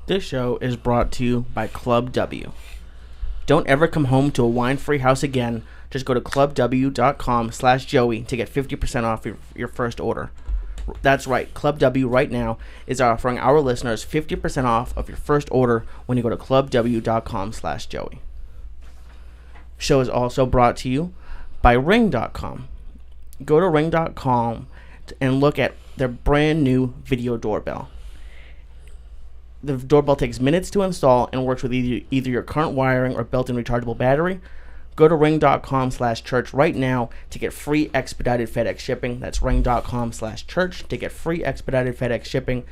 This show is brought to you by Club W. Don't ever come home to a wine-free house again. Just go to clubw.com/Joey to get 50% off your first order. That's right. Club W right now is offering our listeners 50% off of your first order when you go to clubw.com/Joey. Show is also brought to you by Ring.com. Go to Ring.com and look at their brand new video doorbell. The doorbell takes minutes to install and works with either your current wiring or built-in rechargeable battery. Go to ring.com/church right now to get free expedited FedEx shipping. That's ring.com/church to get free expedited FedEx shipping.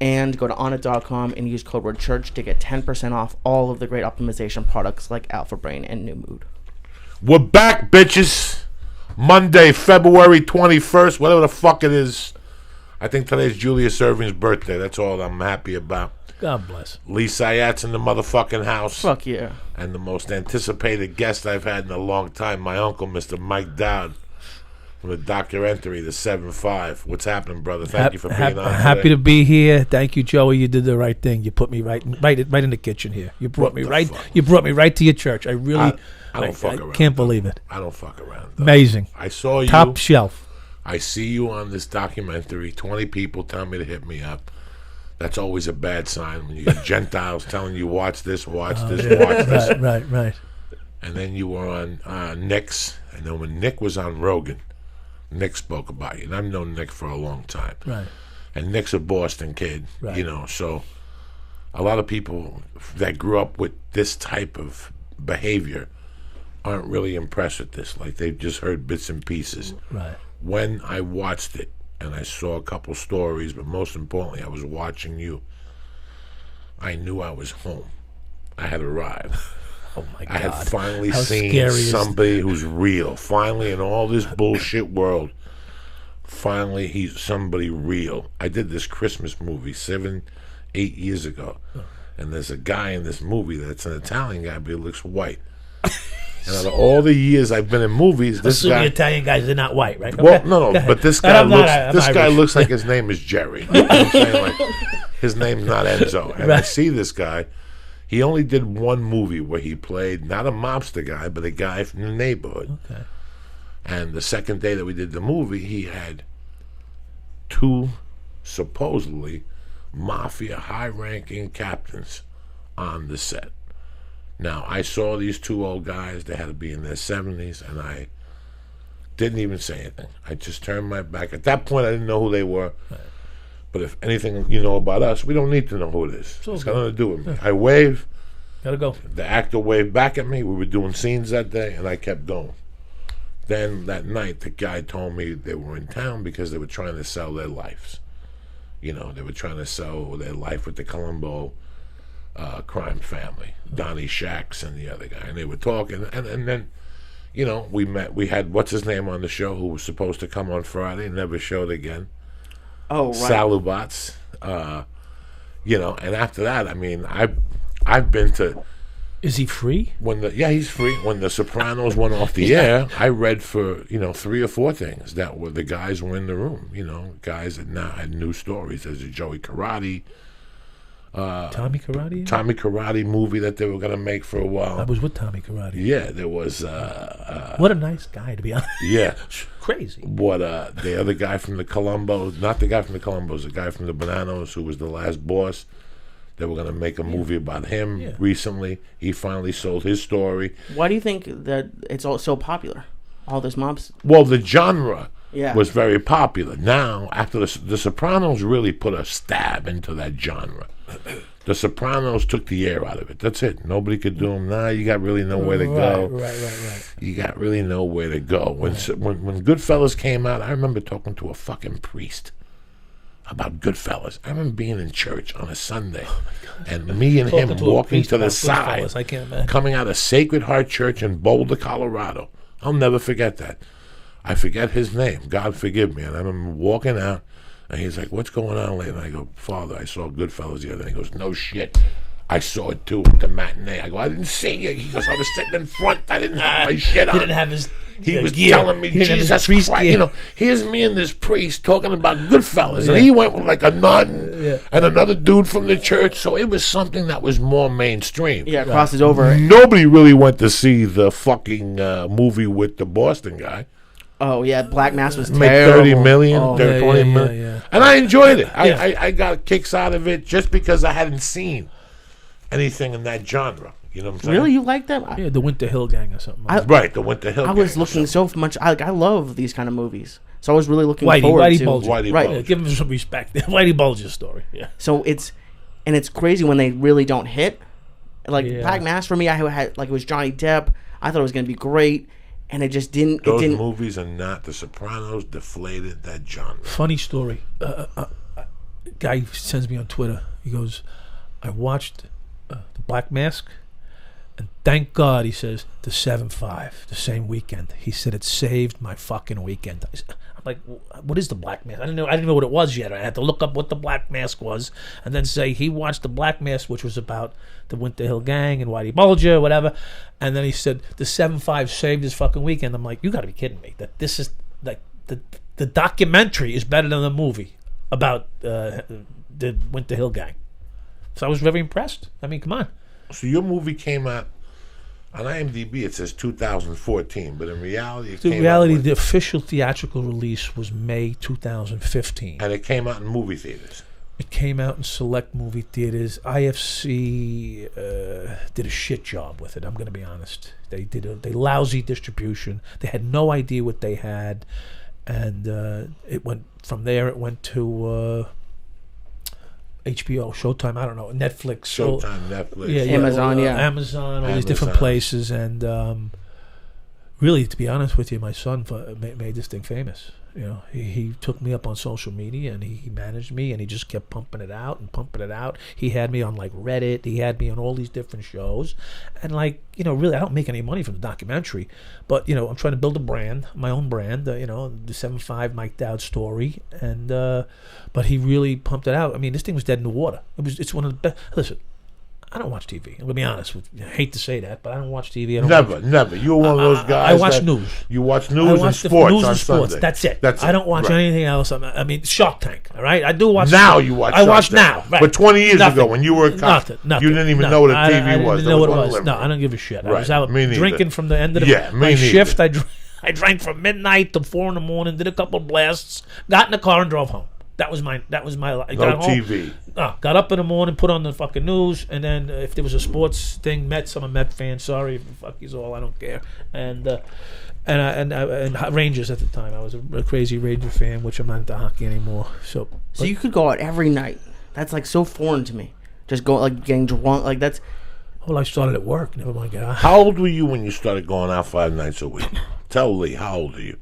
And go to onnit.com and use code word church to get 10% off all of the great optimization products like Alpha Brain and New Mood. We're back, bitches. Monday, February 21st, whatever the fuck it is. I think today's Julius Irving's birthday. That's all I'm happy about. God bless. Lee Syatt's in the motherfucking house. Fuck yeah. And the most anticipated guest I've had in a long time, my uncle, Mr. Mike Dowd, from the documentary, The 7-5. What's happening, brother? Thank you for being on happy to be here. Thank you, Joey. You did the right thing. You put me right in the kitchen here. You brought me right. Fuck? You brought me right to your church. I don't fuck around. Can't believe it. I don't fuck around. Though. Amazing. I saw you. Top shelf. I see you on this documentary. 20 people tell me to hit me up. That's always a bad sign when you get Gentiles telling you watch this, watch this. Right. And then you were on Nick's. And then when Nick was on Rogan, Nick spoke about you. And I've known Nick for a long time. Right. And Nick's a Boston kid, right. So a lot of people that grew up with this type of behavior aren't really impressed with this. Like they've just heard bits and pieces. Right. When I watched it, and I saw a couple stories, but most importantly, I was watching you, I knew I was home. I had arrived. Oh, my God. I had finally How seen somebody who's real. Finally, in all this bullshit world, finally he's somebody real. I did this Christmas movie 7-8 years ago, and there's a guy in this movie that's an Italian guy, but he looks white. And out of all the years I've been in movies, this guy, Italian guys are not white, right? Well, no, but this guy looks like his name is Jerry. You know what I'm saying? Like, his name's not Enzo. And I see this guy. He only did one movie where he played not a mobster guy, but a guy from the neighborhood. Okay. And the second day that we did the movie, he had 2 supposedly mafia high-ranking captains on the set. Now, I saw these 2 old guys. They had to be in their 70s, and I didn't even say anything. I just turned my back. At that point, I didn't know who they were. Right. But if anything you know about us, we don't need to know who it is. It's got nothing to do with me. I waved. Gotta go. The actor waved back at me. We were doing scenes that day, and I kept going. Then that night, the guy told me they were in town because they were trying to sell their lives. They were trying to sell their life with the Colombo crime family, Donnie Shacks and the other guy, and they were talking, and then, we met. We had what's his name on the show who was supposed to come on Friday, never showed again. Oh, right. Salubats, and after that, I mean, I've been to. Is he free? He's free. When The Sopranos went off the air, I read for 3 or 4 things that were the guys were in the room. Guys that now had new stories. There's a Joey Karate. Tommy Karate? Tommy Karate movie that they were going to make for a while. I was with Tommy Karate. Yeah, there was... what a nice guy, to be honest. Yeah. Crazy. What, the other guy from the Colombos, not the guy from the Colombos, the guy from the Bananos who was the last boss. They were going to make a movie about him recently. He finally sold his story. Why do you think that it's all so popular? All this mobs? Well, the genre was very popular. Now, after the Sopranos really put a stab into that genre. The Sopranos took the air out of it. That's it. Nobody could do them. Now you got really nowhere to go. Right. You got really nowhere to go. When Goodfellas came out, I remember talking to a fucking priest about Goodfellas. I remember being in church on a Sunday, and me and him walking to the side, I can't imagine. coming out of Sacred Heart Church in Boulder, Colorado. I'll never forget that. I forget his name. God forgive me. And I remember walking out, and he's like, "What's going on lately?" And I go, "Father, I saw Goodfellas the other day." He goes, "No shit. I saw it too at the matinee." I go, "I didn't see you." He goes, "I was sitting in front. I didn't have my shit on." He didn't have his He was gear. telling me, Jesus Christ, here's me and this priest talking about Goodfellas, and he went with like a nod. And Yeah. and another dude from the church. So it was something that was more mainstream. Yeah, crosses over. Nobody really went to see the fucking movie with the Boston guy. Oh yeah, Black Mass was Made terrible. 30 million, Oh, 20 million. yeah. And I enjoyed it. Yeah. I got kicks out of it just because I hadn't seen anything in that genre. You know what I'm saying? Really, you like them? Yeah, the Winter Hill Gang or something. Right, the Winter Hill I was Gang. looking so much. I love these kind of movies, so I was really looking Whitey forward to. Bulger. Whitey Right. Bulger. Yeah, give him some respect. Whitey Bulger's story. Yeah. So it's crazy when they really don't hit. Like Yeah. Black Mass for me, I had like it was Johnny Depp. I thought it was gonna be great, and it just didn't. Those it didn't. movies are not. The Sopranos deflated that genre. Funny story. Guy sends me on Twitter. He goes, I watched The Black Mask, and thank God, he says, the 7-5, the same weekend. He said it saved my fucking weekend. I'm like, what is the Black Mask? I didn't know what it was yet. I had to look up what the Black Mask was, and then say he watched the Black Mask, which was about the Winter Hill Gang and Whitey Bulger, whatever. And then he said the 7-5 saved his fucking weekend. I'm like, you got to be kidding me. That this is like the documentary is better than the movie about the Winter Hill Gang. So I was very impressed. I mean, come on. So your movie came out on IMDb. It says 2014, but in reality, The official theatrical release was May 2015. and it came out in movie theaters. It came out in select movie theaters. IFC did a shit job with it. I'm going to be honest. They did a lousy distribution. They had no idea what they had, and it went from there. It went to HBO, Showtime. I don't know, Netflix, Showtime, Netflix. Amazon, Amazon, all these different places, and really, to be honest with you, my son made this thing famous. You know, he took me up on social media, and he managed me, and he just kept pumping it out and pumping it out. He had me on like Reddit. He had me on all these different shows, and like, you know, really, I don't make any money from the documentary, but you know, I'm trying to build a brand, my own brand. You know, the 7-5 Mike Dowd story, and but he really pumped it out. I mean, this thing was dead in the water. It's one of the best. Listen, I don't watch TV. I'm going to be honest with you. I hate to say that, but I don't watch TV. Never. You're one of those guys. I watch news. You watch news and sports news on and sports. Sunday. That's it. I don't watch anything else. I mean, Shark Tank. All right, I do watch. Now you watch. I watch now. Right. But 20 years ago, when you were a cop, nothing. you didn't even know what a TV was. I didn't know what it was. No, I don't give a shit. I was out drinking from the end of my shift. I drank from midnight to 4 a.m. Did a couple of blasts. Got in the car and drove home. That was my life. No TV. Got up in the morning, put on the fucking news, and then if there was a sports thing, I'm a Met fan. Sorry, fuck you all, I don't care. And Rangers at the time, I was a crazy Ranger fan, which I'm not into hockey anymore. So you could go out every night. That's like so foreign to me. Just go like getting drunk, like that's. Well, I started at work. Never mind. How old were you when you started going out 5 nights a week? Tell Lee, how old are you?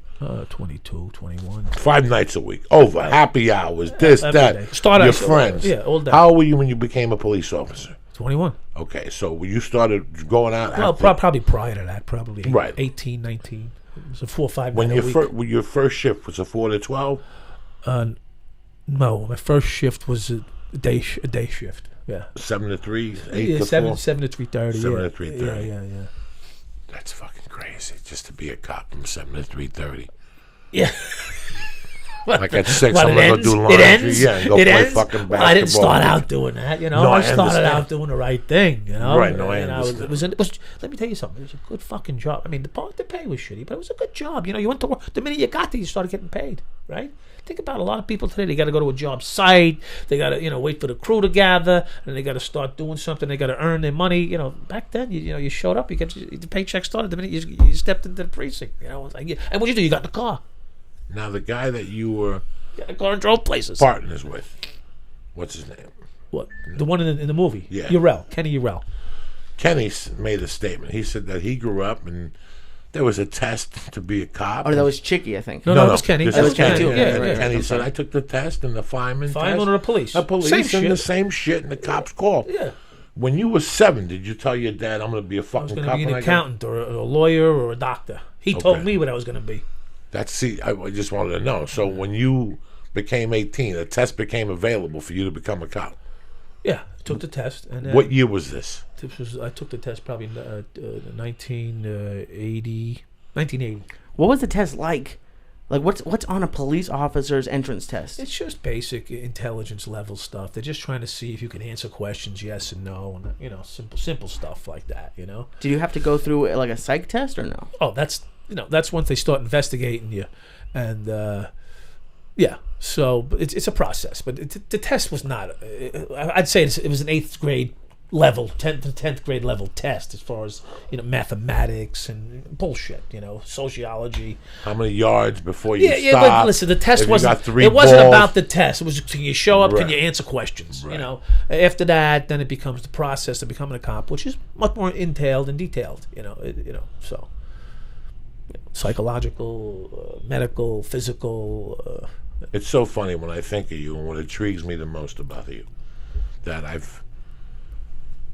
22, 21. 5 nights a week. Over. Happy hours. This, Every that. day. Started Your friends. Yeah, all day. How old were you when you became a police officer? 21. Okay, so you started going out. Well, probably prior to that. Probably right. 18, 19. It was a 4 or 5 when night a week. When your first shift was a 4 to 12? No, my first shift was a day shift. Yeah. 7 to 3, 8 to 4? 7 to 3:30. 7 to 3:30. Yeah. That's fucking crazy, just to be a cop from 7 to 3:30. Yeah. Like at 6, I'm going to go do laundry. And go play fucking basketball. Well, I didn't start out doing that, you know. No, I started out doing the right thing, you know. Right, no, I understand. It was, let me tell you something. It was a good fucking job. I mean, the pay was shitty, but it was a good job. You know, you went to work. The minute you got there, you started getting paid, right? Think about a lot of people today. They got to go to a job site. They got to, wait for the crew to gather, and they got to start doing something. They got to earn their money. You know, back then, you showed up, you get the paycheck started the minute you stepped into the precinct. You know, like, and what you do? You got in the car. Now the guy that you were got in the car and drove places. Partners with, what's his name? What? The one in the movie? Yeah, Kenny Urell. Kenny made a statement. He said that he grew up and there was a test to be a cop. Oh, that was Chicky, I think. No, that was Kenny. That was Kenny too. Yeah. Kenny said, I took the test and the fireman or the police. The police same and the same shit, and the cops called. Yeah. When you were 7, did you tell your dad, I'm going to be a fucking cop? I was going to be an accountant or a lawyer or a doctor. He told me what I was going to be. I just wanted to know. So when you became 18, a test became available for you to become a cop. Yeah, I took the test. And what year was this? I took the test probably in 1980. What was the test like? Like, what's on a police officer's entrance test? It's just basic intelligence level stuff. They're just trying to see if you can answer questions yes and no, and simple stuff like that. Do you have to go through like a psych test or no? Oh, that's once they start investigating you, and yeah. So it's a process, but the test was not. I'd say it was an 8th grade level, 10th to 10th grade level test as far as mathematics and bullshit, sociology. How many yards before you stop? But listen, the test wasn't about the test. It was, can you show up, right. Can you answer questions? Right. After that, then it becomes the process of becoming a cop, which is much more entailed and detailed. So psychological, medical, physical. It's so funny when I think of you, and what intrigues me the most about you, that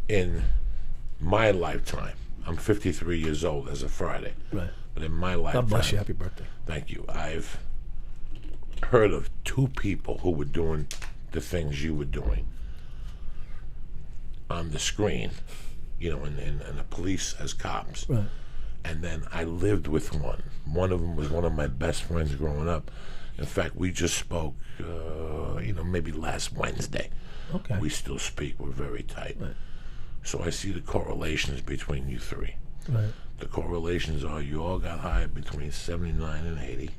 in my lifetime, I'm 53 years old as of Friday. Right. But in my lifetime, God bless you. Happy birthday. Thank you. I've heard of 2 people who were doing the things you were doing on the screen, in the police as cops. Right. And then I lived with one. One of them was one of my best friends growing up. In fact, we just spoke, maybe last Wednesday. Okay. We still speak. We're very tight. Right. So I see the correlations between you 3. Right. The correlations are you all got hired between 79 and 80.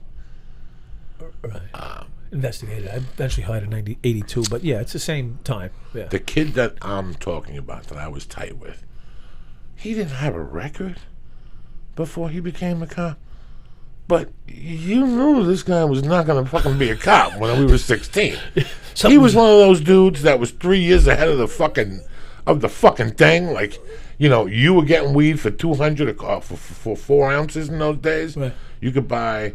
Right. Investigated. I eventually hired in 82, but yeah, it's the same time. Yeah. The kid that I'm talking about, that I was tight with, he didn't have a record before he became a cop. But you knew this guy was not going to fucking be a cop when we were 16. He was one of those dudes that was 3 years ahead of the fucking thing. Like, you were getting weed for $200 for 4 ounces in those days. Right. You could buy,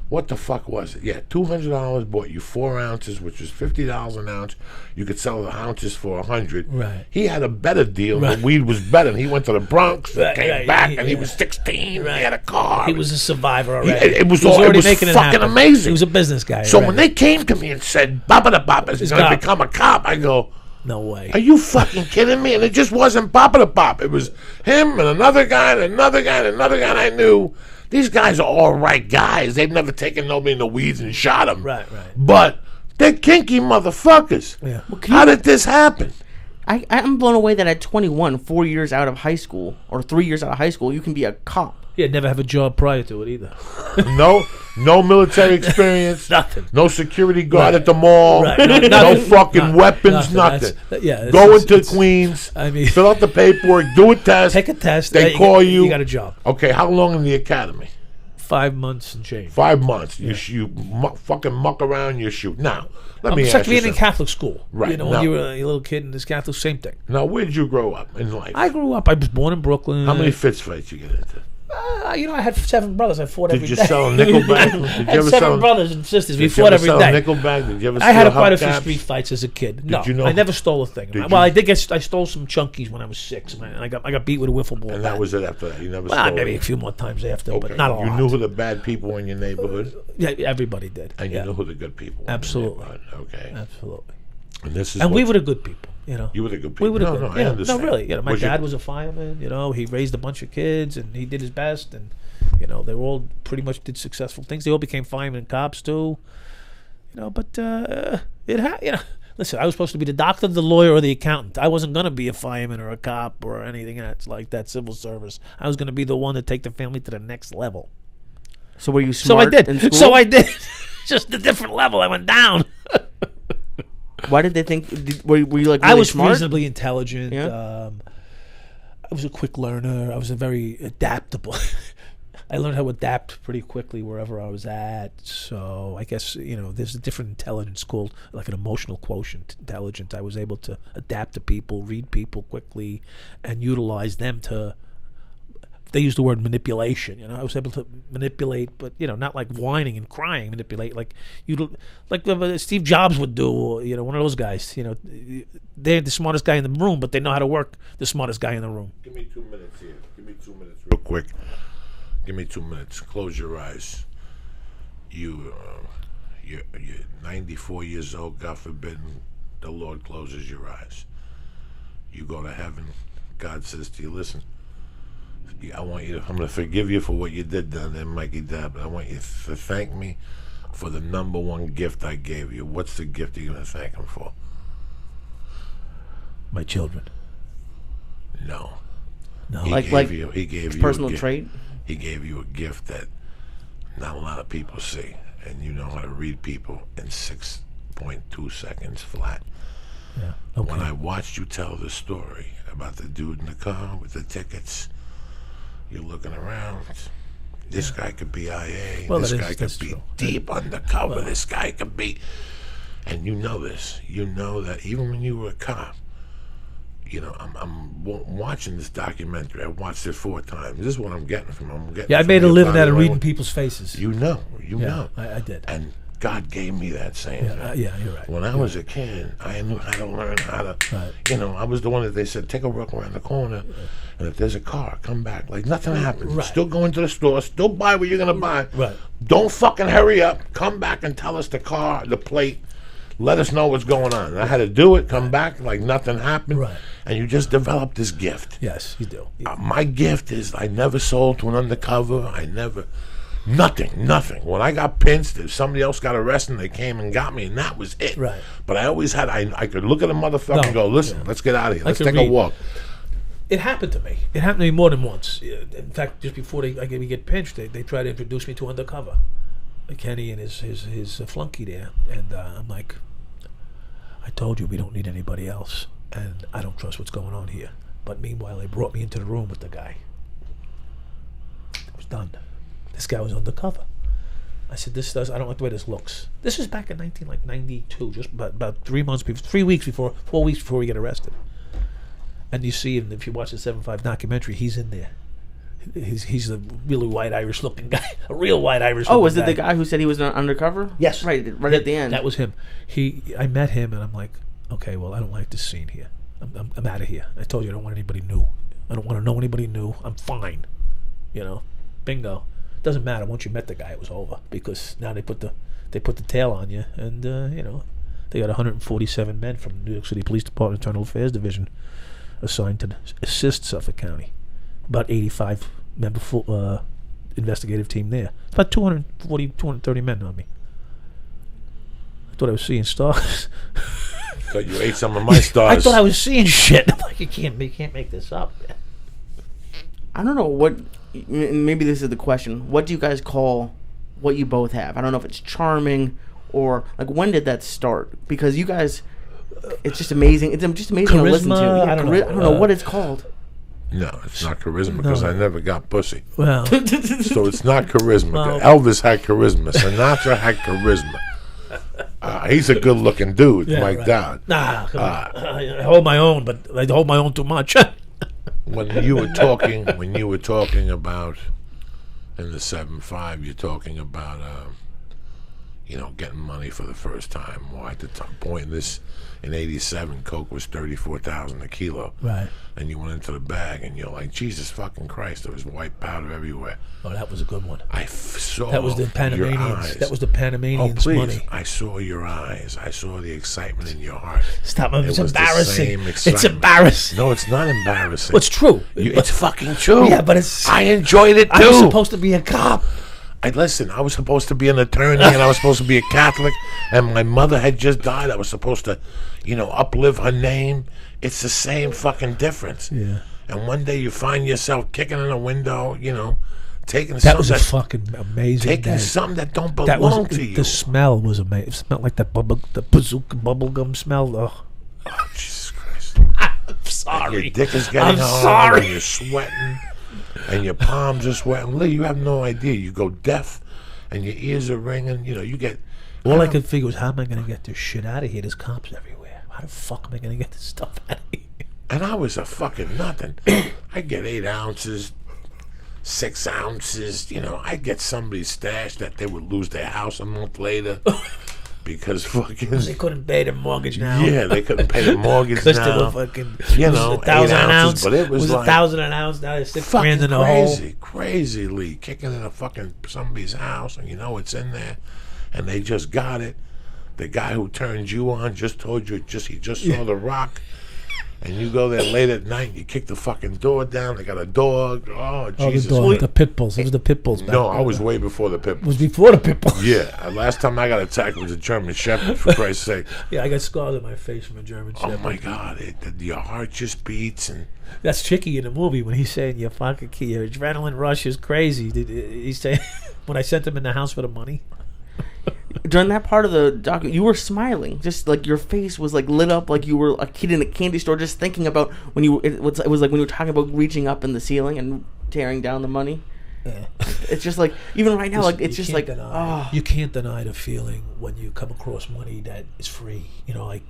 what the fuck was it? Yeah, $200 bought you 4 ounces, which was $50 an ounce. You could sell the ounces for $100. Right. He had a better deal. Right. The weed was better. And he went to the Bronx and came right, back, and he was 16. Right. He had a car. He was a survivor already. It was already fucking amazing. He was a business guy. So when they came to me and said, Baba the Bop is going to become a cop, I go, no way. are you fucking kidding me? And it just wasn't Baba the Bop. It was him and another guy and another guy and another guy. And I knew these guys are all right guys. They've never taken nobody in the weeds and shot them. Right. But they're kinky motherfuckers. Yeah. Well, how did this happen? I'm blown away that at 21, 4 years out of high school, or 3 years out of high school, you can be a cop. Yeah, never have a job prior to it either. No military experience. Nothing. No security guard at the mall. Right. No fucking weapons. Nothing. Go into Queens. Fill out the paperwork. Do a test. Take a test. They call you. You got a job. Okay. How long in the academy? 5 months and change. 5 months. You fucking muck around. You shoot. Now, let me ask you being something. in Catholic school. Right. When you were a little kid in this Catholic, same thing. Now, where did you grow up in life? I was born in Brooklyn. How many fist fights you get into? I had 7 brothers. I fought every day. Did you sell a Nickelback? Did you ever 7 brothers and sisters. We fought every day. Nickelback? Did you ever I had quite a few hubcaps? street fights as a kid. No, Did you know, I never stole a thing. Well, I did I stole some chunkies when I was 6, and I got beat with a wiffle ball. And that was it after that? You never stole maybe it? a few more times after, Okay. but not a lot. You knew who the bad people were in your neighborhood? Yeah, everybody did. And you knew who the good people were Absolutely. in your neighborhood? Okay. Absolutely. And we were the good people. You were the good people. We were the good. I understand. No, really. My dad was a fireman. He raised a bunch of kids, and he did his best, and they all pretty much did successful things. They all became firemen and cops too. But listen, I was supposed to be the doctor, the lawyer, or the accountant. I wasn't gonna be a fireman or a cop or anything else like that. Civil service. I was gonna be the one to take the family to the next level. So were you smart? In school? So I did. Just a different level. I went down. Why did they think? Were you like? Really I was smart? reasonably intelligent. Yeah. I was a quick learner. I was a very adaptable. I learned how to adapt pretty quickly wherever I was at. So I guess there's a different intelligence called like an emotional quotient intelligence. I was able to adapt to people, read people quickly, and utilize them to. They use the word manipulation. I was able to manipulate, but not like whining and crying. Manipulate like Steve Jobs would do. One of those guys. They're the smartest guy in the room, but they know how to work the smartest guy in the room. Give me 2 minutes here. Give me 2 minutes, real quick. Give me 2 minutes. Close your eyes. You're 94 years old. God forbid the Lord closes your eyes. You go to heaven. God says to you, listen. I want you to, I'm going to forgive you for what you did down there, Mikey Dad, but I want you to thank me for the number one gift I gave you. What's the gift you're going to thank him for? My children. No. No. He gave you a personal gift. trait? He gave you a gift that not a lot of people see, and you know how to read people in 6.2 seconds flat. Yeah. Okay. When I watched you tell the story about the dude in the car with the tickets, you're looking around. This guy could be IA. Well, this guy could that's be true. deep undercover. This guy could be... And you know this. You know that even when you were a cop, you know, I'm watching this documentary. I watched it 4 times. This is what I'm getting from him. I made a living out of reading people's faces. You know. I did. And God gave me that same thing. Yeah, you're right. When I was a kid, I knew how to learn how to, you know, I was the one that they said, take a look around the corner, and if there's a car, come back. Like nothing happened. Right. Still go into the store, still buy what you're going to buy. Right. Don't fucking hurry up. Come back and tell us the car, the plate. Let us know what's going on. And I had to do it, come back like nothing happened. Right. And you just develop this gift. Yes, you do. My gift is I never sold to an undercover. I never... Nothing. When I got pinched, if somebody else got arrested, they came and got me, and that was it. Right. But I always had, I could look at a motherfucker and go, listen, let's get out of here. Let's take a walk. It happened to me. It happened to me more than once. In fact, just before we get pinched, they tried to introduce me to undercover. Kenny and his flunky there. And I'm like, I told you we don't need anybody else. And I don't trust what's going on here. But meanwhile, they brought me into the room with the guy. It was done. This guy was undercover. I said, I don't like the way this looks. This is back in 1992, just about 3 months before, 4 weeks before we get arrested. And you see him, if you watch the 7.5 documentary, he's in there. He's a really white Irish looking guy, a real white Irish. Oh, was it the guy who said he was undercover? Yes, right at the end. That was him. I met him, and I'm like, okay, well, I don't like this scene here. I'm out of here. I told you I don't want anybody new. I don't want to know anybody new. I'm fine. You know, bingo. Doesn't matter. Once you met the guy, it was over because now they put the tail on you, and you know, they got 147 men from the New York City Police Department Internal Affairs Division assigned to assist Suffolk County. About 85 member full investigative team there. About 230 men on me. I thought I was seeing stars. Thought you ate some of my stars. I thought I was seeing shit. I'm like, you can't make this up. I don't know what. Maybe this is the question. What do you guys call what you both have? I don't know if it's charming or like when did that start? Because you guys, it's just amazing. It's just amazing Charisma, to listen to. Yeah, I don't know what it's called. No, it's not charisma because I never got pussy. Well, so it's not charisma. Well, Elvis had charisma. Sinatra had charisma. He's a good-looking dude, Mike Dowd. Nah, come on. I hold my own, but I hold my own too much. When you were talking about in the 7.5, you're talking about you know, getting money for the first time. Well, at the point in '87, coke was $34,000 a kilo. Right. And you went into the bag, and you're like, Jesus fucking Christ! There was white powder everywhere. Oh, that was a good one. I saw that was the Panamanians. Your eyes. That was the Panamanians' oh, please. money. I saw your eyes. I saw the excitement in your heart. Stop! It's was embarrassing. It's embarrassing. No, it's not embarrassing. Well, it's true. It's fucking true. Yeah, but it's. I enjoyed it too. I was supposed to be a cop. Listen, I was supposed to be an attorney, and I was supposed to be a Catholic, and my mother had just died. I was supposed to, you know, uplift her name. It's the same fucking difference. Yeah. And one day you find yourself kicking in a window, you know, taking that was a fucking amazing taking day. something that don't belong to you. The smell was amazing. It smelled like the bazooka bubblegum smell. Oh, Jesus Christ! I'm sorry. And your dick is getting hard, and you're sweating. And your palms are sweating. Lee, you have no idea. You go deaf, and your ears are ringing. You know, you get. All I could figure was, how am I going to get this shit out of here? There's cops everywhere. How the fuck am I going to get this stuff out of here? And I was a fucking nothing. I get 8 ounces, 6 ounces. You know, I get somebody's stash that they would lose their house a month later. Because fucking... they couldn't pay their mortgage now. Yeah, they couldn't pay the mortgage now. Because they were fucking... You know, 1,000 an ounce. But it was like... 1,000 an ounce. Now there's $6,000 in the hole. Crazy, Lee. Kicking in a fucking somebody's house, and you know it's in there. And they just got it. The guy who turned you on just told you he just saw The Rock. And you go there late at night, you kick the fucking door down, they got a dog. Oh, Oh, Jesus. the dog, the pit bulls. It was the pit bulls. Back No, then. I was way before the pit It was bulls. before the pit bulls. Yeah, last time I got attacked was a German Shepherd, for Christ's sake. Yeah, I got scars on my face from a German Shepherd. Oh my God, your heart just beats. And That's Chicky in the movie when he's saying your fucking key, your adrenaline rush is crazy. He's saying when I sent him in the house for the money. During that part of the doc, you were smiling, just like your face was like lit up, like you were a kid in a candy store, just thinking about when you. It was like when you were talking about reaching up in the ceiling and tearing down the money. Yeah. It's just like even right now, Listen, like it's you just can't like deny, you can't deny the feeling when you come across money that is free. You know, like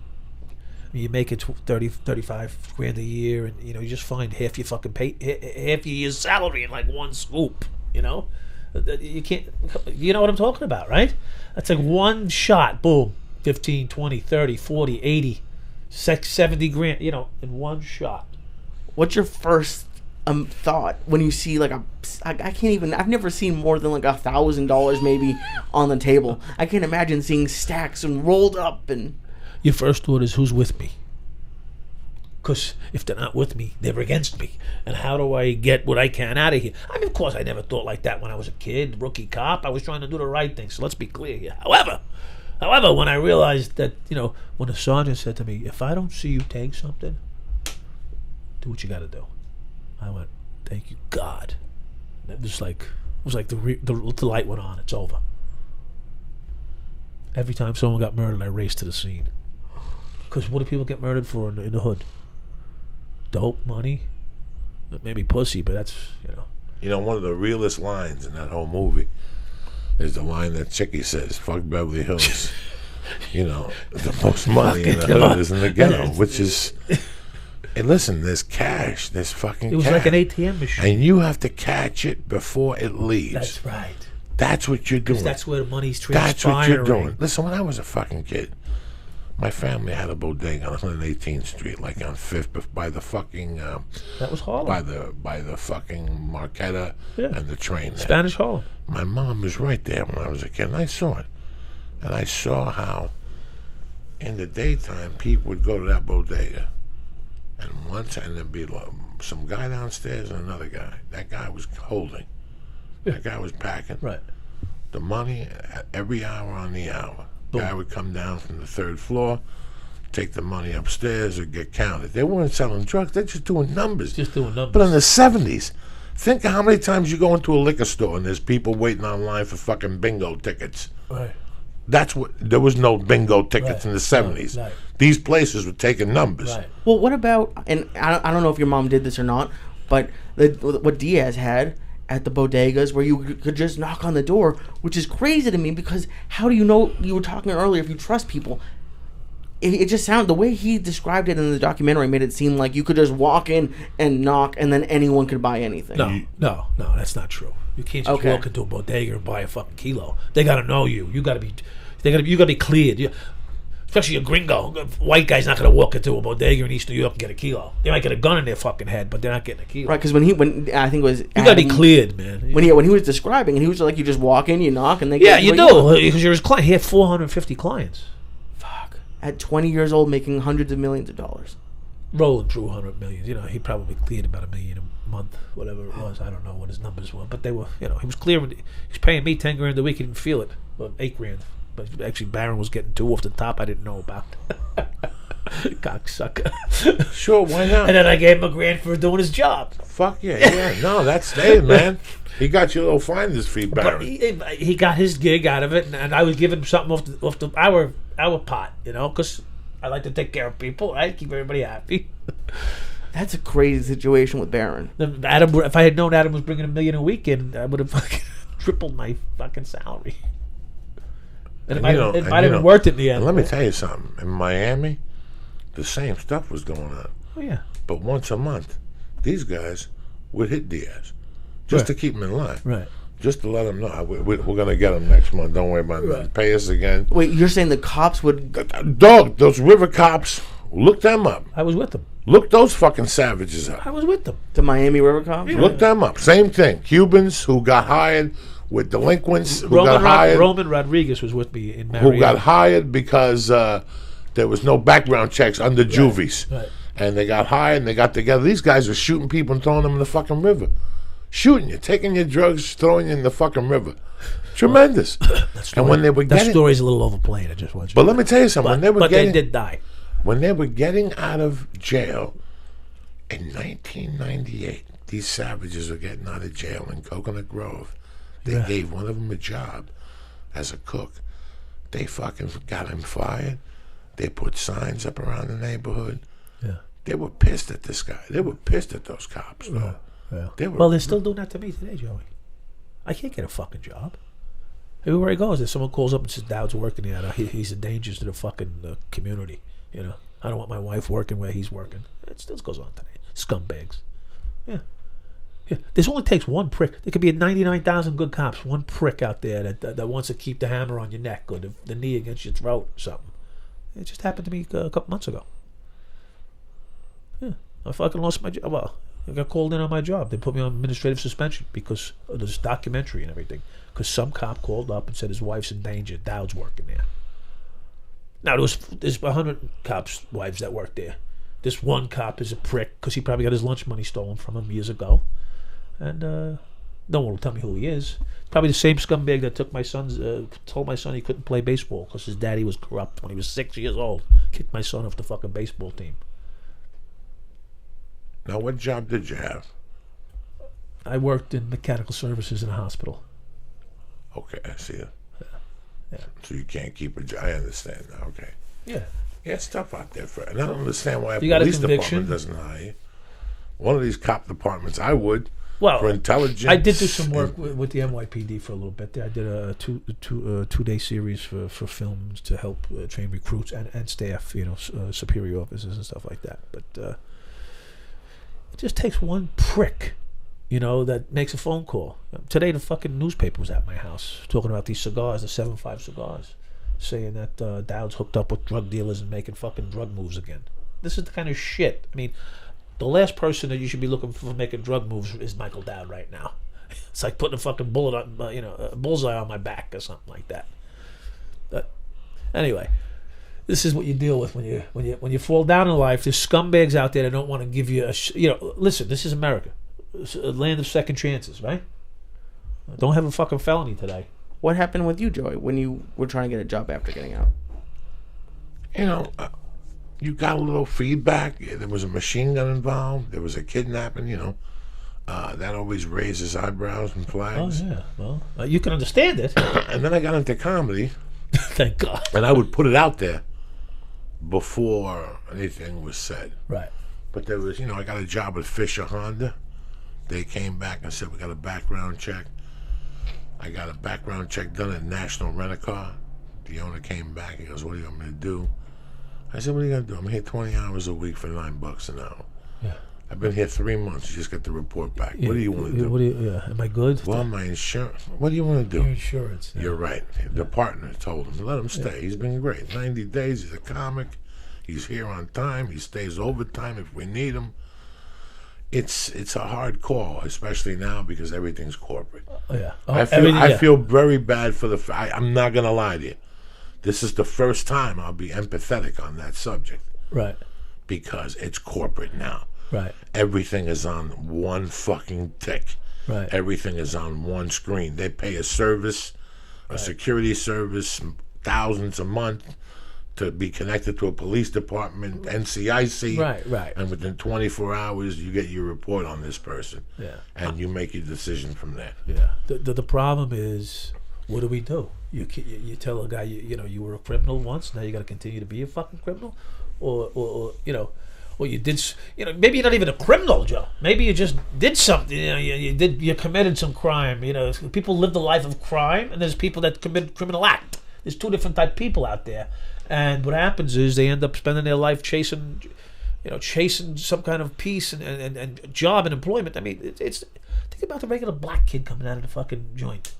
you make it 30, 35 grand a year, and you know you just find half your fucking pay, half your year's salary in like one swoop. You know, you can't. You know what I'm talking about, right? That's like one shot, boom, 15, 20, 30, 40, 80, 70 grand. You know, in one shot. what's your first thought when you see like I can't even, I've never seen more than like $1,000 maybe on the table. I can't imagine seeing stacks and rolled up. And Your first thought is, who's with me? Because if they're not with me, they're against me. And how do I get what I can out of here? I mean, of course, I never thought like that when I was a kid, rookie cop. I was trying to do the right thing. So let's be clear here. However, when I realized that, you know, when the sergeant said to me, if I don't see you take something, do what you got to do. I went, thank you, God. And it was like the light went on. It's over. Every time someone got murdered, I raced to the scene. Because what do people get murdered for in the hood? Dope, money, maybe pussy, but that's, you know. You know, one of the realest lines in that whole movie is the line that Chicky says, fuck Beverly Hills. You know, the most money in the hood is in the ghetto, which is... And listen, there's cash. There's fucking cash. It was like an ATM machine. And you have to catch it before it leaves. That's right. That's what you're doing. That's where the money's transpiring. That's what you're doing. Listen, when I was a fucking kid, my family had a bodega on 118th Street, like on 5th, by the fucking... that was Harlem. By the fucking Marquetta and the train there. Spanish Harlem. My mom was right there when I was a kid, and I saw it. And I saw how, in the daytime, people would go to that bodega. And there'd be some guy downstairs and another guy. That guy was holding. That guy was packing. Right. The money every hour on the hour. Boom. Guy would come down from the 3rd floor, take the money upstairs or get counted. They weren't selling drugs. They're just doing numbers. Just doing numbers. But in the 70s, think of how many times you go into a liquor store and there's people waiting online for fucking bingo tickets. Right. There was no bingo tickets in the 70s. Right. These places were taking numbers. Right. well, what about, and I don't know if your mom did this or not, but what Diaz had at the bodegas where you could just knock on the door, which is crazy to me because how do you know, you were talking earlier, if you trust people, it just sounded, the way he described it in the documentary made it seem like you could just walk in and knock and then anyone could buy anything. No, that's not true. You can't just walk into a bodega and buy a fucking kilo. They got to know you. You got to be cleared. Especially a gringo. A white guy's not going to walk into a bodega in East New York and get a kilo. They might get a gun in their fucking head, but they're not getting a kilo. Right, because when I think it was... You got to be cleared, man. When he was describing, and he was like, you just walk in, you knock, and they... Yeah, you do, because you're his client. He had 450 clients. Fuck. At 20 years old, making hundreds of millions of dollars. Rolling through 100 million. You know, he probably cleared about $1 million a month, whatever it was. I don't know what his numbers were, but they were, you know, he was clearing. He was paying me 10 grand a week. He didn't feel it. Well, 8 grand. But actually, Barron was getting 2 off the top I didn't know about. Cocksucker. Sure, why not? And then I gave him $1 grand for doing his job. Fuck yeah. No, that's staying, man. He got you a little finder's fee, But Barron. he got his gig out of it, and I was giving him something off our pot, you know, because I like to take care of people, right? Keep everybody happy. That's a crazy situation with Barron. Adam, if I had known Adam was bringing $1 million a week in, I would have fucking tripled my fucking salary. And it might have been worth it in the end. And let me tell you something. In Miami, the same stuff was going on. Oh, yeah. But once a month, these guys would hit Diaz just to keep him in line. Right. Just to let him know. We're going to get him next month. Don't worry about it. Pay us again. Wait, you're saying the cops would... Dog, those river cops, look them up. I was with them. Look those fucking savages up. I was with them. The Miami River cops? Yeah. Look them up. Same thing. Cubans who got hired with delinquents who got hired. Roman Rodriguez was with me in Marietta. Who got hired because there was no background checks under juvies. Right. And they got high and they got together. These guys are shooting people and throwing them in the fucking river. Shooting you, taking your drugs, throwing you in the fucking river. Tremendous. And when they were that getting... story's a little overplayed. I just want you But let me tell you something. but they did die. When they were getting out of jail in 1998, these savages were getting out of jail in Coconut Grove. They gave one of them a job as a cook. They fucking got him fired. They put signs up around the neighborhood. Yeah. They were pissed at this guy. They were pissed at those cops, though. Yeah. Well, they're still doing that to me today, Joey. I can't get a fucking job. Everywhere he goes, if someone calls up and says Dowd's working there, he's a danger to the fucking community. You know, I don't want my wife working where he's working. It still goes on today. Scumbags. Yeah. This only takes one prick. There could be 99,000 good cops. One prick out there that wants to keep the hammer on your neck or the knee against your throat or something. It just happened to me a couple months ago. Yeah, I fucking lost my job. Well, I got called in on my job. They put me on administrative suspension because of this documentary and everything. Because some cop called up and said his wife's in danger. Dowd's working there. Now, there's 100 cops' wives that work there. This one cop is a prick because he probably got his lunch money stolen from him years ago. And no one will tell me who he is. Probably the same scumbag that took my son's, told my son he couldn't play baseball because his daddy was corrupt when he was 6 years old. Kicked my son off the fucking baseball team. Now, what job did you have? I worked in mechanical services in a hospital. Okay, I see it. Yeah. So you can't keep a job. I understand now. Okay. Yeah. Yeah, it's tough out there. And I don't understand why a You got a police conviction? department doesn't hire you. One of these cop departments, I would. Well, for intelligence. I did do some work with the NYPD for a little bit. I did a two-day series for films to help train recruits and staff, superior officers and stuff like that. But it just takes one prick, that makes a phone call. Today the fucking newspaper was at my house talking about these cigars, the 7.5 cigars, saying that Dowd's hooked up with drug dealers and making fucking drug moves again. This is the kind of shit. I mean, the last person that you should be looking for making drug moves is Michael Dowd right now. It's like putting a fucking bullet on, a bullseye on my back or something like that. But anyway, this is what you deal with when you fall down in life. There's scumbags out there that don't want to give you listen, this is America. It's a land of second chances, right? Don't have a fucking felony today. What happened with you, Joey, when you were trying to get a job after getting out? You got a little feedback. There was a machine gun involved. There was a kidnapping, that always raises eyebrows and flags. Oh, yeah. Well, you can understand it. And then I got into comedy. Thank God. And I would put it out there before anything was said. Right. But there was, I got a job with Fisher Honda. They came back and said, we got a background check. I got a background check done at National Rent-A-Car. The owner came back. He goes, what do you want me to do? I said, what are you going to do? I'm here 20 hours a week for $9 an hour. Yeah. I've been here 3 months. You just got the report back. Yeah. What do you want to do? Am I good? Well, my insurance. What do you want to do? Your insurance. Yeah. You're right. The partner told him, let him stay. He's been great. 90 days. He's a comic. He's here on time. He stays overtime if we need him. It's a hard call, especially now because everything's corporate. Yeah. I feel very bad for I'm not going to lie to you. This is the first time I'll be empathetic on that subject. Right. Because it's corporate now. Right. Everything is on one fucking tick. Right. Everything is on one screen. They pay a service, a security service, thousands a month to be connected to a police department, NCIC. Right. And within 24 hours, you get your report on this person. Yeah. And you make your decision from there. Yeah. The problem is, what do we do? You tell a guy, you were a criminal once, now you got to continue to be a fucking criminal? Or you did, maybe you're not even a criminal, Joe. Maybe you just did something, you committed some crime. People live the life of crime, and there's people that commit criminal act. There's two different type of people out there. And what happens is they end up spending their life chasing some kind of peace and job and employment. I mean, think about the regular black kid coming out of the fucking joint,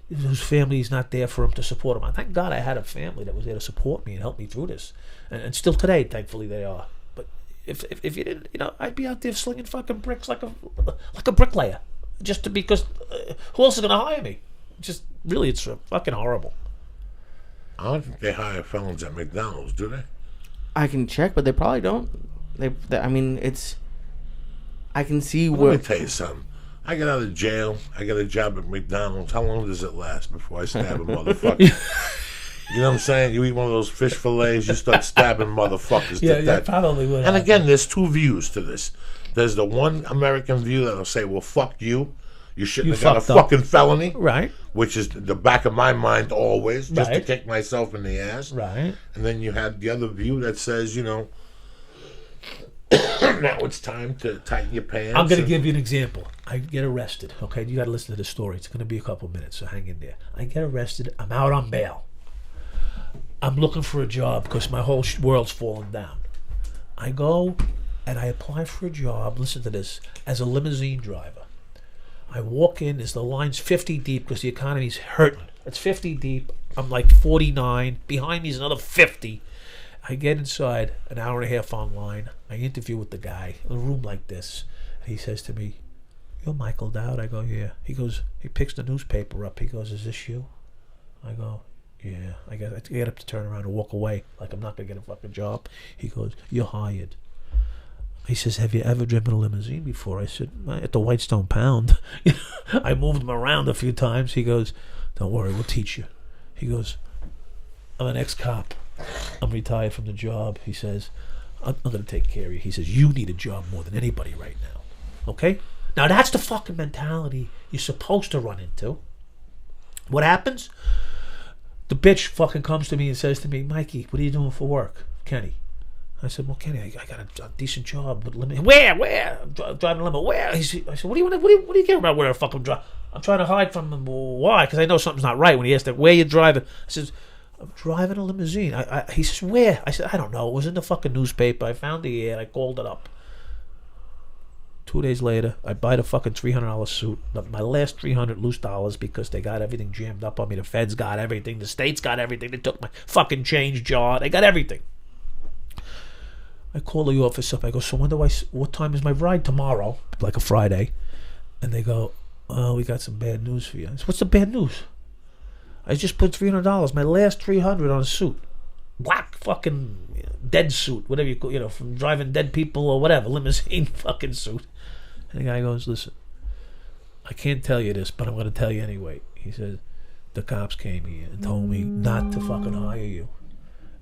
whose family is not there for him to support him. Thank God I had a family that was there to support me and help me through this. And still today, thankfully, they are. But if you didn't, I'd be out there slinging fucking bricks like a bricklayer, because who else is going to hire me? Just really, it's fucking horrible. I don't think they hire felons at McDonald's, do they? I can check, but they probably don't. I mean, it's. I can see Let where. me tell you something. I got out of jail. I got a job at McDonald's. How long does it last before I stab a motherfucker? You know what I'm saying? You eat one of those fish fillets, you start stabbing motherfuckers to death. Probably would. And again, there's two views to this. There's the one American view that'll say, well, fuck you. You shouldn't have got a fucking felony. Right. Which is the back of my mind always, just to Right. kick myself in the ass. Right. And then you have the other view that says, now it's time to tighten your pants. I'm going to give you an example. I get arrested. Okay, you got to listen to the story. It's going to be a couple minutes, so hang in there. I get arrested. I'm out on bail. I'm looking for a job because my whole world's falling down. I go and I apply for a job. Listen to this, as a limousine driver. I walk in. As the line's 50 deep because the economy's hurting. It's 50 deep. I'm like 49. Behind me is another 50. I get inside, an hour and a half online. I interview with the guy in a room like this. And he says to me, "You're Michael Dowd?" I go, "Yeah." He goes, he picks the newspaper up. He goes, "Is this you?" I go, "Yeah." I get up to turn around and walk away like I'm not going to get a fucking job. He goes, "You're hired." He says, "Have you ever driven a limousine before?" I said, "At the Whitestone Pound." I moved him around a few times. He goes, "Don't worry, we'll teach you." He goes, "I'm an ex-cop. I'm retired from the job." He says, I'm going to take care of you. He says, "You need a job more than anybody right now." Okay? Now that's the fucking mentality you're supposed to run into. What happens? The bitch fucking comes to me and says to me, "Mikey, what are you doing for work?" "Kenny." I said, "Well, Kenny, I got a decent job with limo." "Where? I'm driving a limo." "Where?" I said, "What do you want? What do you care about where the fuck I'm driving?" "I'm trying to hide from him." "Well, why?" "Because I know something's not right." When he asked that, "Where you driving?" I said, "I'm driving a limousine." He says, "Where?" I said, "I don't know. It was in the fucking newspaper. I found the ad. I called it up." 2 days later, I buy the fucking $300 suit. My last $300 loose dollars because they got everything jammed up on me. The feds got everything. The states got everything. They took my fucking change jar. They got everything. I call the office up. I go, "So what time is my ride?" "Tomorrow," like a Friday. And they go, "Oh, we got some bad news for you." I said, "What's the bad news?" "I just put $300, my last $300 on a suit. Black fucking dead suit, whatever you call, from driving dead people or whatever, limousine fucking suit." And the guy goes, "Listen, I can't tell you this, but I'm going to tell you anyway." He says, "The cops came here and told me not to fucking hire you.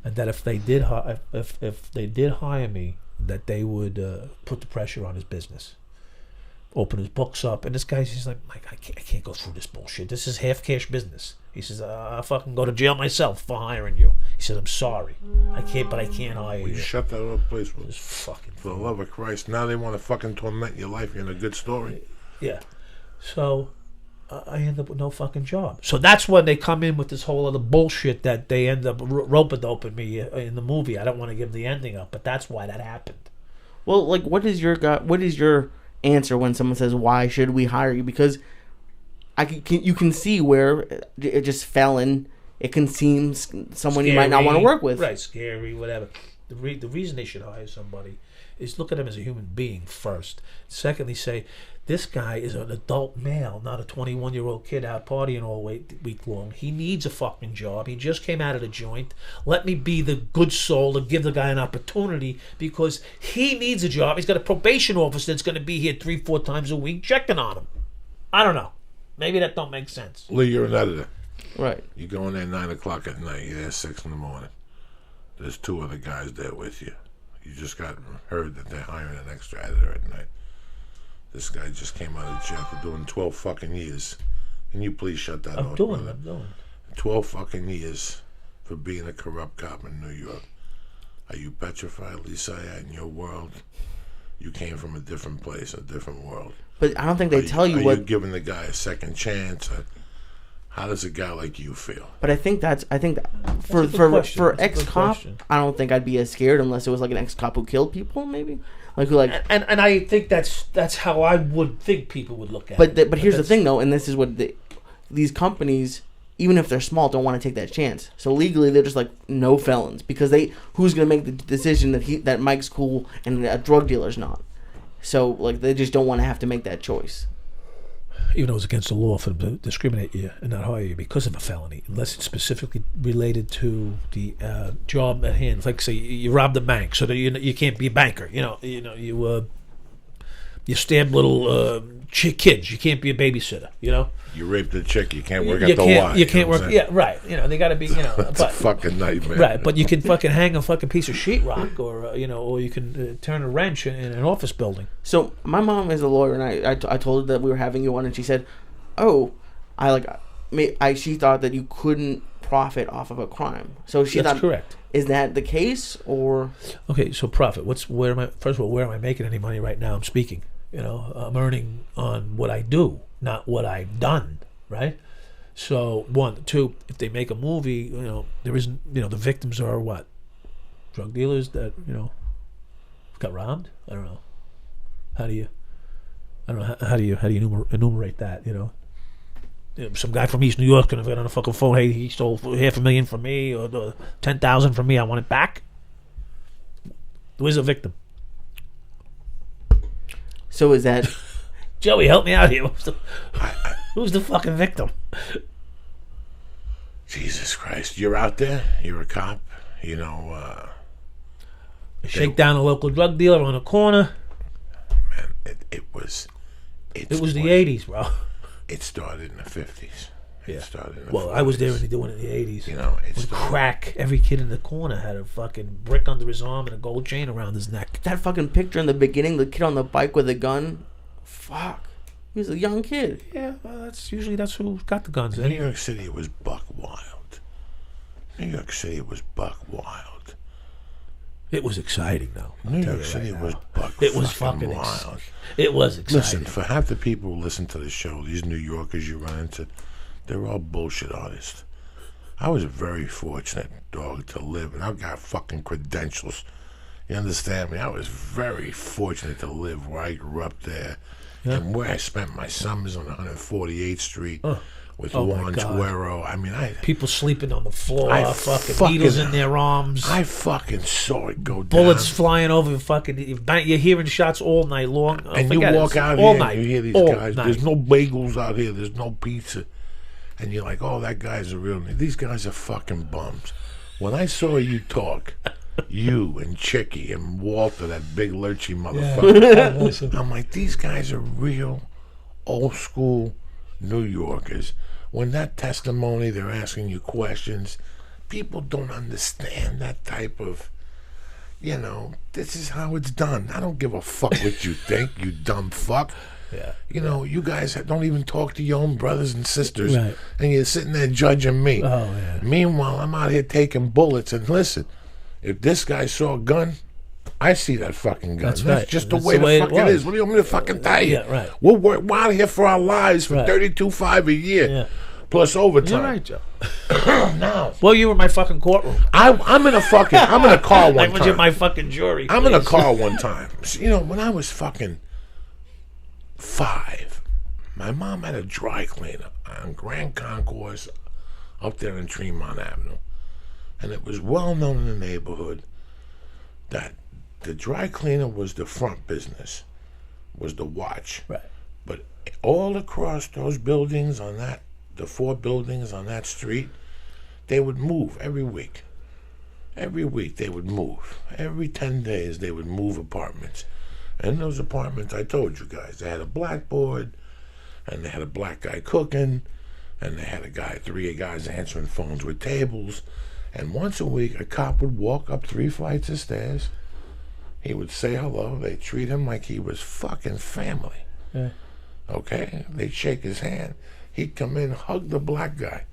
And that if they did hire me, that they would put the pressure on his business. Open his books up." And this guy's just like, "Mike, I can't go through this bullshit. This is half cash business." He says, "I'll fucking go to jail myself for hiring you." He says, "I'm sorry. I can't hire you." Shut that other place. This fucking For the love of Christ. Now they want to fucking torment your life. You're in a good story. Yeah. So I end up with no fucking job. So that's when they come in with this whole other bullshit that they end up rope-a-doping me in the movie. I don't want to give the ending up, but that's why that happened. Well, like, what is your answer when someone says, "Why should we hire you?" Because you can see where it just fell in. It can seem someone scary, you might not want to work with. Right, scary, whatever. The reason they should hire somebody is look at him as a human being first. Secondly, say, this guy is an adult male, not a 21-year-old kid out partying all week long. He needs a fucking job. He just came out of the joint. Let me be the good soul to give the guy an opportunity because he needs a job. He's got a probation officer that's going to be here 3-4 times a week checking on him. I don't know. Maybe that don't make sense. Lee, you're an editor. Right. You go in there 9 o'clock at night. You're there 6 in the morning. There's 2 other guys there with you. You just got heard that they're hiring an extra editor at night. This guy just came out of jail for doing 12 fucking years. Can you please shut that off? I'm doing. 12 fucking years for being a corrupt cop in New York. Are you petrified, Lisa, in your world? You came from a different place, a different world. But I don't think they tell you what. Are you giving the guy a second chance? How does a guy like you feel? But I think for ex-cop, I don't think I'd be as scared unless it was like an ex-cop who killed people, maybe. And I think that's how I would think people would look at it. But here's the thing, though, and this is what these companies, even if they're small, don't want to take that chance. So legally, they're just like no felons because who's going to make the decision that Mike's cool and a drug dealer's not? So like they just don't want to have to make that choice. even though it's against the law for them to discriminate you and not hire you because of a felony, unless it's specifically related to the job at hand. Like say you robbed a bank, so that you can't be a banker. You stab little kids. You can't be a babysitter. You raped a chick. You can't work at You the can't. Y. You can't work. Yeah, right. They got to be. It's a but, fucking nightmare. right. But you can fucking hang a fucking piece of sheetrock, or or you can turn a wrench in an office building. So my mom is a lawyer, and I told her that we were having you on, and she said, "Oh, she thought that you couldn't profit off of a crime." So she That's thought, correct. Is that the case, or Okay, so profit. First of all, where am I making any money right now? I'm speaking. I'm earning on what I do, not what I've done, right? So, 1, 2, if they make a movie, there isn't, the victims are what? Drug dealers that, got robbed? I don't know. How do you enumerate that, some guy from East New York gonna get on a fucking phone, hey, he stole $500,000 from me, or $10,000 from me, I want it back? Where's the victim? so is that? Joey, help me out here. Who's the fucking victim? Jesus Christ. You're out there. You're a cop. Shake down a local drug dealer on a corner. Man, it was the 80s, bro. It started in the 50s. Yeah. It started in the Well, 40s. I was there when they doing it in the 80s. It With started. crack. Every kid in the corner had a fucking brick under his arm and a gold chain around his neck. That fucking picture in the beginning, the kid on the bike with a gun. Fuck, he was a young kid. Yeah, well, that's who's got the guns. In New York City, it was buck wild. New York City, it was buck wild. It was exciting, though. New York City was buck It was fucking fucking wild. It was exciting. Listen, for half the people who listen to the show, these New Yorkers you run into, they're all bullshit artists. I was very fortunate, dog, to live, and I've got fucking credentials. You understand me? I was very fortunate to live where I grew up there, and where I spent my summers on 148th Street with Juan Chuero. I mean, people sleeping on the floor, I fucking needles in their arms. I fucking saw it go down. Bullets flying over fucking. You're hearing shots all night long. And you walk out all here night, and you hear these all guys. night. There's no bagels out here. There's no pizza. And you're like, oh, that guy's a real... These guys are fucking bums. When I saw you talk, you and Chicky and Walter, that big lurchy motherfucker, I'm like, these guys are real old school New Yorkers. When that testimony, they're asking you questions, people don't understand that type of, this is how it's done. I don't give a fuck what you think, you dumb fuck. Yeah. You guys don't even talk to your own brothers and sisters, Right. and you're sitting there judging me. Oh, yeah. Meanwhile, I'm out here taking bullets, and listen, if this guy saw a gun, I see that fucking gun. That's That's right. just That's the way the way the fuck it it was. is. What do you want me to fucking tell you? Yeah, right. We're out here for our lives for Right. $32,500 a year, Yeah. plus overtime. You're right, Joe. Now, Well, you were in my fucking courtroom. I'm in a car I one was time. in my fucking jury. I'm in a please. car one time. When I was fucking 5, my mom had a dry cleaner on Grand Concourse up there in Tremont Avenue. And it was well known in the neighborhood that the dry cleaner was the front business, was the watch. Right. But all across those buildings the 4 buildings on that street, they would move every week. Every week they would move. Every 10 days they would move apartments. And those apartments, I told you guys, they had a blackboard, and they had a black guy cooking, and they had 3 guys answering phones with tables. And once a week, a cop would walk up 3 flights of stairs. He would say hello. They'd treat him like he was fucking family. Yeah. Okay? They'd shake his hand. He'd come in, hug the black guy.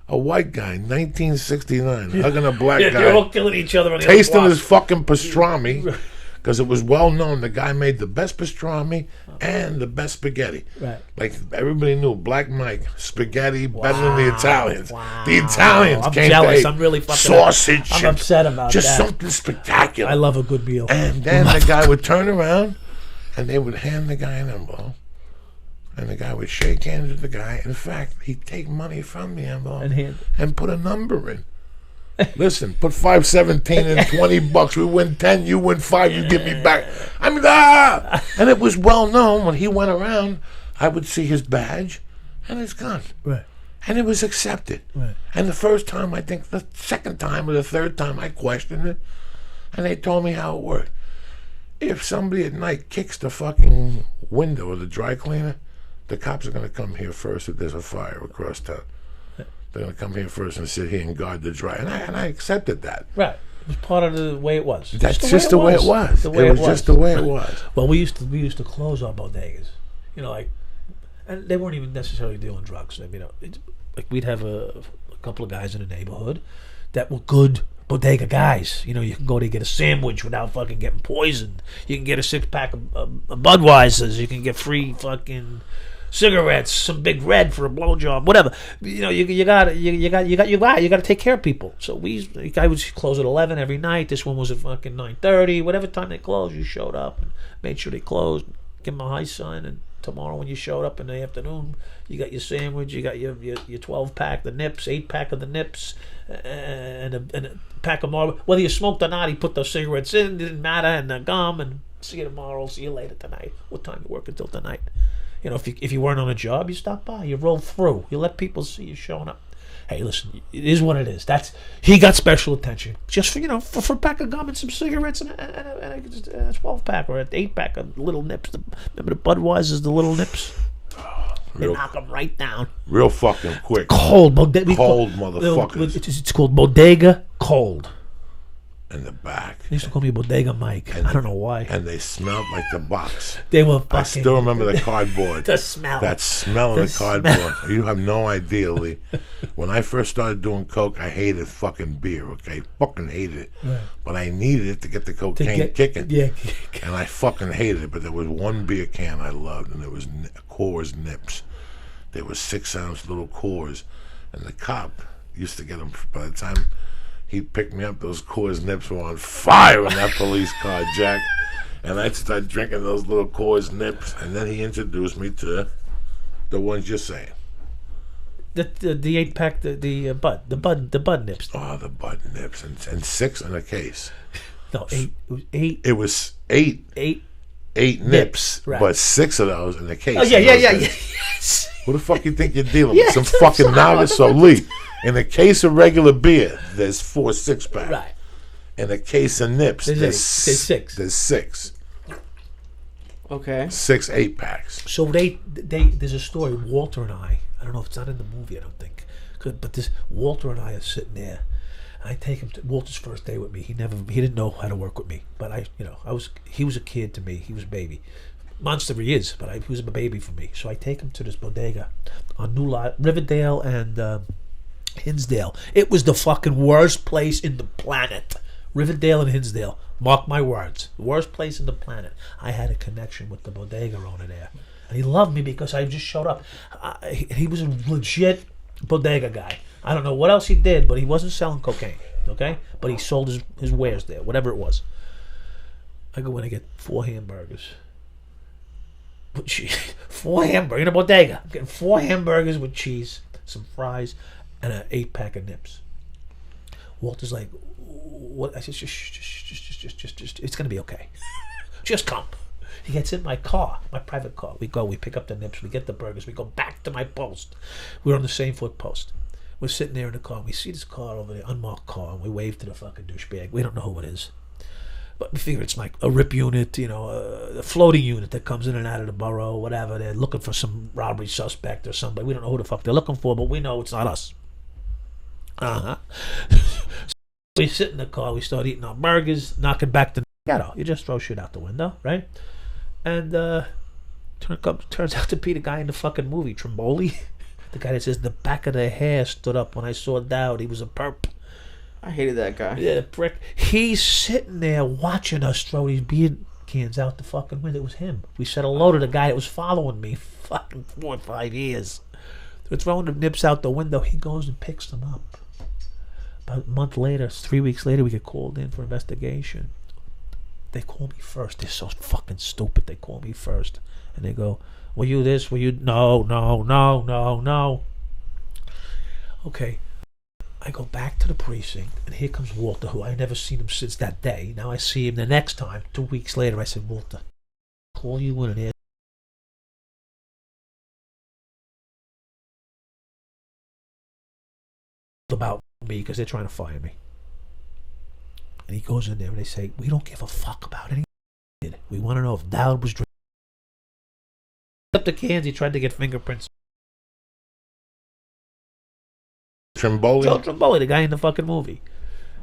A white guy, 1969, hugging a black guy. They're all killing each other on the Tasting other his fucking pastrami, because it was well known the guy made the best pastrami and the best spaghetti. Right. Like everybody knew, Black Mike, spaghetti better than the Italians. Wow. The Italians I'm came jealous. to I'm really fucking sausage. I'm and upset about just that. something spectacular. I love a good meal. And then the guy would turn around, and they would hand the guy an envelope. And the guy would shake hands with the guy. In fact, he'd take money from the envelope and put a number in. Listen, put 517 in, $20. We win 10, you win 5, you give me back. I mean, And it was well known when he went around, I would see his badge and his gun. Right. And it was accepted. Right. And the first time, I think the second time or the third time, I questioned it. And they told me how it worked. If somebody at night kicks the fucking window of the dry cleaner, the cops are going to come here first if there's a fire across town. They're going to come here first and sit here and guard the dry. And I accepted that. Right. It was part of the way it was. That's just the way it was. It was just the way it was. Well, we used to close our bodegas. You know, like, and they weren't even necessarily dealing drugs. I mean, like we'd have a couple of guys in the neighborhood that were good bodega guys. You know, you can go there, get a sandwich without fucking getting poisoned. You can get a 6-pack of Budweisers. You can get free fucking cigarettes, some Big Red for a blowjob, whatever. You know, you got to take care of people. So I would close at 11 every night. This one was at fucking 9:30. Whatever time they closed, you showed up and made sure they closed. Give them a high sign, and tomorrow when you showed up in the afternoon, you got your sandwich, you got your 12-pack, the nips, 8-pack of the nips, and a pack of Marlboro. Whether you smoked or not, he put those cigarettes in, didn't matter, and the gum, and see you tomorrow, see you later tonight. What time you work until tonight? You know, if you weren't on a job, you stop by, you roll through, you let people see you showing up. Hey, listen, it is what it is. He got special attention just for, you know, for a pack of gum and some cigarettes and a 12-pack or an 8-pack of little nips. Remember the Budweisers, the little nips? They knock them right down. Real fucking quick. Cold motherfuckers. It's called Bodega Cold. In the back. They used to call me Bodega Mike. I don't know why. And they smelled like the box. They were fucking... I still remember the cardboard. The smell. That smell of the cardboard. You have no idea, Lee. When I first started doing coke, I hated fucking beer, okay? Fucking hated it. Right. But I needed it to get the cocaine kicking. Yeah. And I fucking hated it. But there was one beer can I loved, and it was Coors Nips. They were 6-ounce little Coors. And the cop used to get them by the time... He picked me up. Those Coors Nips were on fire in that police car, Jack. And I'd start drinking those little Coors Nips. And then he introduced me to the ones you're saying. The 8-pack, the Bud Nips. Oh, the Bud Nips. And 6 in a case. No, 8. It was 8. It was 8. 8 nips. Right. But 6 of those in a case. Oh, yeah. Yes. Who the fuck you think you're dealing with? Some fucking novice? So, Lee. In a case of regular beer, there's 4 6-packs. Right. In a case of nips, there's 6. There's 6. Okay. 6 8-packs. So there's a story. Walter and I don't know if it's not in the movie. I don't think. But this Walter and I are sitting there. I take him to Walter's first day with me. He didn't know how to work with me. But he was a kid to me. He was a baby. Monster he is, but he was a baby for me. So I take him to this bodega on Riverdale and. Hinsdale. It was the fucking worst place in the planet. Riverdale and Hinsdale. Mark my words. Worst place in the planet. I had a connection with the bodega owner there. And he loved me because I just showed up. He was a legit bodega guy. I don't know what else he did, but he wasn't selling cocaine. Okay? But he sold his wares there, whatever it was. I go in and get 4 hamburgers. 4 hamburgers in a bodega. I'm getting 4 hamburgers with cheese, some fries, and an 8-pack of nips. Walter's like, "What?" I said, "Just, it's gonna be okay. Just come." He gets in my car, my private car. We go, we pick up the nips, we get the burgers, we go back to my post. We're on the same foot post. We're sitting there in the car, and we see this car over there, unmarked car, and we wave to the fucking douchebag. We don't know who it is. But we figure it's like a RIP unit, a floating unit that comes in and out of the borough, whatever. They're looking for some robbery suspect or somebody. We don't know who the fuck they're looking for, but we know it's not us. So we sit in the car, we start eating our burgers, knocking back the ghetto. You just throw shit out the window, right? And turns out to be the guy in the fucking movie, Trimboli. The guy that says the back of the hair stood up when I saw Dowd. He was a perp. I hated that guy. Yeah, prick. He's sitting there watching us throw these beer cans out the fucking window. It was him. We said hello to the guy that was following me fucking 4 or 5 years. They're throwing the nips out the window. He goes and picks them up. About a month later, 3 weeks later, we get called in for investigation. They call me first. They're so fucking stupid. They call me first. And they go, "Were you this? Were you..." No. Okay. I go back to the precinct, and here comes Walter, who I never seen him since that day. Now I see him the next time. 2 weeks later, I said, "Walter, call you in and ask about me because they're trying to fire me. And he goes in there and they say, we don't give a fuck about anything. We want to know if Dowd was drinking. Up the cans, he tried to get fingerprints. Trimboli? Joe Trimboli, the guy in the fucking movie.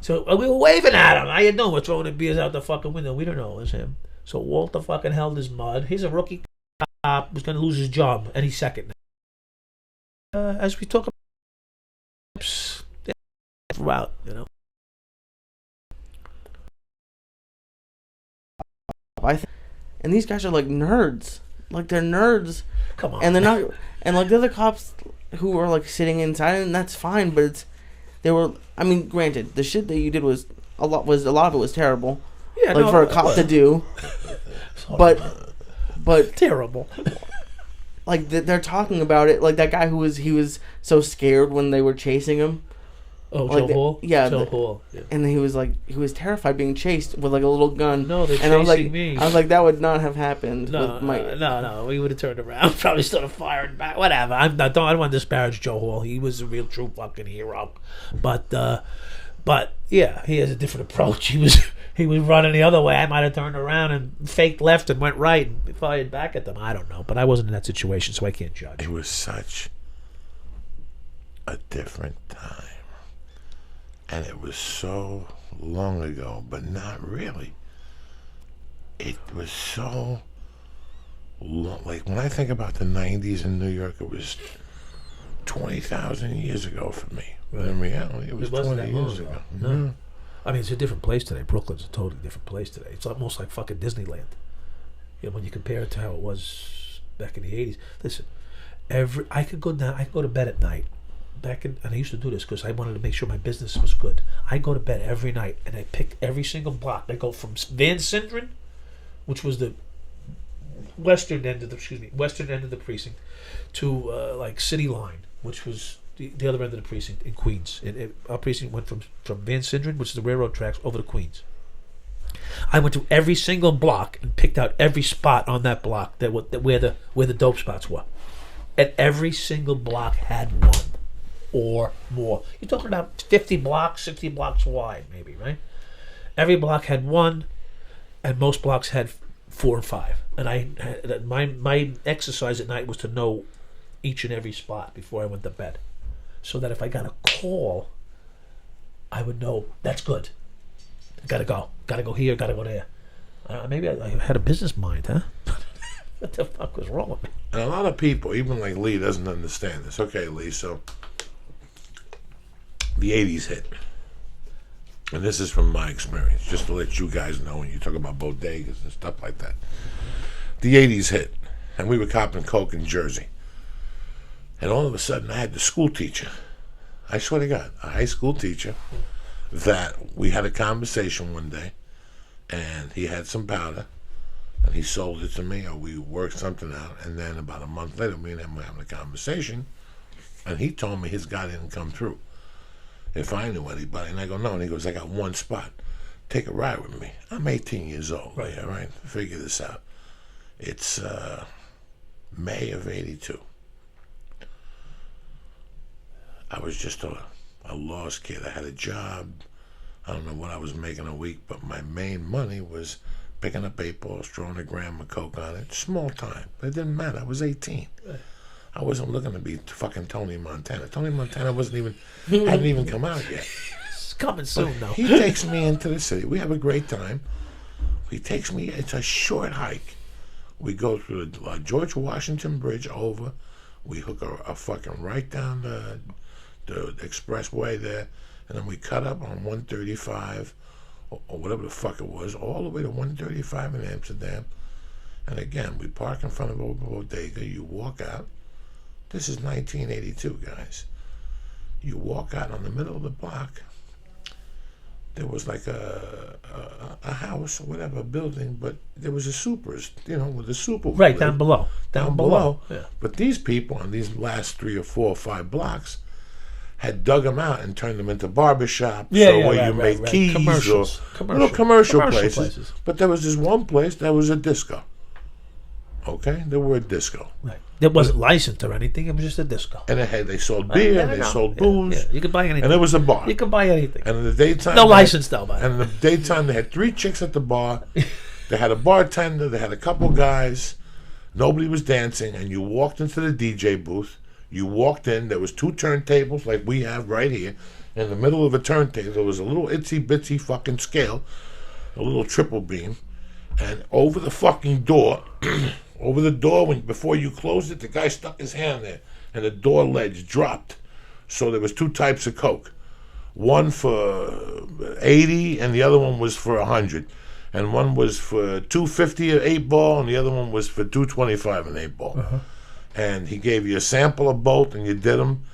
So we were waving at him. How you doing? We're throwing the beers out the fucking window. We don't know it was him. So Walter fucking held his mud. He's a rookie cop. Was going to lose his job any second. As we talk about throughout, you know. And these guys are like nerds. Like they're nerds. Come on. And they're not. And like the other cops who were like sitting inside, and that's fine. But it's they were. I mean, granted, the shit that you did was a lot of it was terrible. Yeah, like no, for a cop to do. But terrible. Like they're talking about it. Like that guy who was so scared when they were chasing him. Oh, like Joe Hall? Yeah. Joe Hall. Yeah. And he was terrified being chased with like a little gun. No, they're and I was like, me. I was like, that would not have happened. No. We would have turned around, probably started firing back. Whatever. I don't want to disparage Joe Hall. He was a real true fucking hero. But yeah, he has a different approach. He was running the other way. I might have turned around and faked left and went right and fired back at them. I don't know, but I wasn't in that situation, so I can't judge. It was such a different time. And it was so long ago, but not really. It was so long. Like, when I think about the 90s in New York, it was 20,000 years ago for me. Right. But in reality, it was 20 years ago. No. Mm-hmm. I mean, it's a different place today. Brooklyn's a totally different place today. It's almost like fucking Disneyland. You know, when you compare it to how it was back in the 80s. Listen, I could go to bed at night. And I used to do this because I wanted to make sure my business was good. I go to bed every night and I pick every single block. I go from Van Sinderen, which was the western end of the precinct, to like City Line, which was the other end of the precinct in Queens. Our precinct went from Van Sinderen, which is the railroad tracks, over to Queens. I went to every single block and picked out every spot on that block where the dope spots were, and every single block had one. Or more. You're talking about 50 blocks, 60 blocks wide, maybe, right? Every block had one, and most blocks had 4 and 5. And my exercise at night was to know each and every spot before I went to bed, so that if I got a call, I would know that's good. Gotta go here, gotta go there. Maybe I had a business mind, huh? What the fuck was wrong with me? And a lot of people, even like Lee, doesn't understand this. Okay, Lee, so the 80s hit. And this is from my experience, just to let you guys know when you talk about bodegas and stuff like that. The 80s hit, and we were copping coke in Jersey. And all of a sudden, I had the school teacher, I swear to God, a high school teacher, that we had a conversation one day, and he had some powder, and he sold it to me, or we worked something out, and then about a month later, me and him were having a conversation, and he told me his guy didn't come through. If I knew anybody, and I go, no, and he goes, I got one spot. Take a ride with me. I'm 18 years old, right? Yeah, right? Figure this out. It's May of 82. I was just a lost kid. I had a job. I don't know what I was making a week, but my main money was picking up 8 balls, throwing a gram of coke on it. Small time, but it didn't matter. I was 18. Right. I wasn't looking to be fucking Tony Montana. Tony Montana hadn't even come out yet. It's coming soon, though. He takes me into the city. We have a great time. He takes me. It's a short hike. We go through the George Washington Bridge over. We hook a fucking right down the expressway there, and then we cut up on 135 or whatever the fuck it was, all the way to 135 in Amsterdam. And again, we park in front of a bodega. You walk out. This is 1982, guys. You walk out on the middle of the block. There was like a house or whatever, a building, but there was a supers, with a super. Right, down below. Down below. Yeah. But these people on these last 3 or 4 or 5 blocks had dug them out and turned them into barbershops where you make keys commercials. or little commercial places. But there was this one place that was a disco. Okay, they were a disco. Right. It wasn't licensed or anything. It was just a disco. And they sold beer, they sold booze. Yeah. You could buy anything. And it was a bar. You could buy anything. And in the daytime... No license, though, by the way. And in the daytime, they had 3 chicks at the bar. They had a bartender. They had a couple guys. Nobody was dancing. And you walked into the DJ booth. You walked in. There was 2 turntables like we have right here. In the middle of a turntable, there was a little itsy-bitsy fucking scale. A little triple beam. And over the fucking door... Over the door, before you closed it, the guy stuck his hand there, and the door ledge dropped. So there was 2 types of Coke, one for 80, and the other one was for 100, and one was for 250 an 8-ball, and the other one was for 225 an 8-ball. And he gave you a sample of both, and you did them.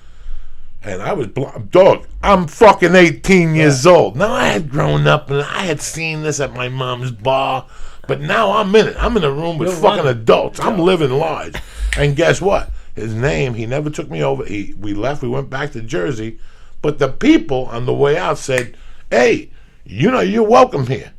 And I was dog. I'm fucking 18 years old. Now I had grown up, and I had seen this at my mom's bar. But now I'm in it. I'm in a room with fucking adults. I'm living large. And guess what? His name, he never took me over. We left. We went back to Jersey. But the people on the way out said, hey, you're welcome here.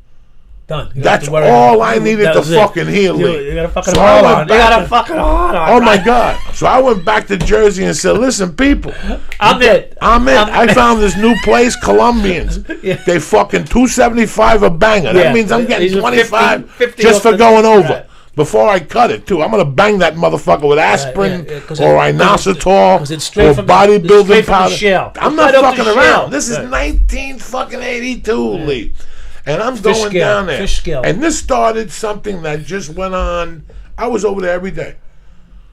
Done. That's all I needed to fucking hear, Lee. You got a fucking hard on. You got a fucking hard on. Oh, my God. So I went back to Jersey and said, listen, people. I'm in. I found this new place, Colombians. They fucking $2.75 a banger. That means I'm getting 25 50 just for going over. Right. Before I cut it, too. I'm going to bang that motherfucker with aspirin or inositol or bodybuilding powder. I'm not fucking around. This is 1982, Lee. And I'm going down there. And this started something that just went on. I was over there every day.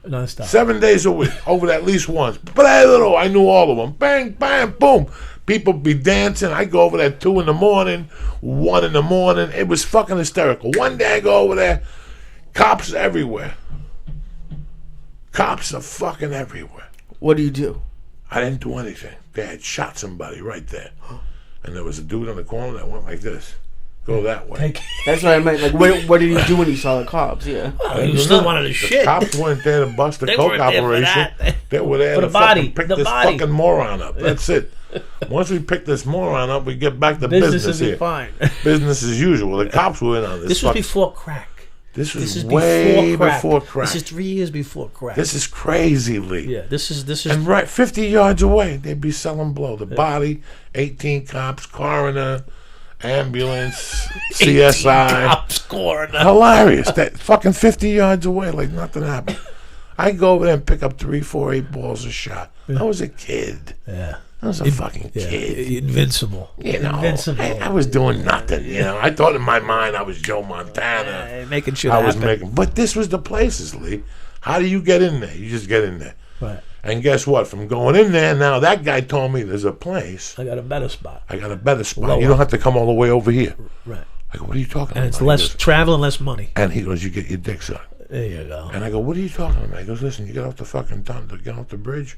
Non-stop. 7 days a week. Over there at least once. But I knew all of them. Bang, bang, boom. People be dancing. I go over there at 2 in the morning, 1 in the morning. It was fucking hysterical. One day I go over there. Cops everywhere. Cops are fucking everywhere. What do you do? I didn't do anything. They had shot somebody right there. And there was a dude on the corner that went like this. Go that way. That's what I meant. Like, what did you do when you saw the cops? Yeah. You still wanted to shit. The cops weren't there to bust the coke operation. They were there for to the body, fucking pick this fucking moron up. That's it. Once we pick this moron up, we get back to business here. Fine. Business as usual. The cops were in on this. This was before crack. This was way before crack. This is 3 years before crack. This is crazy, Lee. Yeah, this is. And right 50 yards away, they'd be selling blow. The body, 18 cops, coroner, ambulance, CSI. Cops, coroner. Hilarious. That fucking 50 yards away, like nothing happened. I go over there and pick up 3, 4, 8 balls a shot. I was a kid. Yeah. I was a fucking kid. Invincible. Invincible. I was doing nothing. I thought in my mind I was Joe Montana. Making sure I was making. But this was the places, Lee. How do you get in there? You just get in there. Right. And guess what? From going in there, now that guy told me there's a place. I got a better spot. You don't have to come all the way over here. Right. I go, what are you talking about? And it's less travel and less money. And he goes, you get your dick sucked. There you go. And I go, what are you talking about? He goes, listen, you get off the fucking get off the bridge.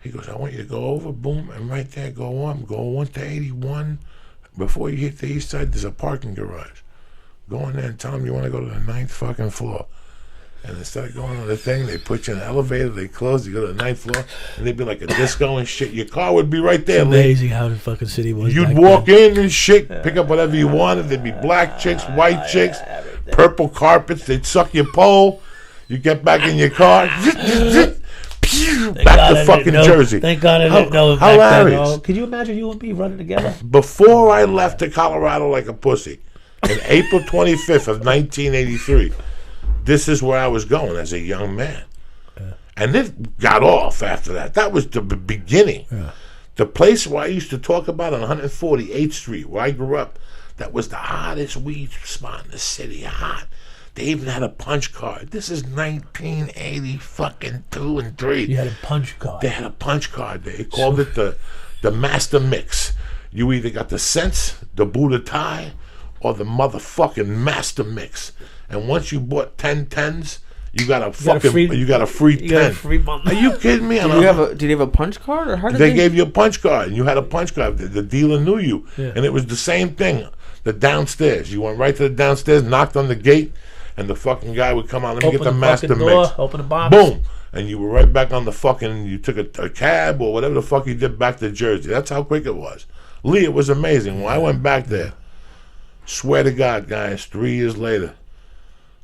He goes, I want you to go over, boom, and right there, go on 1 to 81. Before you hit the east side, there's a parking garage. Go in there and tell them you want to go to the 9th fucking floor. And instead of going on the thing, they put you in an elevator, they close, you go to the 9th floor, and they'd be like a disco and shit. Your car would be right there. It's amazing how the fucking city was. You'd walk in and shit, pick up whatever you wanted. There'd be black chicks, white chicks, purple carpets. They'd suck your pole. You get back in your car. Back to fucking Jersey. Thank God I didn't know back hilarious. then. Could you imagine you and me running together? Before I left to Colorado like a pussy, on April 25th of 1983, this is where I was going as a young man. And it got off after that. That was the beginning. Yeah. The place where I used to talk about on 148th Street, where I grew up, that was the hottest weed spot in the city. Hot. They even had a punch card. This is 1980 fucking 2 and 3. You had a punch card. They had a punch card. They called it the master mix. You either got the Sense, the Buddha Thai, or the motherfucking master mix. And once you bought 10 tens, you got a free 10. You got a free bundle. Are you kidding me? Did you have a punch card, or how did they gave you a punch card, and you had a punch card. The dealer knew you, and it was the same thing. The downstairs, you went right to the downstairs, knocked on the gate, and the fucking guy would come out. Let me get the master mix. Open the box. Boom, and you were right back on the fucking. You took a cab or whatever the fuck you did back to Jersey. That's how quick it was. Lee, it was amazing when I went back there. Swear to God, guys, 3 years later,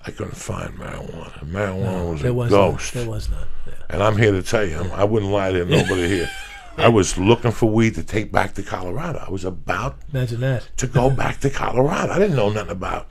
I couldn't find marijuana. Marijuana was There a was ghost. none. There was none. Yeah. And I'm here to tell you, I wouldn't lie to nobody here. I was looking for weed to take back to Colorado. I was about Imagine that. to go back to Colorado. I didn't know nothing about,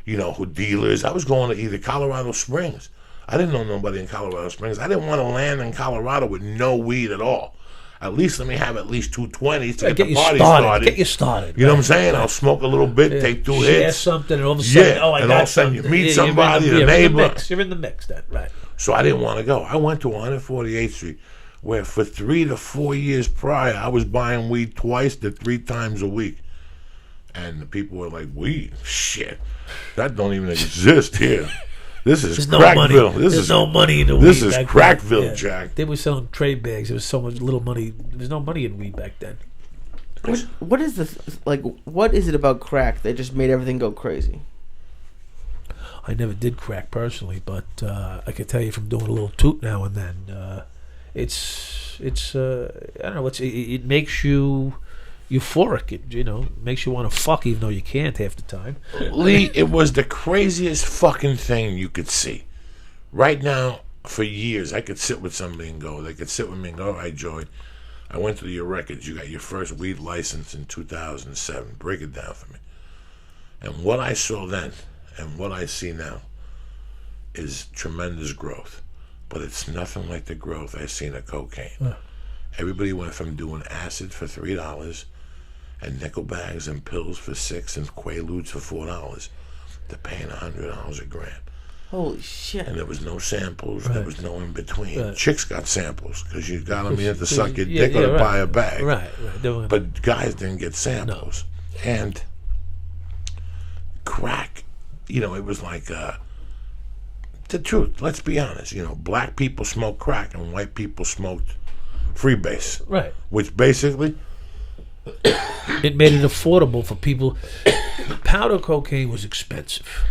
who dealers. I was going to either Colorado Springs. I didn't know nobody in Colorado Springs. I didn't want to land in Colorado with no weed at all. At least let me have at least 220s to get the party started. Get you started. You know what I'm saying? I'll smoke a little bit, take 2 Share hits. something, and all of a sudden, Yeah, I and got all of a sudden something. you meet Yeah, somebody, you're a in the neighbor. mix. You're in the mix then, right? So I didn't want to go. I went to 148th Street, where for 3 to 4 years prior, I was buying weed twice to 3 times a week. And the people were like, weed? Shit. That don't even exist here. This is Crackville. There's no money in the weed. This is back Crackville, then. Yeah. Jack. They were selling trade bags. There was so much little money. There was no money in weed back then. What is this like? What is it about crack that just made everything go crazy? I never did crack personally, but I can tell you from doing a little toot now and then, it's I don't know. It makes you euphoric. It makes you want to fuck even though you can't half the time. Lee, it was the craziest fucking thing you could see. Right now, for years, I could sit with somebody and go, they could sit with me and go, all right, Joey, I went through your records. You got your first weed license in 2007. Break it down for me. And what I saw then and what I see now is tremendous growth. But it's nothing like the growth I seen of cocaine. Everybody went from doing acid for $3 and nickel bags and pills for $6 and Quaaludes for $4 to paying $100 a gram. Holy shit! And there was no samples. Right. There was no in between. Right. Chicks got samples because you got them in to suck your dick or to buy a bag. Right. But guys didn't get samples. No. And crack, it was like the truth. Let's be honest. Black people smoked crack and white people smoked freebase. Right. Which basically it made it affordable for people. Powder cocaine was expensive.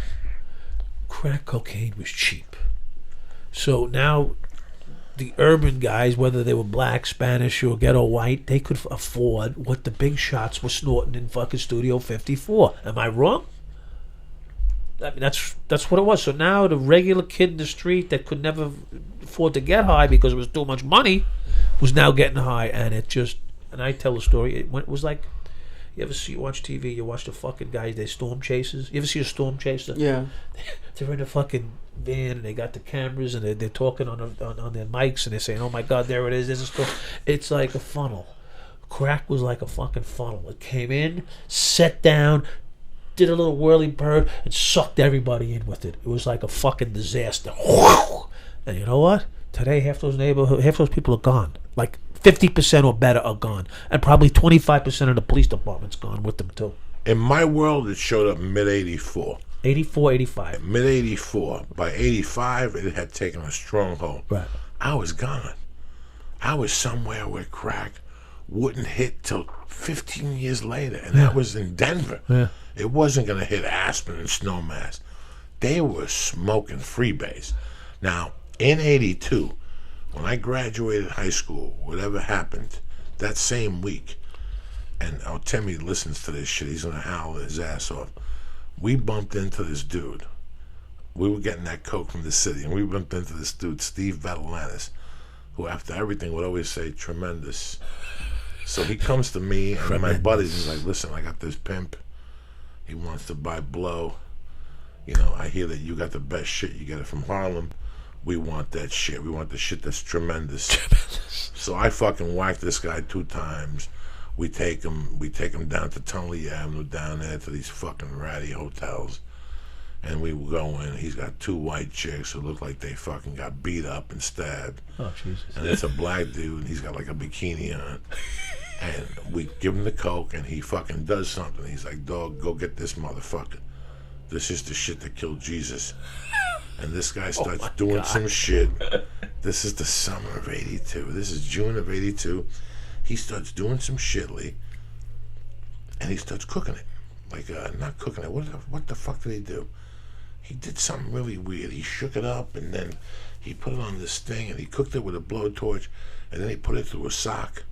Crack cocaine was cheap. So now the urban guys, whether they were black, Spanish, or ghetto white, they could afford what the big shots were snorting in fucking Studio 54. Am I wrong? I mean, that's what it was. So now the regular kid in the street that could never afford to get high because it was too much money was now getting high, and I tell the story. It was like, you ever watch TV? You watch the fucking guys, they storm chasers. You ever see a storm chaser? Yeah. They're in a fucking van and they got the cameras and they're talking on their mics and they're saying, "Oh my God, there it is. There's a storm." It's like a funnel. Crack was like a fucking funnel. It came in, sat down, did a little whirly bird, and sucked everybody in with it. It was like a fucking disaster. And you know what? Today, half those people are gone. Like 50% or better are gone, and probably 25% of the police department's gone with them too. in my world it showed up mid-84. 84, 85. Mid-84. By 85, it had taken a stronghold. Right. I was gone. I was somewhere where crack wouldn't hit till 15 years later, and that was in Denver. Yeah. It wasn't going to hit Aspen and Snowmass. They were smoking freebase. Now, in 82, when I graduated high school, whatever happened, that same week, and Timmy listens to this shit, he's going to howl his ass off. We bumped into this dude. We were getting that coke from the city, and we bumped into this dude, Steve Batalanis, who after everything would always say, tremendous. So he comes to me and my buddies, he's like, listen, I got this pimp. He wants to buy blow. You know, I hear that you got the best shit. You get it from Harlem. We want that shit. We want the shit that's tremendous. So I fucking whacked this guy 2 times. We take him down to Tunley Avenue, down there to these fucking ratty hotels. And we go in. He's got 2 white chicks who look like they fucking got beat up and stabbed. Oh, Jesus. And it's a black dude, and he's got like a bikini on. And we give him the coke, and he fucking does something. He's like, dog, go get this motherfucker. This is the shit that killed Jesus. And this guy starts doing some shit. This is the summer of 82. This is June of 82. He starts doing some shit, Lee. And he starts cooking it. Like, not cooking it. What the fuck did he do? He did something really weird. He shook it up, and then he put it on this thing, and he cooked it with a blowtorch, and then he put it through a sock.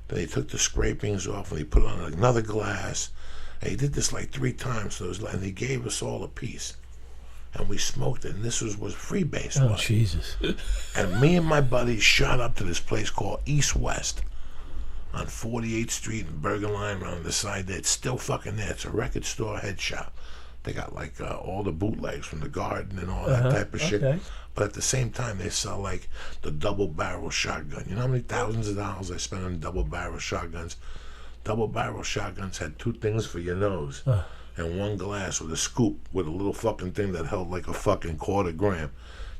Then he took the scrapings off, and he put it on another glass. And he did this like 3 times, and he gave us all a piece. and we smoked it. And this was freebase. Oh, Jesus. And me and my buddies shot up to this place called East West on 48th Street and Bergen Line around the side there. It's still fucking there. It's a record store, head shop. They got like all the bootlegs from the Garden and all that type of shit. Okay. But at the same time, they sell like the double barrel shotgun. You know how many thousands of dollars I spent on double barrel shotguns? Double barrel shotguns had two things for your nose and one glass with a scoop with a little fucking thing that held like a fucking quarter gram.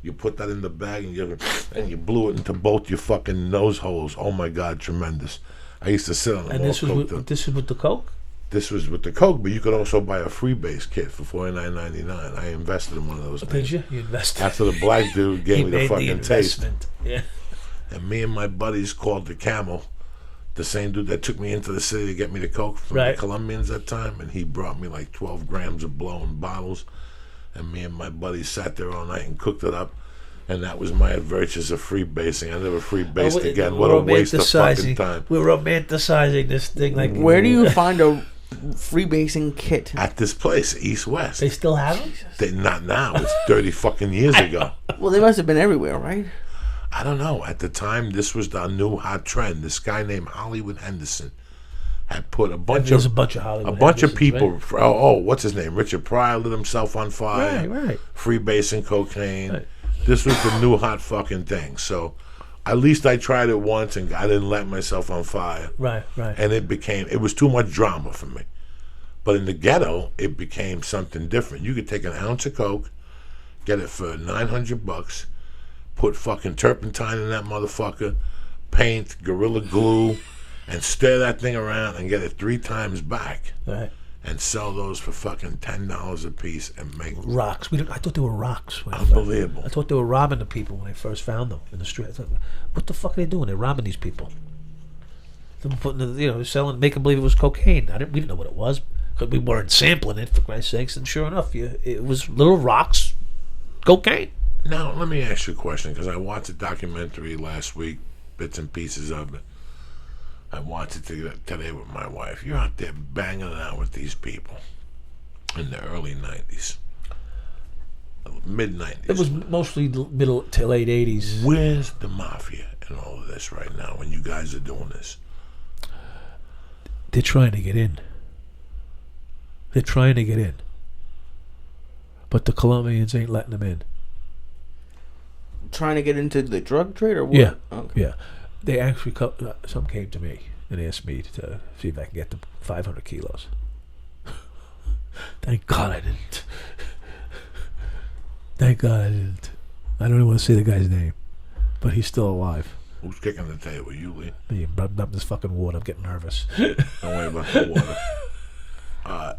You put that in the bag and you blew it into both your fucking nose holes. Oh my God, tremendous. I used to sit on them. And this is with the Coke? This was with the Coke, but you could also buy a freebase kit for $49.99. I invested in one of those things. Did you? You invested. After the black dude gave me the fucking taste. Yeah. And me and my buddies called the Camel, the same dude that took me into the city to get me the Coke from the Colombians that time, and he brought me like 12 grams of blown bottles. And me and my buddies sat there all night and cooked it up. And that was my adventures of freebasing. I never freebased again. What a waste of fucking time. We're romanticizing this thing. Like, where do you find a freebasing kit? At this place, East West. They still have them? Not now. It's 30 fucking years ago. Well, they must have been everywhere, right? I don't know. At the time, this was the new hot trend. This guy named Hollywood Henderson had put a bunch of people. Right? What's his name? Richard Pryor lit himself on fire. Right. Freebasing cocaine. Right. This was the new hot fucking thing. So at least I tried it once and I didn't light myself on fire. Right. And it was too much drama for me. But in the ghetto, it became something different. You could take an ounce of coke, get it for $900, put fucking turpentine in that motherfucker, paint, Gorilla Glue, and stir that thing around and get it 3 times back. Right. And sell those for fucking $10 a piece and make rocks. I thought they were rocks. Unbelievable. I thought they were robbing the people when they first found them in the street. I thought, what the fuck are they doing? They're robbing these people. They're putting, selling, making believe it was cocaine. We didn't know what it was because we weren't sampling it, for Christ's sakes. And sure enough, it was little rocks, cocaine. Now let me ask you a question, because I watched a documentary last week, bits and pieces of it. I watched it today with my wife. You're out there banging it out with these people in the early 90s, mid-90s. It was mostly middle to late 80s. Where's the mafia in all of this right now when you guys are doing this? They're trying to get in. But the Colombians ain't letting them in. Trying to get into the drug trade or what? Yeah. Okay. Yeah. They actually, some came to me and asked me to see if I can get them 500 kilos. Thank God I didn't. I don't even want to say the guy's name, but he's still alive. Who's kicking the table? You, Lee? Me, rubbing up this fucking water. I'm getting nervous. Don't worry about the water.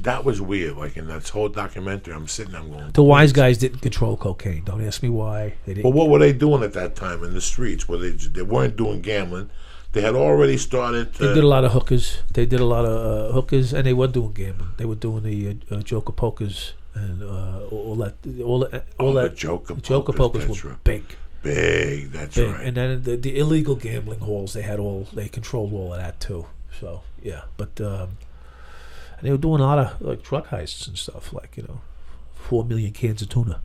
That was weird. Like in that whole documentary, I'm going. The wise guys didn't control cocaine. Don't ask me why. They didn't. Well, what were they doing at that time in the streets? Where they weren't doing gambling. They had already started. They did a lot of hookers. And they weren't doing gambling. They were doing the Joker pokers and all that. The Joker pokers were big. Big. That's big. right. And then the illegal gambling halls, they controlled all of that too. So yeah, but. They were doing a lot of like truck heists and stuff, like 4 million cans of tuna,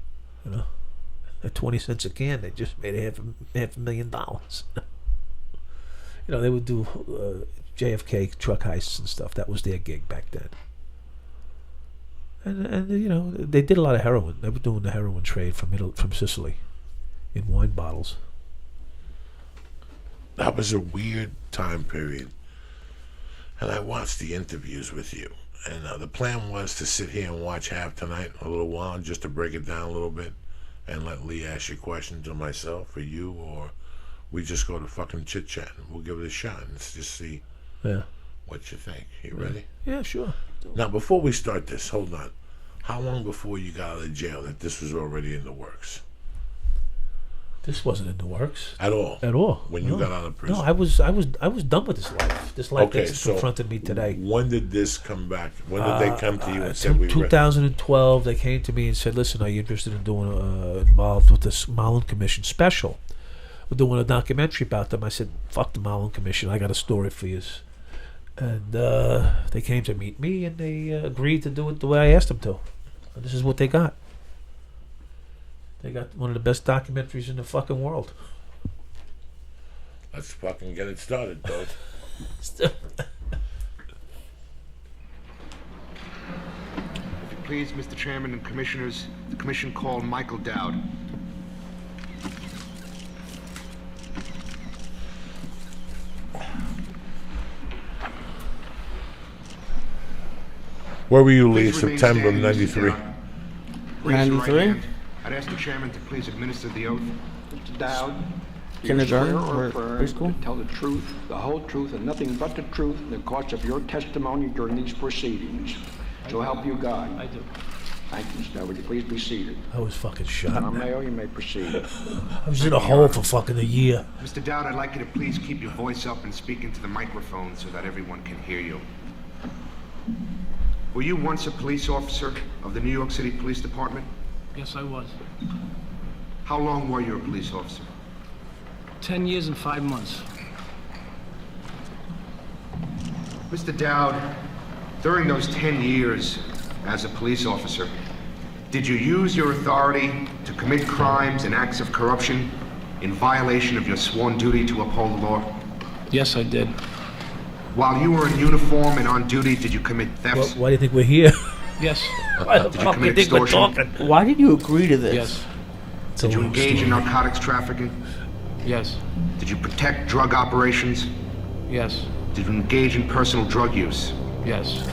at 20 cents a can. They just made half $500,000. They would do JFK truck heists and stuff. That was their gig back then. And they did a lot of heroin. They were doing the heroin trade from Sicily, in wine bottles. That was a weird time period. And I watched the interviews with you. And the plan was to sit here and watch half tonight a little while, just to break it down a little bit and let Lee ask you questions, or myself, or you, or we just go to fucking chit-chat and we'll give it a shot and let's just see what you think. You ready? Yeah, sure. Now, before we start this, hold on. How long before you got out of jail that this was already in the works? This wasn't in the works at all. When you got out of prison. No, I was done with this life. This life that's confronted me today. When did this come back? When did they come to you and said 2012? They came to me and said, "Listen, are you interested in doing involved with this Marlin Commission special? We're doing a documentary about them." I said, "Fuck the Marlin Commission. I got a story for you." And they came to meet me and they agreed to do it the way I asked them to. And this is what they got. They got one of the best documentaries in the fucking world. Let's fucking get it started, though. Please, Mr. Chairman and Commissioners, the Commission called Michael Dowd. Where were you, Lee? Please remain September of standing, Mr. 93. Dowd. Raise your right 93? hand. I'd ask the Chairman to please administer the oath. Mr. Dowd, Kindergarten you swear or or affirm preschool? to tell the truth, the whole truth, and nothing but the truth in the course of your testimony during these proceedings. So help you God. I do. Thank you, Mr. Dowd. Would you please be seated? I was fucking shot. Now, Mayo, you may proceed. I was in a hole for fucking a year. Mr. Dowd, I'd like you to please keep your voice up and speak into the microphone so that everyone can hear you. Were you once a police officer of the New York City Police Department? Yes, I was. How long were you a police officer? 10 years and 5 months. Mr. Dowd, during those 10 years as a police officer, did you use your authority to commit crimes and acts of corruption in violation of your sworn duty to uphold the law? Yes, I did. While you were in uniform and on duty, did you commit thefts? Why do you think we're here? Yes. Why the fuck do you commit think we're extortion? talking? Why did you agree to this? Yes. It's a Did you long engage in story. narcotics trafficking? Yes. Did you protect drug operations? Yes. Did you engage in personal drug use? Yes.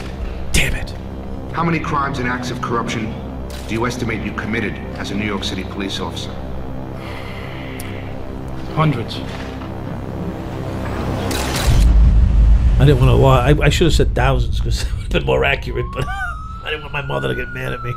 Damn it. How many crimes and acts of corruption do you estimate you committed as a New York City police officer? Hundreds. I didn't want to lie. I should have said thousands because it would have been more accurate, but I didn't want my mother to get mad at me.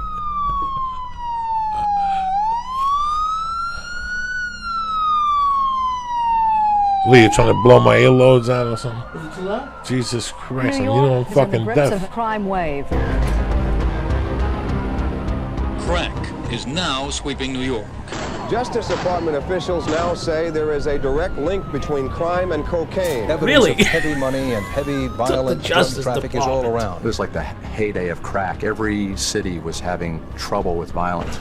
Lee, you trying to blow my earloads out or something? Is it too loud? Jesus Christ, New you know I'm York is in the fucking grips of a deaf. crime wave. Crack is now sweeping New York. Justice Department officials now say there is a direct link between crime and cocaine. Evidence Really? of heavy money and heavy violent drug Justice traffic is all Department. around. It was like the heyday of crack. Every city was having trouble with violence.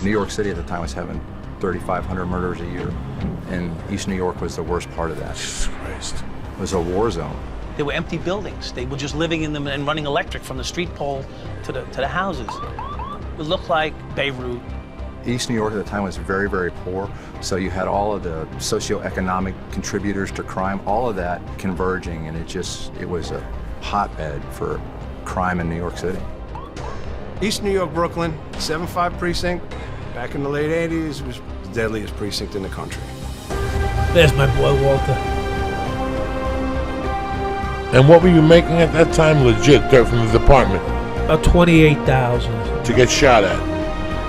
New York City at the time was having 3,500 murders a year, and East New York was the worst part of that. Jesus Christ. It was a war zone. They were empty buildings. They were just living in them and running electric from the street pole to the houses. It looked like Beirut. East New York at the time was very, very poor, so you had all of the socioeconomic contributors to crime, all of that converging, and it was a hotbed for crime in New York City. East New York, Brooklyn, 7-5 precinct. Back in the late 80s, was the deadliest precinct in the country. There's my boy Walter. And what were you making at that time legit there from the department About 28,000. to get shot at?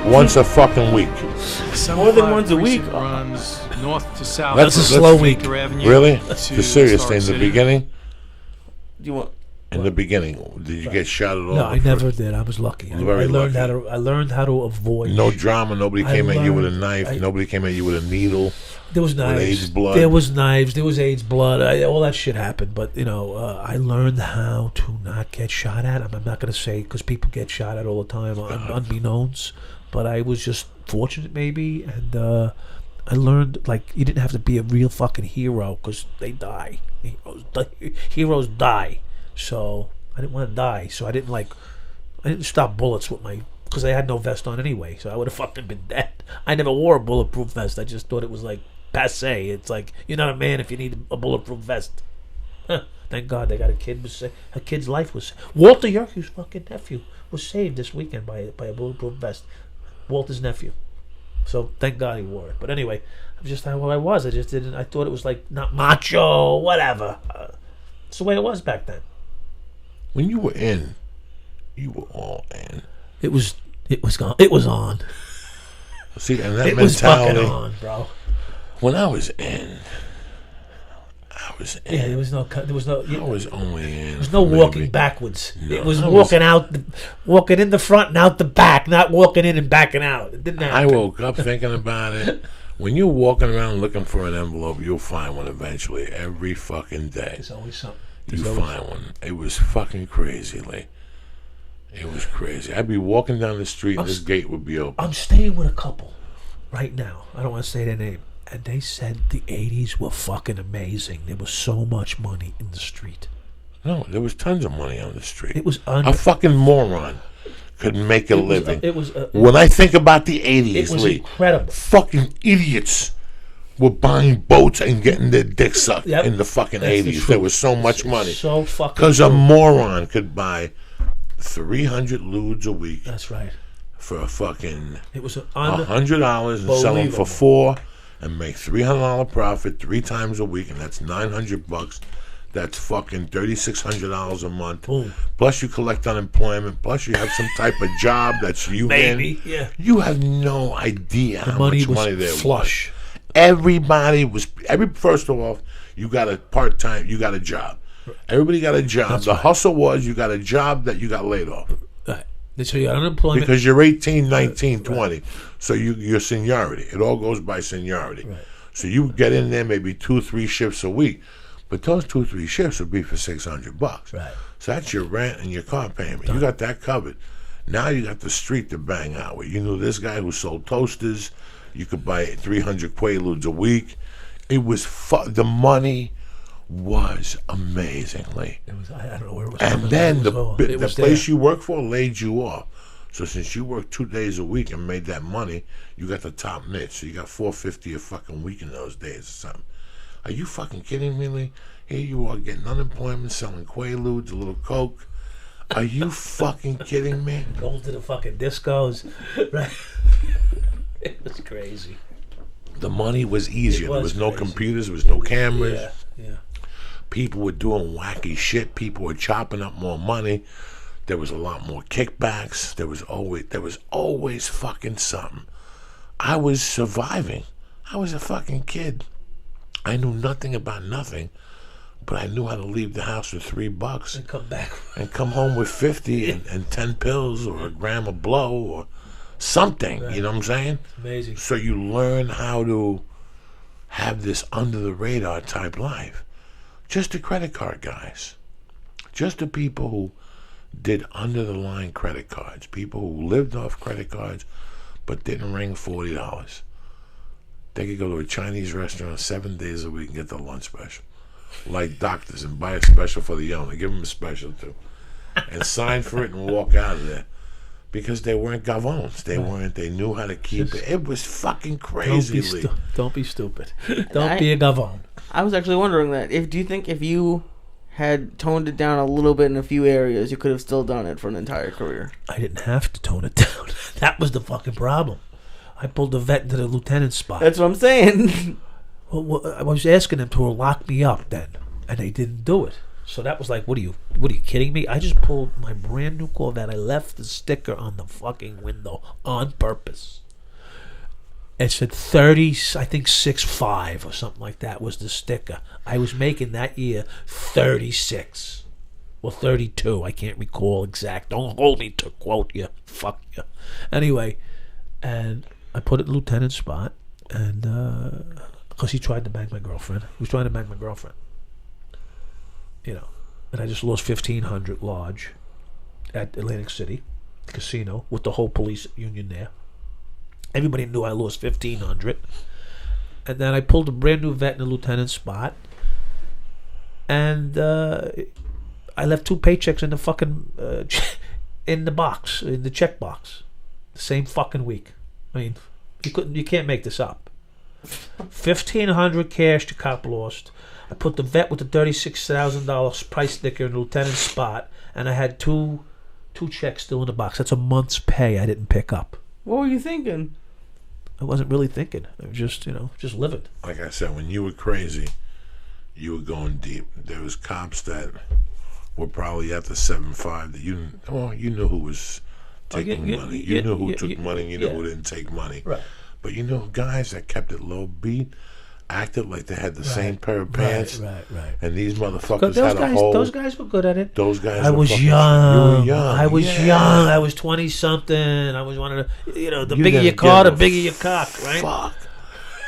Once a fucking week. More than once a week. Runs north to south. That's a slow week. Really? The serious thing, in the beginning? Do you want? In the beginning, did you get shot at all? No, I never did. I was lucky. I Very learned lucky. I learned how to avoid. No drama, nobody I came at you with a learned- knife, nobody came at you with a needle. There was knives. AIDS blood. There was knives. There was AIDS blood. All that shit happened. But I learned how to not get shot at. I'm not going to say because people get shot at all the time, unbeknownst. But I was just fortunate, maybe, and I learned like you didn't have to be a real fucking hero because they die. Heroes die. So I didn't want to die. So I didn't stop bullets with my. Because I had no vest on anyway, so I would have fucking been dead. I never wore a bulletproof vest. I just thought it was like passe. It's like you're not a man if you need a bulletproof vest. Huh. Thank God they got a kid. A kid's life was. Walter Yerkew's fucking nephew was saved this weekend by a bulletproof vest. Walter's nephew. So thank God he wore it. But anyway, I'm just how I was. I just didn't. I thought it was like not macho, whatever. It's the way it was back then. When you were in, you were all in. It was gone. It was on. See, and that It was mentality. fucking on, bro. When I was in, I was in. Yeah, there was no. There was no. I was only in. There was no maybe- walking backwards. No, It was I walking out, walking in the front and out the back, not walking in and backing out. It didn't happen. I woke up thinking about it. When you're walking around looking for an envelope, you'll find one eventually. Every fucking day, There's always something. you There's always find one. It was fucking crazy, Lee. It was crazy. I'd be walking down the street and this gate would be open. I'm staying with a couple right now. I don't want to say their name. And they said the 80s were fucking amazing. There was so much money in the street. No, there was tons of money on the street. It was a fucking moron could make a living. It was when I think about the 80s, it was Lee, incredible. Fucking idiots were buying boats and getting their dick sucked in the fucking 80s. There was so much money. So fucking because a moron could buy 300 lewds a week. That's right. For a fucking it was $100 and sell them for $4 and make $300 profit 3 times a week, and that's $900. That's fucking $3,600 a month. Boom. Plus you collect unemployment. Plus you have some type of job that's you Maybe, in. yeah. You have no idea how much money there flush. was. Everybody was. First of all, you got a part-time. You got a job. Everybody got a job. That's the right. hustle was you got a job that you got laid off. Right. So you got unemployment because you're 18, 19, 20. Right. So your seniority. It all goes by seniority. Right. So you get in there maybe 2-3 shifts a week, but those 2-3 shifts would be for $600. Right. So that's your rent and your car payment. You got that covered. Now you got the street to bang out with. You knew this guy who sold toasters. You could buy 300 Quaaludes a week. It was the money was amazingly. It was. I don't know where it was. And then the place there. you work for laid you off. So since you worked 2 days a week and made that money, you got the top niche. So you got $450 a fucking week in those days or something. Are you fucking kidding me, Lee? Here you are getting unemployment, selling Quaaludes, a little Coke. Are you fucking kidding me? Going to the fucking discos, right? It was crazy. The money was easier. There was no crazy. computers. There was no cameras. Yeah. People were doing wacky shit. People were chopping up more money. There was a lot more kickbacks. There was always fucking something. I was surviving. I was a fucking kid. I knew nothing about nothing, but I knew how to leave the house with $3 and come back and come home with 50 and 10 pills or a gram of blow or something. Right. You know what I'm saying? Amazing. So you learn how to have this under the radar type life. Just the credit card guys. Just the people who did under the line credit cards. People who lived off credit cards but didn't ring $40. They could go to a Chinese restaurant 7 days a week and get the lunch special. Like doctors, and buy a special for the owner. Give them a special too. And sign for it and walk out of there. Because they weren't gavons. They weren't. They knew how to keep it. It was fucking crazy. Don't be stupid. Don't be a gavon. I was actually wondering that. Do you think if you had toned it down a little bit in a few areas, you could have still done it for an entire career? I didn't have to tone it down. That was the fucking problem. I pulled the vet into the lieutenant spot. That's what I'm saying. Well, I was asking them to lock me up then, and they didn't do it. So that was like, what are you kidding me? I just pulled my brand new Corvette. I left the sticker on the fucking window on purpose. It said 30, I think 6.5 or something like that was the sticker. I was making that year 36 or 32. I can't recall exact. Don't hold me to quote you. Fuck you. Anyway, and I put it in lieutenant spot, and because he tried to bang my girlfriend. He was trying to bang my girlfriend. You know, and I just lost $1,500 large at Atlantic City Casino with the whole police union there. Everybody knew I lost $1,500, and then I pulled a brand new vet in the lieutenant spot, and I left 2 paychecks in the fucking in the box, in the check box, the same fucking week. I mean, you can't make this up. $1,500 cash the cop lost. I put the vet with the $36,000 price sticker in the lieutenant spot, and I had two checks still in the box. That's a month's pay I didn't pick up. What were you thinking? I wasn't really thinking. I was just living. Like I said, when you were crazy, you were going deep. There was cops that were probably at the 7.5 that you knew who was taking money. You knew who took money, and you knew who didn't take money. Right. But you know, guys that kept it low beat, acted like they had the same pair of pants. Right. And these motherfuckers had a whole... Those guys were good at it. Those guys I were was fucking... young. You were young. I was young. I was 20-something. I was one of the... the You bigger your didn't car, the give a bigger your cock, right? Fuck.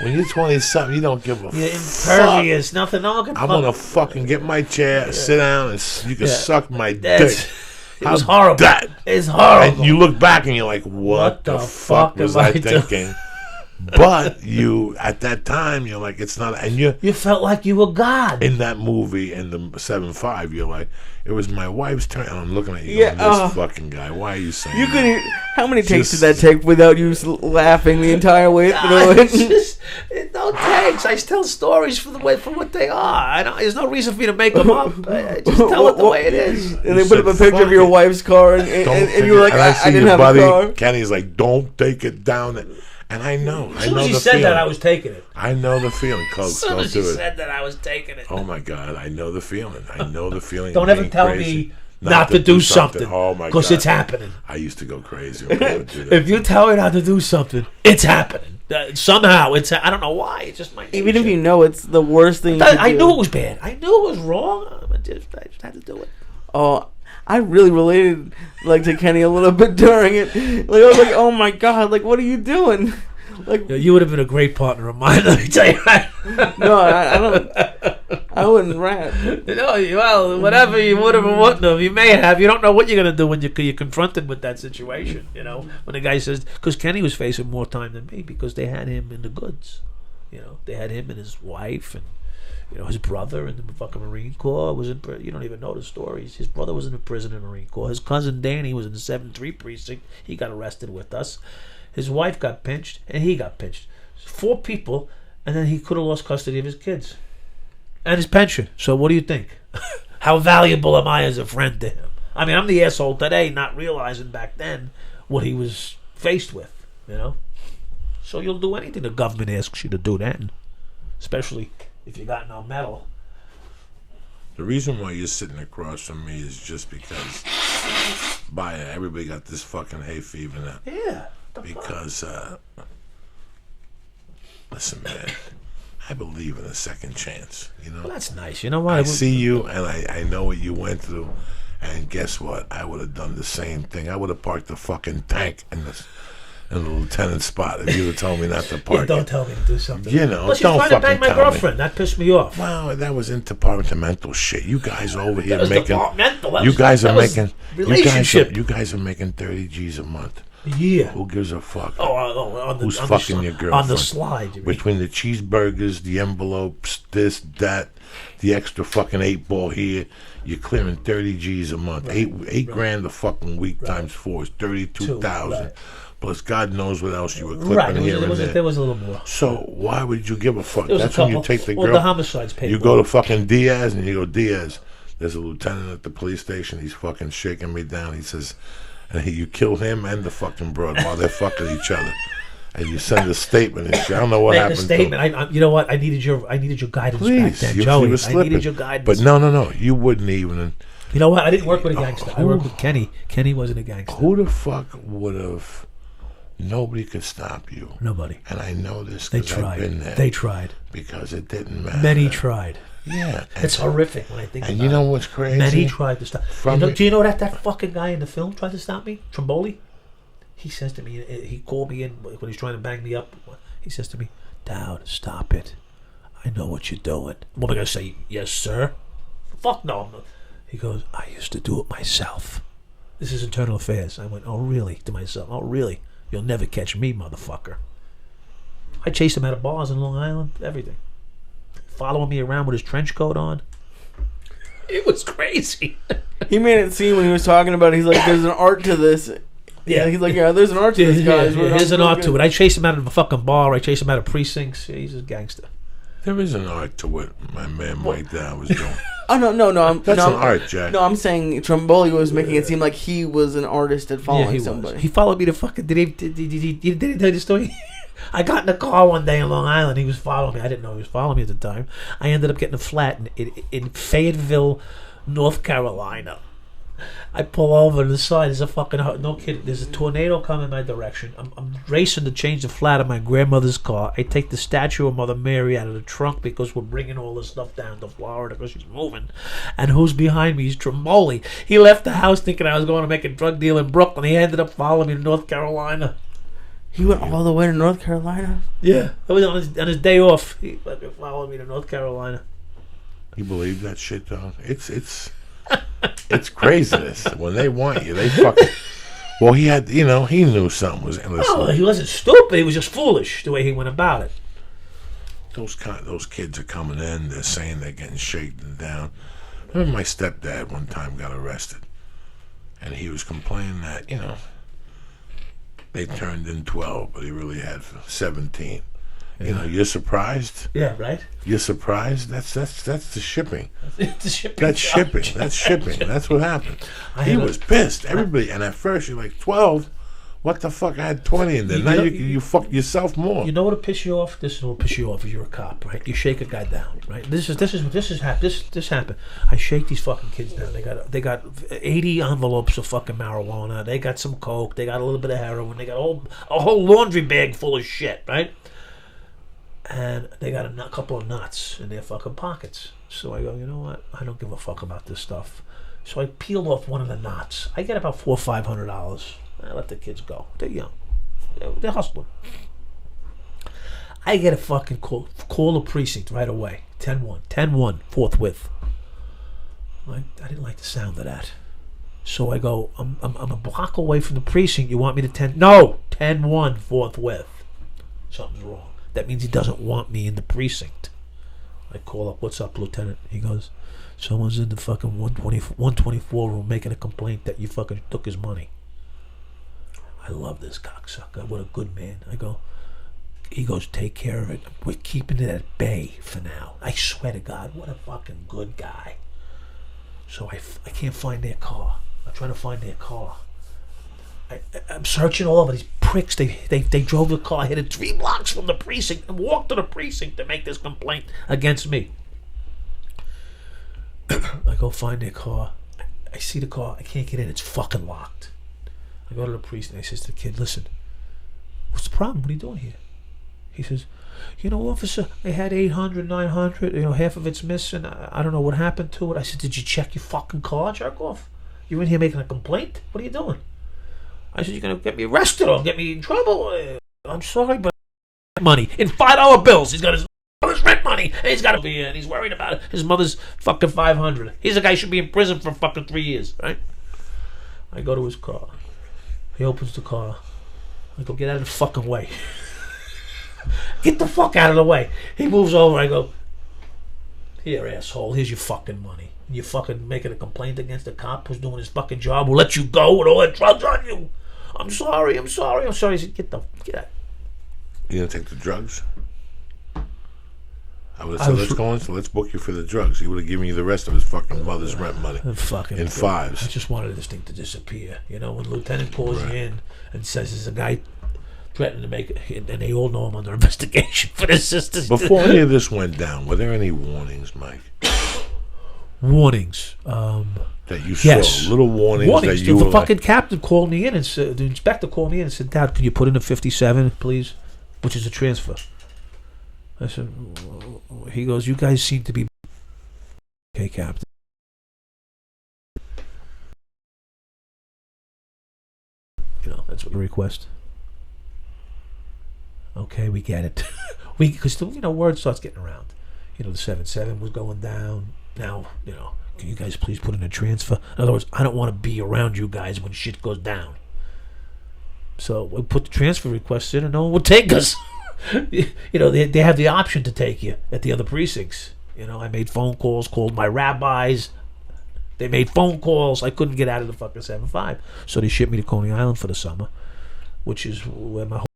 When you're 20-something, you don't give a You're fuck. impervious. Nothing. No one can I'm going to fucking get my chair, sit down, and you can suck my dick. It was horrible. It's horrible. And you look back and you're like, what the fuck was I thinking? But you, at that time, you're like, it's not, and you felt like you were God. In that movie, in the 7.5, you're like, it was my wife's turn. And I'm looking at you going, this fucking guy, why are you saying you that? How many takes did that take without you laughing the entire way through it? It no takes. I tell stories for what they are. There's no reason for me to make them up. I just tell it the way it is. And they put up a picture of your wife's car, and you were like, I didn't have a car. Kenny's like, don't take it down. And I know. As soon as she said that, I was taking it. I know the feeling, Coach. As soon as she said that, I was taking it. Oh, my God. I know the feeling. Don't ever tell me not to do something. Oh, my God. Because it's happening. I used to go crazy when I would do that. If you tell me not to do something, it's happening. Somehow, I don't know why. It's just my nature. Even if you know it's the worst thing you can do. I knew it was bad. I knew it was wrong. I just had to do it. Oh, I really related to Kenny a little bit during it. Like I was like, oh my God, like what are you doing? Like you would have been a great partner of mine. Let me tell you. No, I don't. I wouldn't rap. No, well, whatever you would have or wouldn't have, you may have. You don't know what you're gonna do when you're confronted with that situation. You know, when the guy says, because Kenny was facing more time than me because they had him in the goods. You know, they had him and his wife and. His brother in the fucking Marine Corps was in. You don't even know the stories. His brother was in the prison in the Marine Corps. His cousin Danny was in the 7-3 precinct. He got arrested with us. His wife got pinched, and he got pinched. 4 people, and then he could have lost custody of his kids and his pension. So what do you think? How valuable am I as a friend to him? I mean, I'm the asshole today, not realizing back then what he was faced with. So you'll do anything the government asks you to do then, especially if you got no medal. The reason why you're sitting across from me is just because everybody got this fucking hay fever now. Yeah. Because, listen, man, I believe in a second chance. Well, that's nice. You know what? I see you, and I know what you went through. And guess what? I would have done the same thing. I would have parked the fucking tank in the lieutenant's spot if you would told me not to park. Don't tell me to do something. Plus, she's trying to bang my girlfriend. That pissed me off. Well, that was interdepartmental shit. You guys are over here that was making. Departmental. You guys are making relationship. You guys are making 30 G's a month. Yeah. Who gives a fuck? Who's fucking your girlfriend? On the slide. Between the cheeseburgers, the envelopes, this, that, the extra fucking 8-ball here, you're clearing 30 G's a month. Right. Eight grand a fucking week times 4 is 32,000. Right. Plus, God knows what else you were clipping here and there. There was a little more. So why would you give a fuck? That's when you take the girl. The homicides paid. You go to fucking Diaz and you go, Diaz, there's a lieutenant at the police station. He's fucking shaking me down. He says, and you kill him and the fucking broad while they're fucking each other. And you send a statement. And I don't know what happened. A statement. You know what? I needed your guidance back then, Joey. I needed your guidance. But no. You wouldn't even. You know what? I didn't work with a gangster. I worked with Kenny. Kenny wasn't a gangster. Who the fuck would have? Nobody could stop you. Nobody. And I know this They because tried. I've been there. They tried. Because it didn't matter. Many tried. Yeah. It's horrific when I think about it. And you know what's crazy? Many tried to stop. Do you know that fucking guy in the film tried to stop me? Tromboli? He says to me, he called me in when he's trying to bang me up. He says to me, Dowd, stop it. I know what you're doing. What am I going to say? Yes, sir? Fuck no. He goes, I used to do it myself. This is internal affairs. I went, oh, really? To myself, oh, really? You'll never catch me, motherfucker. I chased him out of bars in Long Island, everything. Following me around with his trench coat on. It was crazy. He made it seem when he was talking about it, he's like, there's an art to this. Yeah, he's like, yeah, there's an art to this, guys. Yeah, there's an art to it. I chased him out of a fucking bar. I chased him out of precincts. He's a gangster. There is an art to what my man Mike Dowd was doing. Oh, no. That's an art, Jack. No, I'm saying Tromboli was making it seem like he was an artist at following somebody. He followed me to fucking... Did he tell you the story? I got in a car one day in Long Island. He was following me. I didn't know he was following me at the time. I ended up getting a flat in Fayetteville, North Carolina. I pull over to the side. There's a fucking... No kidding. There's a tornado coming in my direction. I'm racing to change the flat of my grandmother's car. I take the statue of Mother Mary out of the trunk because we're bringing all this stuff down to Florida because she's moving. And who's behind me? He's Tromboli. He left the house thinking I was going to make a drug deal in Brooklyn. He ended up following me to North Carolina. He went all the way to North Carolina? Yeah. It was on his day off. He fucking followed me to North Carolina. You believe that shit, though? It's It's craziness. When they want you, they fucking... Well, he had, he knew something was... No, he wasn't stupid. He was just foolish the way he went about it. Those kids are coming in. They're saying they're getting shaken down. I remember my stepdad one time got arrested, and he was complaining that they turned in 12, but he really had 17. Yeah. You're surprised. Yeah, right. You're surprised. That's the shipping. The shipping. That's shipping. That's shipping. That's what happened. He was pissed. Everybody, and at first you're like 12. What the fuck? I had 20 in there. Now you fuck yourself more. You know what'll piss you off? This is what'll piss you off if you're a cop, right? You shake a guy down, right? This happened. I shake these fucking kids down. They got 80 envelopes of fucking marijuana. They got some coke. They got a little bit of heroin. They got a whole laundry bag full of shit, right? And they got a couple of nuts in their fucking pockets. So I go, you know what? I don't give a fuck about this stuff. So I peeled off one of the knots. I get about $400 or $500. I let the kids go. They're young. They're hustling. I get a fucking call the precinct right away. 10-1. 10-1, forthwith. I didn't like the sound of that. So I go, I'm a block away from the precinct. You want me to 10? No! 10-1, forthwith. Something's wrong. That means he doesn't want me in the precinct. I call up, what's up, Lieutenant? He goes, someone's in the fucking 124 room making a complaint that you fucking took his money. I love this cocksucker. What a good man. I go, he goes, take care of it. We're keeping it at bay for now. I swear to God, what a fucking good guy. So I can't find their car. I'm trying to find their car. I'm searching all over these pricks. They drove the car, hit it 3 blocks from the precinct, and walked to the precinct to make this complaint against me. I go find their car. I see the car. I can't get in. It's fucking locked. I go to the precinct. I says to the kid, listen, what's the problem? What are you doing here? He says, officer, I had 800, 900. Half of it's missing. I don't know what happened to it. I said, did you check your fucking car, jerk off? You in here making a complaint? What are you doing? I said, you're going to get me arrested or get me in trouble? I'm sorry, but money in $5 bills. He's got his mother's rent money. And he's got to be and he's worried about it. His mother's fucking 500. He's a guy who should be in prison for fucking 3 years, right? I go to his car. He opens the car. I go, get out of the fucking way. Get the fuck out of the way. He moves over. I go, here, asshole. Here's your fucking money. You fucking making a complaint against a cop who's doing his fucking job, will let you go with all that drugs on you. I'm sorry. He said, get out. You gonna take the drugs? I would have said, let's book you for the drugs. He would have given you the rest of his fucking mother's rent money in fives. I just wanted this thing to disappear. When Lieutenant calls you in and says there's a guy threatening to make it, and they all know I'm under investigation for this system. Before any of this went down, were there any warnings, Mike? Warnings. That you saw, little warnings that you the fucking captain called me in and said, the inspector called me in and said, Dad, can you put in a 57, please? Which is a transfer. I said, he goes, you guys seem to be okay, Captain. That's what you request. Okay, we get it. Because word starts getting around. The 7-7 was going down. Now, can you guys please put in a transfer? In other words, I don't want to be around you guys when shit goes down. So we put the transfer request in and no one would take us. They have the option to take you at the other precincts. I made phone calls, called my rabbis. They made phone calls. I couldn't get out of the fucking 7-5. So they shipped me to Coney Island for the summer, which is where my whole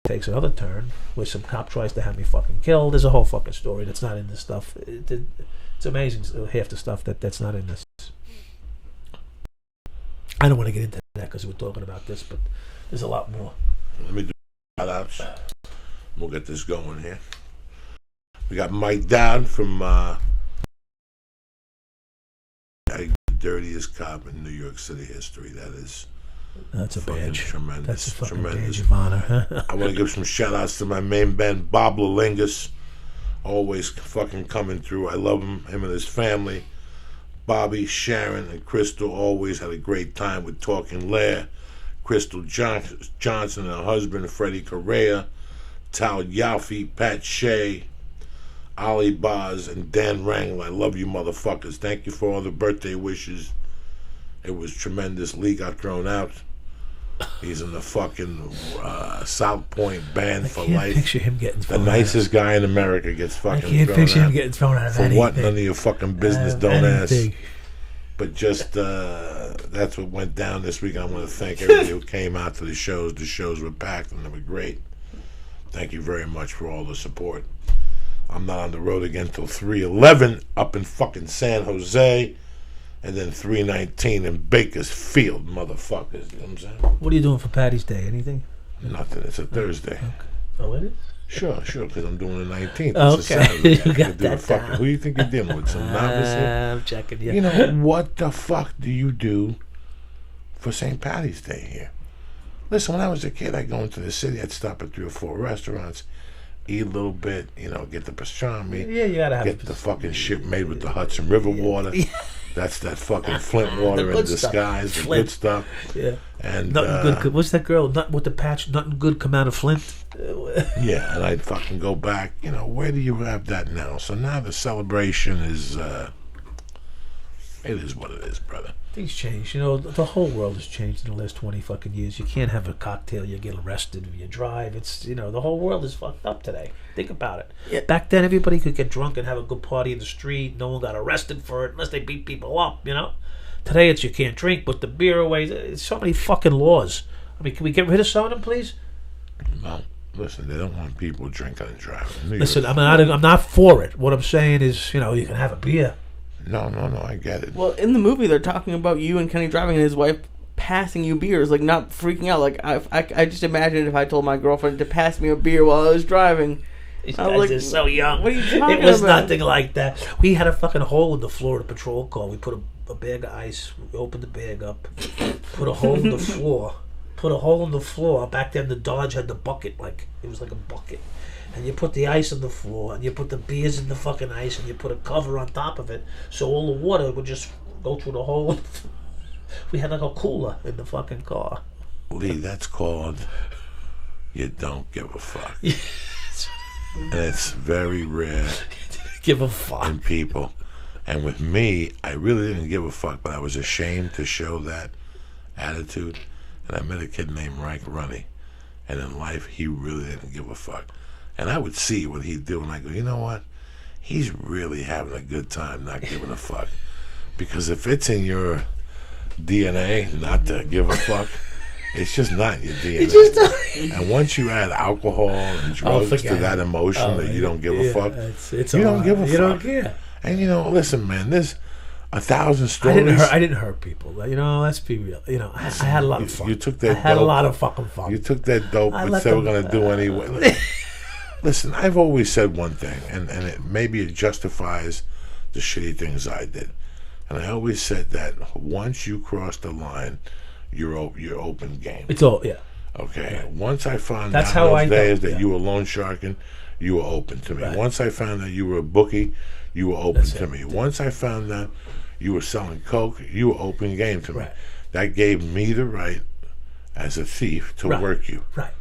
takes another turn, where some cop tries to have me fucking killed. There's a whole fucking story that's not in this stuff. It's amazing, half the stuff that's not in this. I don't want to get into that because we're talking about this, but there's a lot more. Let me do shout-outs. We'll get this going here. We got Mike Dowd from the dirtiest cop in New York City history. That's a badge. Tremendous. That's a fucking tremendous badge of honor. I want to give some shout-outs to my main man, Bob Lalingus. Always fucking coming through. I love him and his family. Bobby, Sharon, and Crystal always had a great time with Talking Lair. Crystal Johnson and her husband, Freddie Correa. Tal Yaffe, Pat Shea, Ali Baz, and Dan Rangel. I love you motherfuckers. Thank you for all the birthday wishes. It was tremendous. Lee got thrown out. He's in the fucking South Point band for life. I can't picture him getting thrown out. The nicest guy in America gets fucking thrown out. I can't picture him getting thrown out of anything. For what? None of your fucking business, don't anything. ask. But just, that's what went down this week. I want to thank everybody who came out to the shows. The shows were packed and they were great. Thank you very much for all the support. I'm not on the road again till 3/11 up in fucking San Jose. And then 3/19 in Bakersfield, motherfuckers. You know what I'm saying? What are you doing for Patty's Day? Anything? Nothing. It's a Thursday. Okay. Oh, it is? Sure, because I'm doing the 19th. Oh, it's a okay. Saturday. You got that down. Who do you think you're dealing with? Some novice here? I'm checking you. You know, what the fuck do you do for St. Patty's Day here? Listen, when I was a kid, I'd go into the city, I'd stop at 3 or 4 restaurants, eat a little bit, get the pastrami. Yeah, you gotta have Get the fucking shit made with the Hudson River water. That's that fucking Flint water in disguise, the good stuff. Yeah. And nothing good. What's that girl? Nothing with the patch. Nothing good come out of Flint. Yeah, and I'd fucking go back. Where do you have that now? So now the celebration is. It is what it is, brother. Things change. The whole world has changed in the last 20 fucking years. You can't have a cocktail. You get arrested if you drive. It's the whole world is fucked up today. Think about it. Yeah. Back then, everybody could get drunk and have a good party in the street. No one got arrested for it unless they beat people up. Today it's you can't drink, put the beer away. It's so many fucking laws. I mean, can we get rid of some of them, please? Well, listen, they don't want people drinking and driving. Listen, I'm not for it. What I'm saying is, you can have a beer. No, I get it. Well, in the movie, they're talking about you and Kenny driving and his wife passing you beers, like not freaking out. Like I just imagined if I told my girlfriend to pass me a beer while I was driving. You guys are so young. What are you talking about? It was nothing like that. We had a fucking hole in the floor of the patrol car. We put a bag of ice. We opened the bag up, put a hole in the floor. Back then, the Dodge had the bucket, it was like a bucket. And you put the ice on the floor, and you put the beers in the fucking ice, and you put a cover on top of it, so all the water would just go through the hole. We had like a cooler in the fucking car. Lee, that's called you don't give a fuck. And it's very rare. Give a fuck. In people. And with me, I really didn't give a fuck, but I was ashamed to show that attitude. And I met a kid named Rank Runny. And in life, he really didn't give a fuck. And I would see what he'd do, and I go, you know what? He's really having a good time not giving a fuck. Because if it's in your DNA not to give a fuck, it's just not in your DNA. And once you add alcohol and drugs to that emotion that you don't give a fuck, you don't give a fuck. You don't care. And listen, man, there's 1,000 stories. I didn't hurt people. Let's be real. I had a lot of fun. You took that I had dope. a lot of fucking fun. You took that dope and said we're going to do anyway. Listen, I've always said one thing, and maybe it justifies the shitty things I did. And I always said that once you cross the line, you're open game. It's all, yeah. Okay. Right. Once I found That's out how those days that you were loan sharking, you were open to me. Right. Once I found out you were a bookie, you were open to me. Once I found out you were selling coke, you were open game to me. Right. That gave me the right, as a thief, to work you. Right.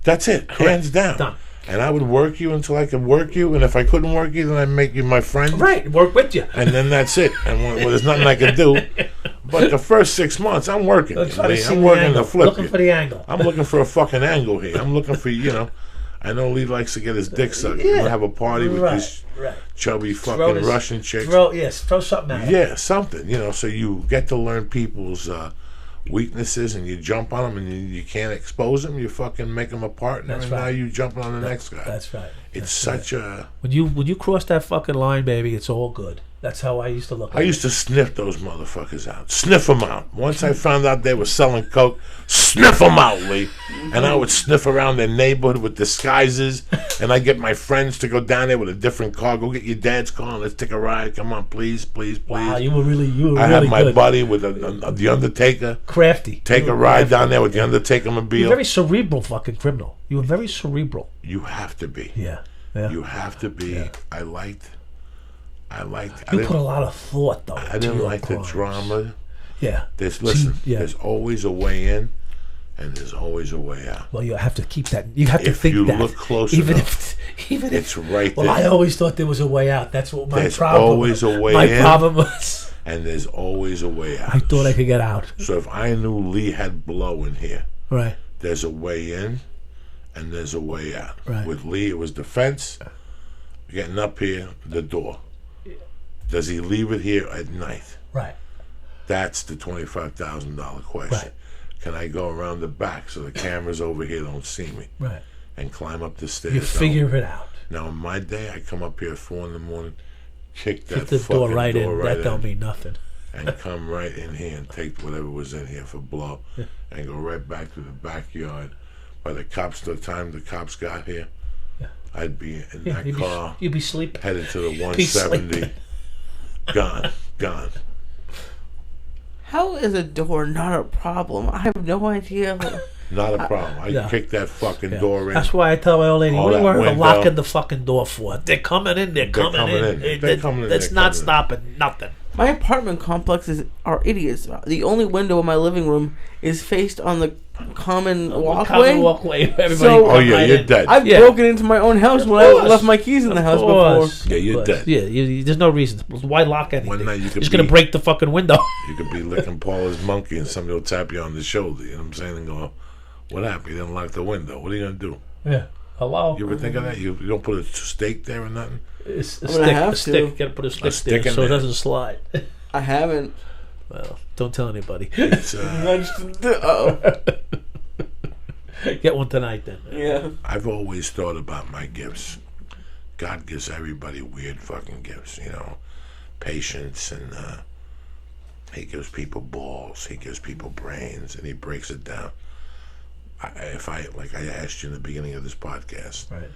That's it. Correct. Hands down. Done. And I would work you until I could work you, and if I couldn't work you, then I'd make you my friend. Right, work with you. And then that's it. And there's nothing I could do. But the first 6 months, I'm working. I'm working to flip looking for the angle. I'm looking for a fucking angle here. I'm looking for, I know Lee likes to get his dick sucked. Yeah. Have a party with this chubby fucking Russian chick. Throw something at him. Yeah, something, so you get to learn people's weaknesses, and you jump on them, and you can't expose them. You fucking make them a partner, now you jumping on the next guy. That's right. It's such a... When you cross that fucking line, baby, it's all good. That's how I used to look at it. I used to sniff those motherfuckers out. Sniff them out. Once I found out they were selling coke, sniff them out, Lee. And I would sniff around their neighborhood with disguises, and I'd get my friends to go down there with a different car. Go get your dad's car and let's take a ride. Come on, please. Wow, you were really I had my buddy with the Undertaker. Crafty. Take a ride down there with the Undertaker mobile. You're a very cerebral fucking criminal. You were very cerebral. You have to be. Yeah. You have to be. Yeah. I liked. You put a lot of thought, though. I didn't like the drama. Yeah. There's always a way in, and there's always a way out. Well, you have to keep that. You have to If think you that. look close even enough, even it's right well, there. I always thought there was a way out. That's what my There's problem. always a way my in. problem was. And there's always a way out. I thought I could get out. So if I knew Lee had blow in here, Right. there's a way in, and there's a way out. Right. With Lee, it was the fence. Getting up here, the door. Does he leave it here at night? Right. That's the $25,000 question. Right. Can I go around the back so the cameras over here don't see me? Right. And climb up the stairs? You figure it out. Now, in my day, I come up here at 4 in the morning, kick that Kick the fucking door right in. right That don't mean nothing. and come right in here and take whatever was in here for blow, and go right back to the backyard. By the time the cops got here, I'd be in that car. You'd be sleeping. Headed to the 170. Gone. How is a door not a problem? I have no idea. Not a problem. I kick that fucking door in. That's why I tell my old lady, All what are you that working window. locking the fucking door for? They're coming in. They're coming in. They're coming in. That's They're not coming in. stopping nothing. My apartment complexes are idiots. The only window in my living room is faced on the common walkway. Common walkway. Everybody So- come Oh, yeah, right you're in. dead. I've broken into my own house when I left my keys in the house before. Yeah, you're dead. Yeah, there's no reason. Why lock anything? One night you could Just gonna be- break the fucking window. You could be licking Paula's monkey and somebody will tap you on the shoulder. You know what I'm saying? And go, what happened? You didn't lock the window. What are you going to do? Yeah. Hello. You ever think of that? You don't put a stake there or nothing? It's a I'm gonna stick. have A stick. to. Gotta put a stick stick there in so it there. doesn't slide. I haven't. Well, don't tell anybody. It's, Get one tonight then. Yeah. I've always thought about my gifts. God gives everybody weird fucking gifts, you know, patience, and he gives people balls, he gives people brains, and he breaks it down. Like I asked you in the beginning of this podcast, right?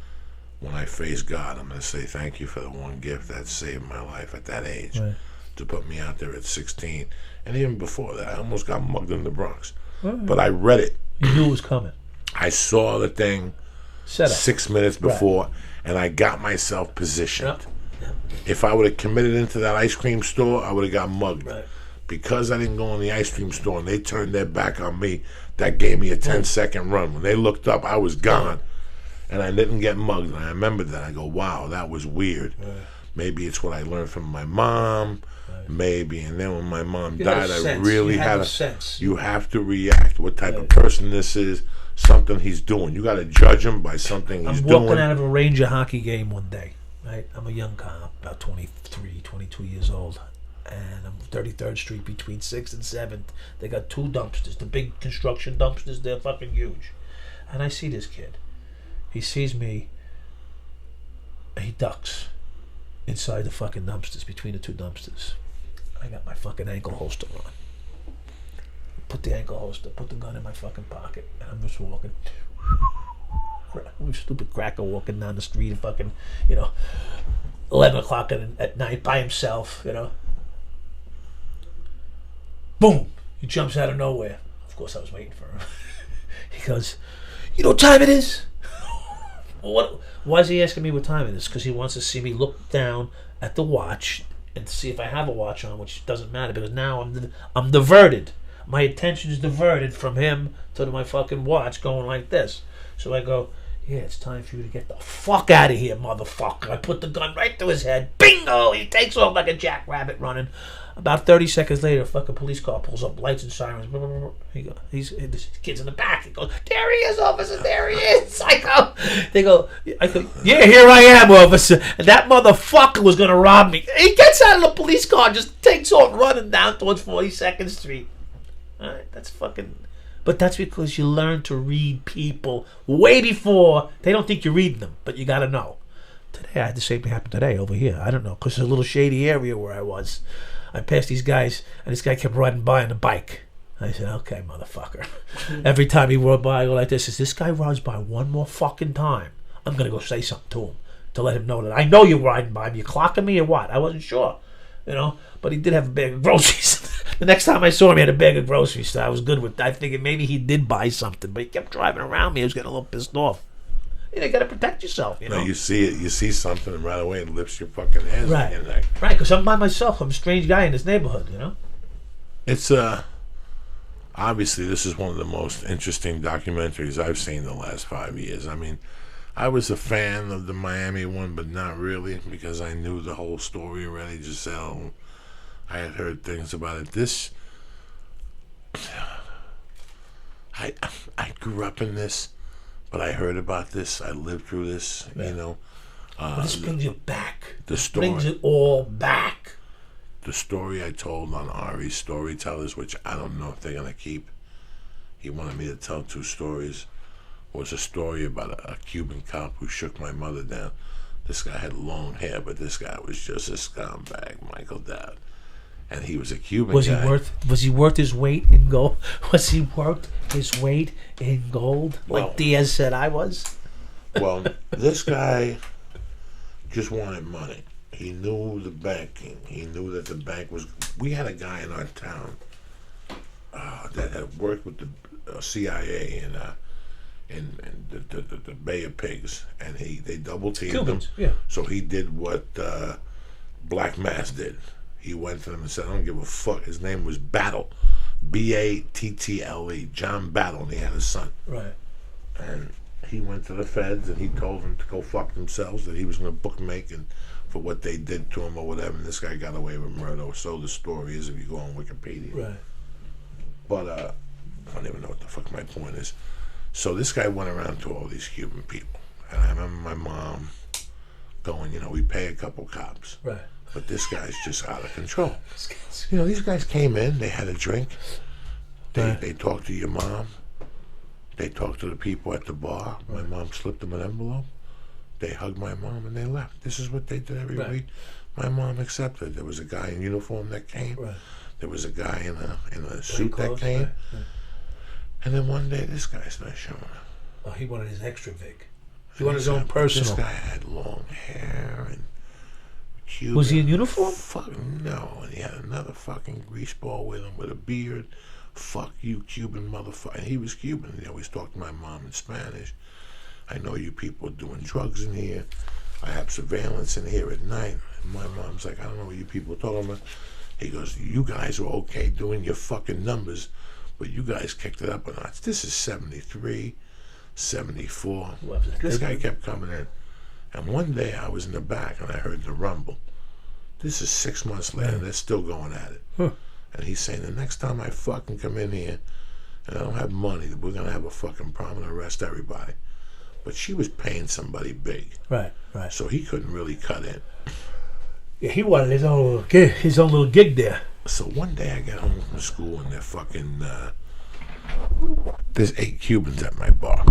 When I face God, I'm going to say thank you for the one gift that saved my life at that age, Right. to put me out there at 16, and even before that, I almost got mugged in the Bronx, Right. but I read it. You knew it was coming. I saw the thing Set up. 6 minutes before, and I got myself positioned. Yep. If I would have committed into that ice cream store, I would have got mugged. Right. Because I didn't go in the ice cream store and they turned their back on me, that gave me a 10-second run. When they looked up, I was gone. And I didn't get mugged. And I remembered that. I go, wow, that was weird. Right. Maybe it's what I learned from my mom. Maybe. And then when my mom You had a died, I sense. really You had had a a sense. You have to react. What type of person this is, something he's doing. You got to judge him by something he's I'm doing. walking out of a Ranger hockey game one day, right? I'm a young cop, about 23, 22 years old. And I'm 33rd Street between 6th and 7th. They got two dumpsters, the big construction dumpsters. They're fucking huge. And I see this kid. He sees me, and he ducks inside the fucking dumpsters, between the two dumpsters. I got my fucking ankle holster on. Put the ankle holster, put the gun in my fucking pocket, and I'm just walking. Stupid cracker walking down the street, fucking, 11 o'clock at night by himself, Boom! He jumps out of nowhere. Of course, I was waiting for him. He goes, "You know what time it is?" Well, why is he asking me what time it is? Because he wants to see me look down at the watch and see if I have a watch on, which doesn't matter because now I'm diverted. My attention is diverted from him to my fucking watch going like this. So I go, "Yeah, it's time for you to get the fuck out of here, motherfucker." I put the gun right to his head. Bingo! He takes off like a jackrabbit running. About 30 seconds later, a fucking police car pulls up, lights and sirens. This kid's in the back. He goes, "There he is, officer, there he is." I go, "Yeah, here I am, officer." And that motherfucker was going to rob me. He gets out of the police car, just takes off running down towards 42nd Street. All right, that's fucking... But that's because you learn to read people way before. They don't think you're reading them, but you got to know. Today, I had the same thing happen today over here. I don't know, because it's a little shady area where I was. I passed these guys, and this guy kept riding by on a bike. I said, "Okay, motherfucker." Every time he rode by, I go like this. If this guy rides by one more fucking time, I'm going to go say something to him to let him know that I know you're riding by me. You clocking me or what? I wasn't sure, But he did have a bag of groceries. The next time I saw him, he had a bag of groceries, so I was good with that. I figured maybe he did buy something, but he kept driving around me. I was getting a little pissed off. You got to protect yourself, No, you see it. You see something, and right away it lifts your fucking hands. Right, in there. right. Because I'm by myself. I'm a strange guy in this neighborhood, It's obviously this is one of the most interesting documentaries I've seen in the last 5 years. I mean, I was a fan of the Miami one, but not really, because I knew the whole story already. Giselle, I had heard things about it. This, I grew up in this, but I heard about this. I lived through this, you know. This brings you back. The story brings it all back. The story I told on Ari's Storytellers, which I don't know if they're going to keep. He wanted me to tell 2 stories. Was a story about a Cuban cop who shook my mother down. This guy had long hair, but this guy was just a scumbag, Michael Dowd. And he was a Cuban guy. Was he worth his weight in gold? Was he worth his weight in gold? Like Diaz said I was? Well, this guy just wanted money. He knew the banking. He knew that the bank was... We had a guy in our town that had worked with the CIA in the Bay of Pigs, and they double teamed him. Yeah. So he did what Black Mass did. He went to them and said, "I don't give a fuck." His name was Battle, Battle, John Battle, and he had a son. Right. And he went to the feds and he told them to go fuck themselves, that he was going to bookmake and for what they did to him or whatever. And this guy got away with murder, or so the story is if you go on Wikipedia. Right. But I don't even know what the fuck my point is. So this guy went around to all these Cuban people. And I remember my mom going, you know, we pay a couple cops. Right. But this guy's just out of control. You know, these guys came in, they had a drink. They talked to your mom. They talked to the people at the bar. My mom slipped them an envelope. They hugged my mom and they left. This is what they did every week. My mom accepted. There was a guy in uniform that came. Right. There was a guy in a suit that came. Right. And then one day, this guy started showing up. Oh, he wanted his extra Vic. He wanted his own personal. This guy had long hair and Cuban. Was he in uniform? Fuck no. And he had another fucking greaseball with him with a beard. Fuck you, Cuban motherfucker. And he was Cuban. He always talked to my mom in Spanish. I know you people are doing drugs in here. I have surveillance in here at night. And my mom's like, I don't know what you people are talking about. He goes, you guys are okay doing your fucking numbers, but you guys kicked it up a notch. This is 73, 74. This guy kept coming in. And one day I was in the back and I heard the rumble. This is 6 months later and they're still going at it. Huh. And he's saying, the next time I fucking come in here and I don't have money, we're going to have a fucking problem and arrest everybody. But she was paying somebody big. Right, right. So he couldn't really cut in. Yeah, he wanted his own little gig there. So one day I get home from school and they're fucking... there's 8 Cubans at my bar.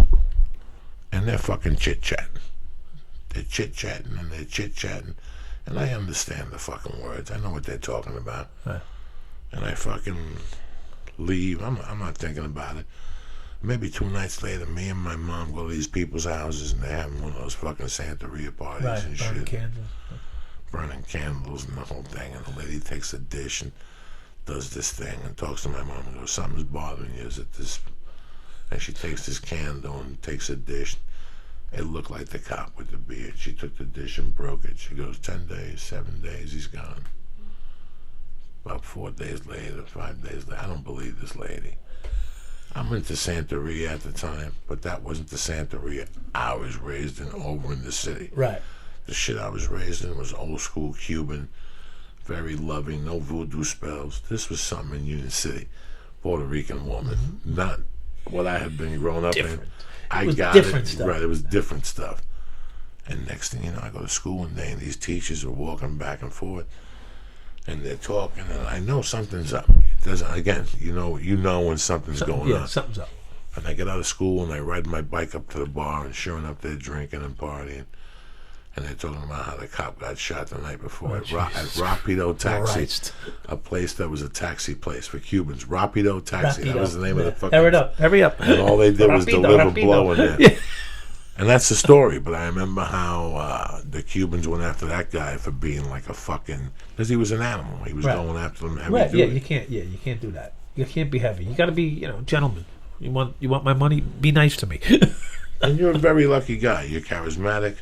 And they're fucking chit-chatting. They're chit-chatting and they're chit-chatting. And I understand the fucking words. I know what they're talking about. Right. And I fucking leave. I'm not thinking about it. Maybe 2 nights later, me and my mom go to these people's houses and they're having one of those fucking Santeria parties and burning shit. Candles. Burning candles and the whole thing. And the lady takes a dish and does this thing and talks to my mom and goes, something's bothering you. Is it this? And she takes this candle and takes a dish. It looked like the cop with the beard. She took the dish and broke it. She goes, 10 days, 7 days, he's gone. About 4 days later, 5 days later, I don't believe this lady. I'm into Santeria at the time, but that wasn't the Santeria I was raised in over in the city. Right. The shit I was raised in was old school Cuban, very loving, no voodoo spells. This was something in Union City. Puerto Rican woman, not what I had been grown up in. I got it. Stuff. Right, it was different stuff. And next thing you know, I go to school one day and these teachers are walking back and forth and they're talking and I know something's up. Again, you know when something's going on. Something's up. And I get out of school and I ride my bike up to the bar and sure enough they're drinking and partying. And they're talking about how the cop got shot the night before at Rapido Taxi, Christ. a place that was a taxi place for Cubans. Rapido Taxi, that was the name of the fucking... Hurry up. And all they did was deliver blow in there. Yeah. And that's the story, but I remember how the Cubans went after that guy for being like a fucking... Because he was an animal. He was going after them heavy duty. You can't do that. You can't be heavy. You got to be, gentleman. You want my money? Be nice to me. And you're a very lucky guy. You're charismatic.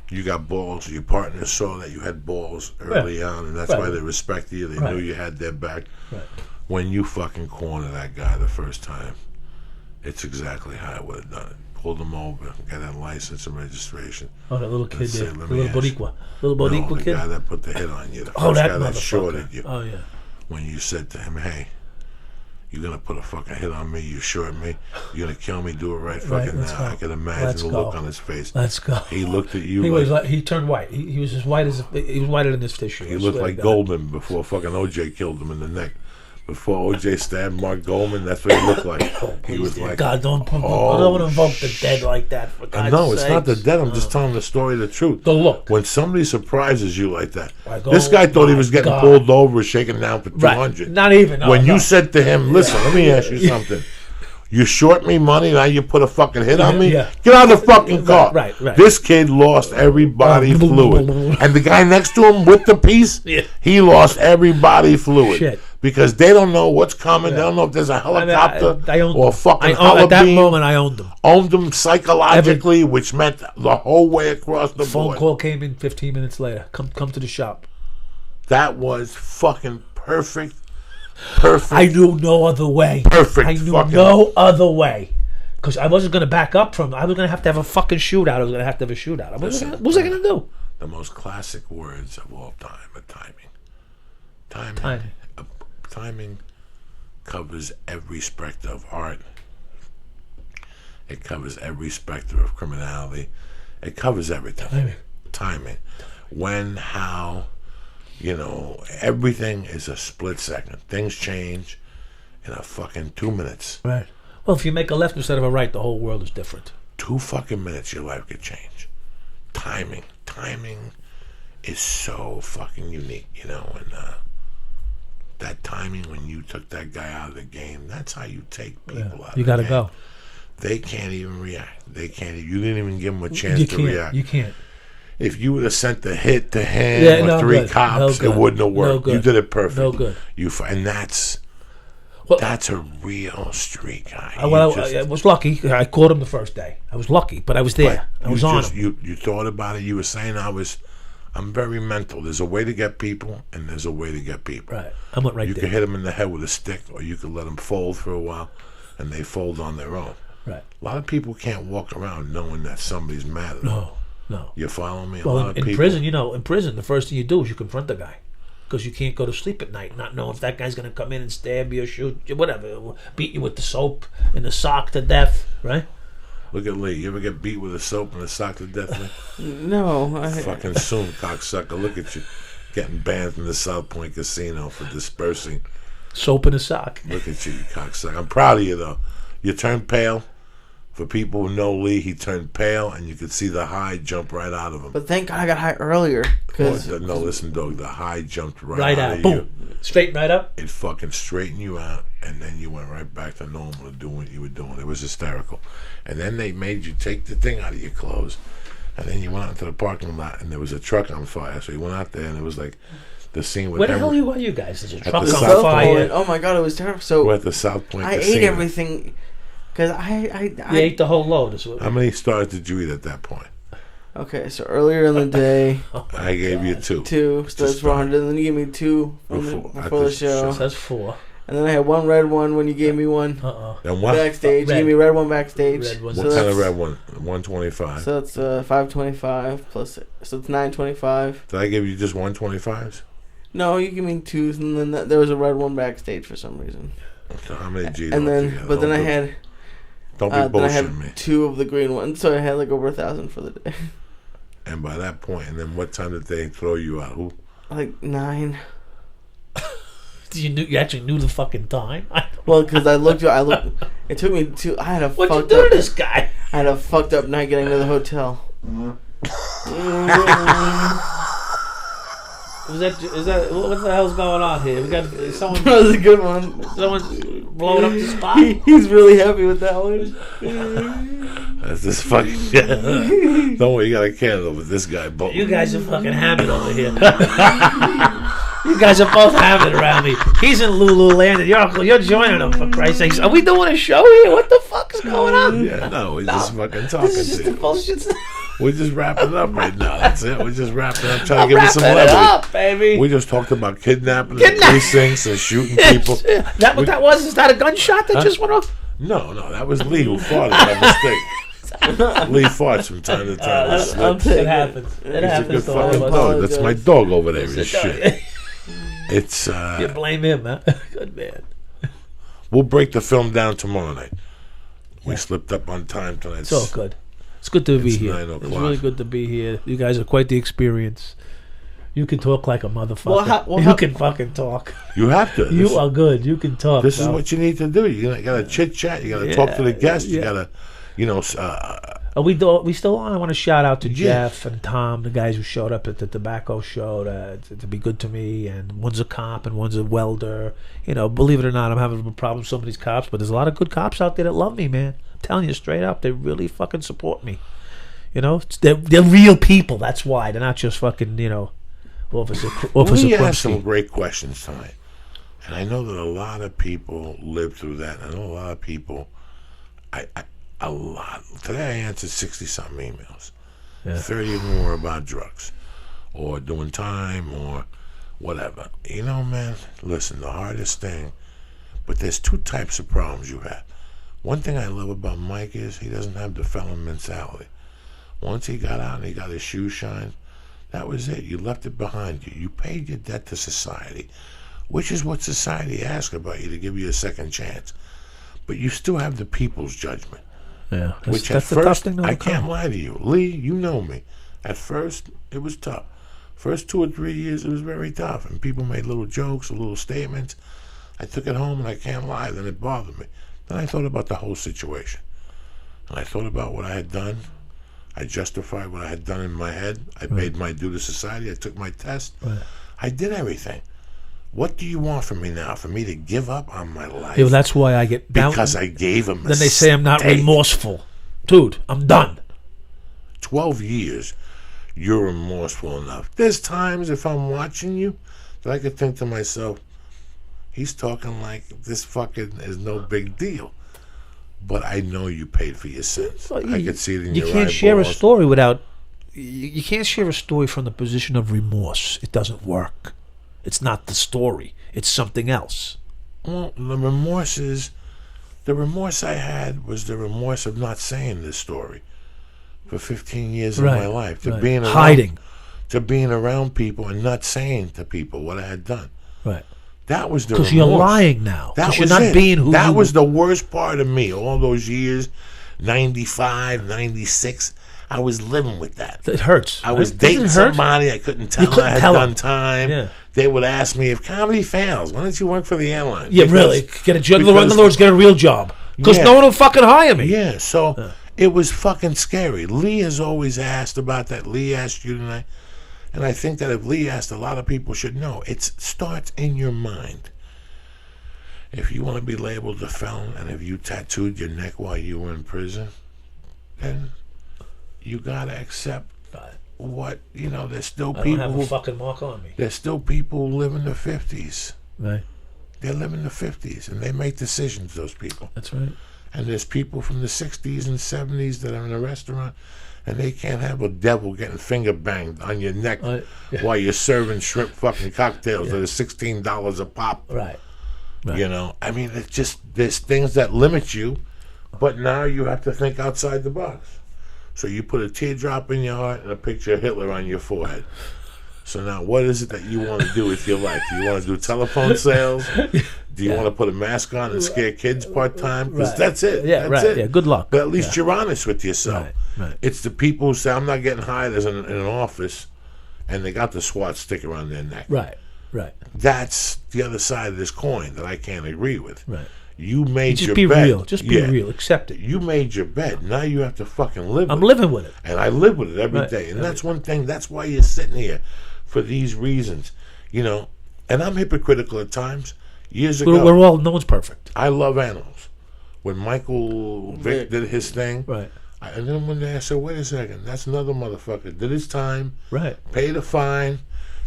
You got balls. Your partner saw that you had balls early on, and that's why they respected you. They knew you had their back. Right. when you fucking corner that guy the first time, it's exactly how I would have done it. Pulled him over, got that license and registration. Oh, that little kid there. Let The me little ask you. Boricua. Little Boricua the kid? guy that put the hit on you. The Oh, first that guy that motherfucker. shorted you. Oh, yeah. When you said to him, hey, you're going to put a fucking hit on me, you short me, you're going to kill me, do it right fucking let's now. go. I can imagine Let's the go. look on his face. Let's go. He looked at you He like... was like, he turned white. He was as white as he was whiter than this tissue. He I looked swear like to God. Goldman before fucking OJ killed him in the neck. Before OJ stabbed Mark Goldman, that's what he looked like. He was like, God, don't I don't want to invoke the dead like that. For God's no, it's sakes. not the dead. I'm just telling the story, the truth. The look. When somebody surprises you like that, Like, this oh guy thought he my was getting God. pulled over, shaken down for 200. Right. Not even. No, When no. you said to him, "Listen, let me ask you something. You short me money, now you put a fucking hit on me? Yeah. Get out of the fucking car." Right. This kid lost every body fluid. And the guy next to him with the piece, he lost every body fluid. Shit. Because they don't know what's coming. They don't know if there's a helicopter I owned or a them. fucking At that beam. moment, I owned them. Owned them psychologically, which meant the whole way across the Phone board. call came in 15 minutes later. Come to the shop. That was fucking perfect. Perfect. I knew no other way. Perfect. I knew fucking no other way. Because I wasn't going to back up from. I was going to have a fucking shootout. I was going to have to have a shootout. What was I going to do? The most classic words of all time are timing. Timing covers every specter of art. It covers every specter of criminality. It covers everything. Timing. When, how, everything is a split second. Things change in a fucking 2 minutes. Right. Well, if you make a left instead of a right, the whole world is different. 2 fucking minutes, your life could change. Timing is so fucking unique, and that timing when you took that guy out of the game, that's how you take people out You of got to the game. go. They can't even react. You didn't even give them a chance to react. You can't. If you would have sent the hit to him or 3 cops, it wouldn't have worked. You did it perfect. No good. And that's a real street guy. I was lucky. I caught him the first day. I was lucky, but I was there. I was on him. You thought about it. You were saying I'm very mental. There's a way to get people, and there's a way to get people. Right. I went right You there. could hit them in the head with a stick, or you could let them fold for a while, and they fold on their own. Right. A lot of people can't walk around knowing that somebody's mad at them. No. You follow me? Well, in prison, the first thing you do is you confront the guy. Because you can't go to sleep at night not knowing if that guy's going to come in and stab you or shoot you, whatever, beat you with the soap and the sock to death, right? Look at Lee. You ever get beat with a soap and a sock to death, Lee? No. Fucking soon, cocksucker. Look at you. Getting banned from the South Point Casino for dispersing. Soap in a sock. Look at you cocksucker. I'm proud of you, though. You turned pale. For people who know Lee, he turned pale, and you could see the high jump right out of him. But thank God I got high earlier. No, listen, dog. The high jumped right out of Boom. you. Straighten right up. It fucking straightened you out, and then you went right back to normal to do what you were doing. It was hysterical. And then they made you take the thing out of your clothes, and then you went out into the parking lot, and there was a truck on fire. So you went out there, and it was like the scene with Where the hell are you guys? There's a truck on South fire. Point. Oh my God, it was terrible. So we're at the South Point I Casino. ate everything. Because I ate the whole load. How many stars did you eat at that point? Okay, so earlier in the day, I gave you 2. 2, so that's 400. And then you gave me 2 before the show. So that's 4. And then I had 1 red one when you gave me 1. And what? Backstage. You gave me a red one backstage. What kind of red one? 125. So that's 525 plus. So it's 925. Did I give you just 125s? No, you give me 2s, and then there was a red one backstage for some reason. So how many G's? And then, but then I had. Don't be bullshitting then I had me. 2 of the green ones, so I had like over 1,000 for the day. And by that point, and then what time did they throw you out? Who? Like 9. You actually knew the fucking time? Well, because I looked. It took me 2. I had a What'd fucked you do up. to this guy? I had a fucked up night getting to the hotel. Is that what the hell's going on here? We got someone. That was a good one. Someone's blowing up the spot. He's really happy with that one. That's this fucking. Don't worry, you got a candle with this guy. You guys are fucking hammered over here. You guys are both hammered around me. He's in Lululand and you're joining him, for Christ's sakes. Are we doing a show here? What the fuck is going on? Yeah, no, we're just fucking talking This is to just you. the bullshit. We're just wrapping it up right now. That's it. We're just wrapping it up, trying to give us some levity. Up, baby. We just talked about kidnapping the precincts and shooting people. Is that a gunshot that just went off? No, that was Lee who farted by mistake. Lee farts from time to time. It happens. He's a good fucking dog. That's my dog over there. His shit. It's you blame him, huh? Good man. We'll break the film down tomorrow night. We slipped up on time tonight. It's all good. It's good to be here. 9 o'clock. It's really good to be here. You guys are quite the experience. You can talk like a motherfucker. You can fucking talk. You have to. You are good. You can talk. This is what you need to do. You gotta chit chat. You gotta talk to the guests. You gotta, Are we still on? I want to shout out to Jeff and Tom, the guys who showed up at the tobacco show to be good to me. And one's a cop and one's a welder. Believe it or not, I'm having a problem with some of these cops, but there's a lot of good cops out there that love me, man. I'm telling you straight up, they really fucking support me. They're real people. That's why they're not just fucking officer. We asked some great questions tonight, and I know that a lot of people live through that. I know a lot of people. A lot. Today I answered 60-something emails. 30 more about drugs or doing time or whatever. Man, listen, the hardest thing, but there's two types of problems you have. One thing I love about Mike is he doesn't have the felon mentality. Once he got out and he got his shoes shined, that was it. You left it behind you. You paid your debt to society, which is what society asks about you, to give you a second chance. But you still have the people's judgment. Yeah, which at first, I can't lie to you. Lee, you know me. At first, it was tough. First 2 or 3 years, it was very tough. And people made little jokes or little statements. I took it home, and I can't lie. Then it bothered me. Then I thought about the whole situation. And I thought about what I had done. I justified what I had done in my head. I paid my due to society. I took my test. Right. I did everything. What do you want from me now? For me to give up on my life? Yeah, well, that's why I get down. Because I gave him a Then they say I'm not remorseful. Dude, I'm done. 12 years, you're remorseful enough. There's times if I'm watching you that I could think to myself, he's talking like this fucking is no big deal. But I know you paid for your sins. Well, I could see it in your eyeballs. You can't share a story without... You can't share a story from the position of remorse. It doesn't work. It's not the story. It's something else. Well, the remorse I had was the remorse of not saying this story for 15 years of my life. Hiding. To being around people and not saying to people what I had done. Right. That was the remorse. Because you're lying now. Because you're not being who that was the worst part of me. All those years, 95, 96, I was living with that. It hurts. I was dating somebody. I couldn't tell I had done time. Yeah. They would ask me, if comedy fails, why don't you work for the airline? Yeah, really. Get a job. Run the Lord's, get a real job. Because no one will fucking hire me. Yeah, so it was fucking scary. Lee has always asked about that. Lee asked you tonight. And I think that if Lee asked, a lot of people should know. It starts in your mind. If you want to be labeled a felon, and if you tattooed your neck while you were in prison, then you got to accept what, there's still people I don't have a fucking mark on me. There's still people who live in the 50s. Right. They live in the 50s, and they make decisions, those people. That's right. And there's people from the 60s and 70s that are in a restaurant, and they can't have a devil getting finger banged on your neck while you're serving shrimp fucking cocktails that are $16 a pop. Right. I mean, it's just, there's things that limit you, but now you have to think outside the box. So you put a teardrop in your heart and a picture of Hitler on your forehead. So now what is it that you want to do with your life? Do you want to do telephone sales? Do you want to put a mask on and scare kids part-time? Because that's it. Yeah, that's it. Yeah, good luck. But at least you're honest with yourself. Right. It's the people who say, I'm not getting hired as in an office, and they got the SWAT sticker around their neck. Right. That's the other side of this coin that I can't agree with. Right. You made your bed. Real. Just be real. Accept it. You made your bed. Now you have to fucking live with it. I'm living with it. And I live with it every day. And that's one thing. That's why you're sitting here, for these reasons. And I'm hypocritical at times. Years ago. No one's perfect. I love animals. When Michael Vick did his thing. Right. And then one day I said, wait a second. That's another motherfucker. Did his time. Right. Paid a fine.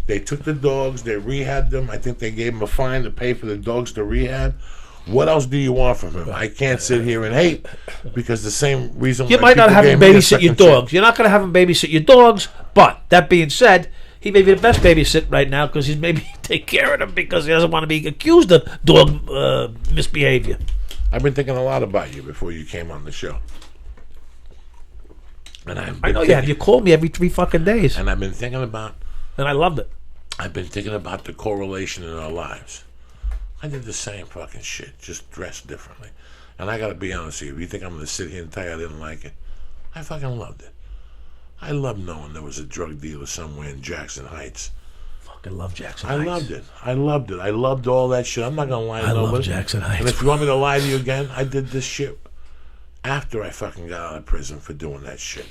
They took the dogs. They rehabbed them. I think they gave him a fine to pay for the dogs to rehab. What else do you want from him? I can't sit here and hate because the same reason You why might not people have him gave me a babysit your second chance. dogs. You're not going to have him babysit your dogs. But that being said, he may be the best babysit right now because he's maybe take care of them because he doesn't want to be accused of dog misbehavior. I've been thinking a lot about you before you came on the show. And I know you have. You call me every 3 fucking days. And I've been thinking about... And I loved it. I've been thinking about the correlation in our lives. I did the same fucking shit, just dressed differently. And I gotta be honest with you, if you think I'm gonna sit here and tell you I didn't like it, I fucking loved it. I loved knowing there was a drug dealer somewhere in Jackson Heights. Fucking love Jackson I Heights. loved it. I loved it. I loved all that shit. I'm not gonna lie to I love nobody. Jackson Heights. And if you want me to lie to you again, I did this shit after I fucking got out of prison for doing that shit.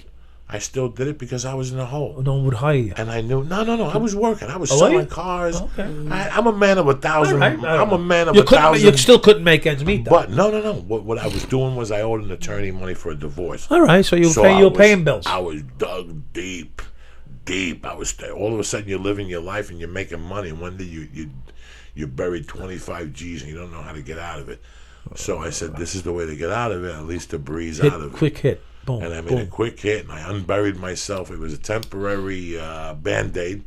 I still did it because I was in a hole. No one would hire you. And I knew, no, I was working. I was Oh, selling you? cars. Okay. I'm a man of 1,000. All right. I'm a man of You 1,000. You still couldn't make ends meet, though. But no. What I was doing was I owed an attorney money for a divorce. All right, so you were paying bills. I was dug deep. I was all of a sudden you're living your life and you're making money. And one day you buried 25 G's and you don't know how to get out of it. So I said, this is the way to get out of it. At least to breeze out of it. Quick hit. Boom, and I made a quick hit, and I unburied myself. It was a temporary Band-Aid,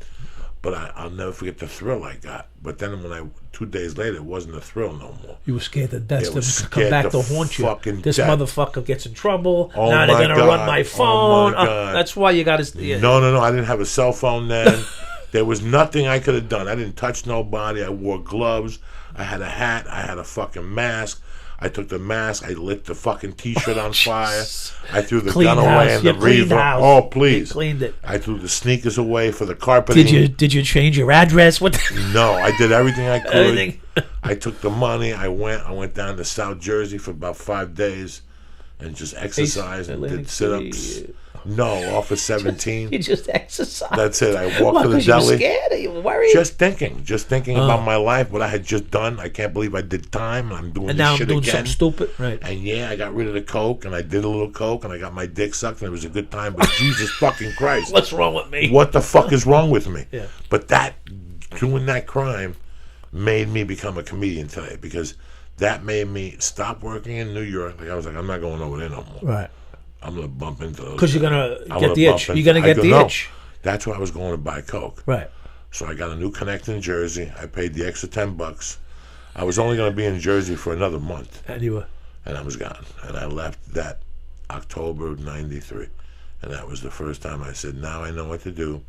but I'll never forget the thrill I got. But then 2 days later, it wasn't a thrill no more. You were scared to death to come scared back to to haunt you. fucking This death. motherfucker gets in trouble. Oh now they're my going to God. run my phone. Oh my God. That's why you got to... Yeah. No. I didn't have a cell phone then. There was nothing I could have done. I didn't touch nobody. I wore gloves. I had a hat. I had a fucking mask. I took the mask. I lit the fucking T-shirt on fire. I threw the gun away in the reefer. Oh, please! You cleaned it. I threw the sneakers away for the carpeting. Did you change your address? What? No, I did everything I could. Everything. I took the money. I went down to South Jersey for about 5 days, and just exercised and did sit-ups. No, off of 17. You just exercised. That's it. I walked to the You deli. were scared? Are you worried? Just thinking about my life, what I had just done. I can't believe I did time, and I'm doing And this now shit I'm doing again. something stupid, right? And yeah, I got rid of the coke, and I did a little coke, and I got my dick sucked, and it was a good time. But Jesus fucking Christ, What's wrong with me? what the fuck is wrong with me? Yeah. But doing that crime made me become a comedian today, because that made me stop working in New York. Like I was like, I'm not going over there no more. Right. I'm gonna bump into those. Because you're gonna I'm get the bump itch. into- You're gonna I get go, the no. itch. That's why I was going to buy coke. Right. So I got a new connect in Jersey. I paid the extra $10. I was only going to be in Jersey for another month. And I was gone. And I left that October of '93. And that was the first time I said, now I know what to do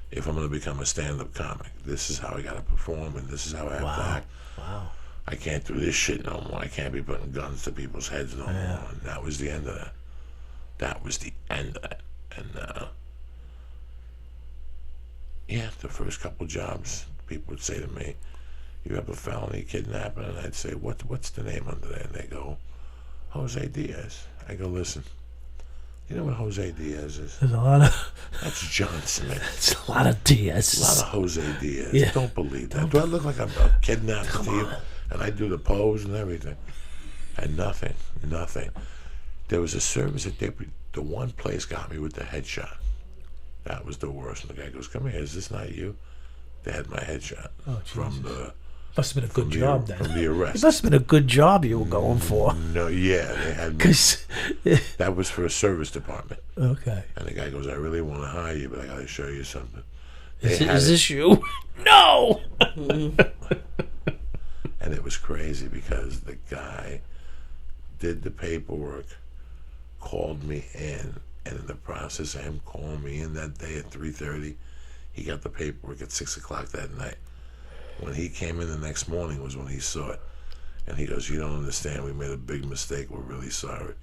if I'm going to become a stand-up comic. This is how I got to perform, and this is how I have to act. Wow. I can't do this shit no more. I can't be putting guns to people's heads no more. And that was the end of that. That was the end of that. And, yeah, the first couple jobs, people would say to me, you have a felony kidnapping? And I'd say, what's the name under there? And they go, Jose Diaz. I go, listen, you know what Jose Diaz is? There's a lot of... That's John Smith. It's a lot of Diaz. A lot of Jose Diaz. Yeah. Don't believe that. Do I look like I'm kidnapped to you? And I do the pose and everything. And nothing. There was a service that the one place got me with the headshot. That was the worst. And the guy goes, come here, is this not you? They had my headshot from the... Must have been a good job then. From the arrest. It must have been a good job you were going for. No, yeah, they had me. 'Cause that was for a service department. Okay. And the guy goes, I really want to hire you, but I got to show you something. Is this you? No! And it was crazy because the guy did the paperwork, called me in, and in the process of him calling me in that day at 3:30, he got the paperwork at 6 o'clock that night. When he came in the next morning was when he saw it. And he goes, you don't understand, we made a big mistake, we're really sorry.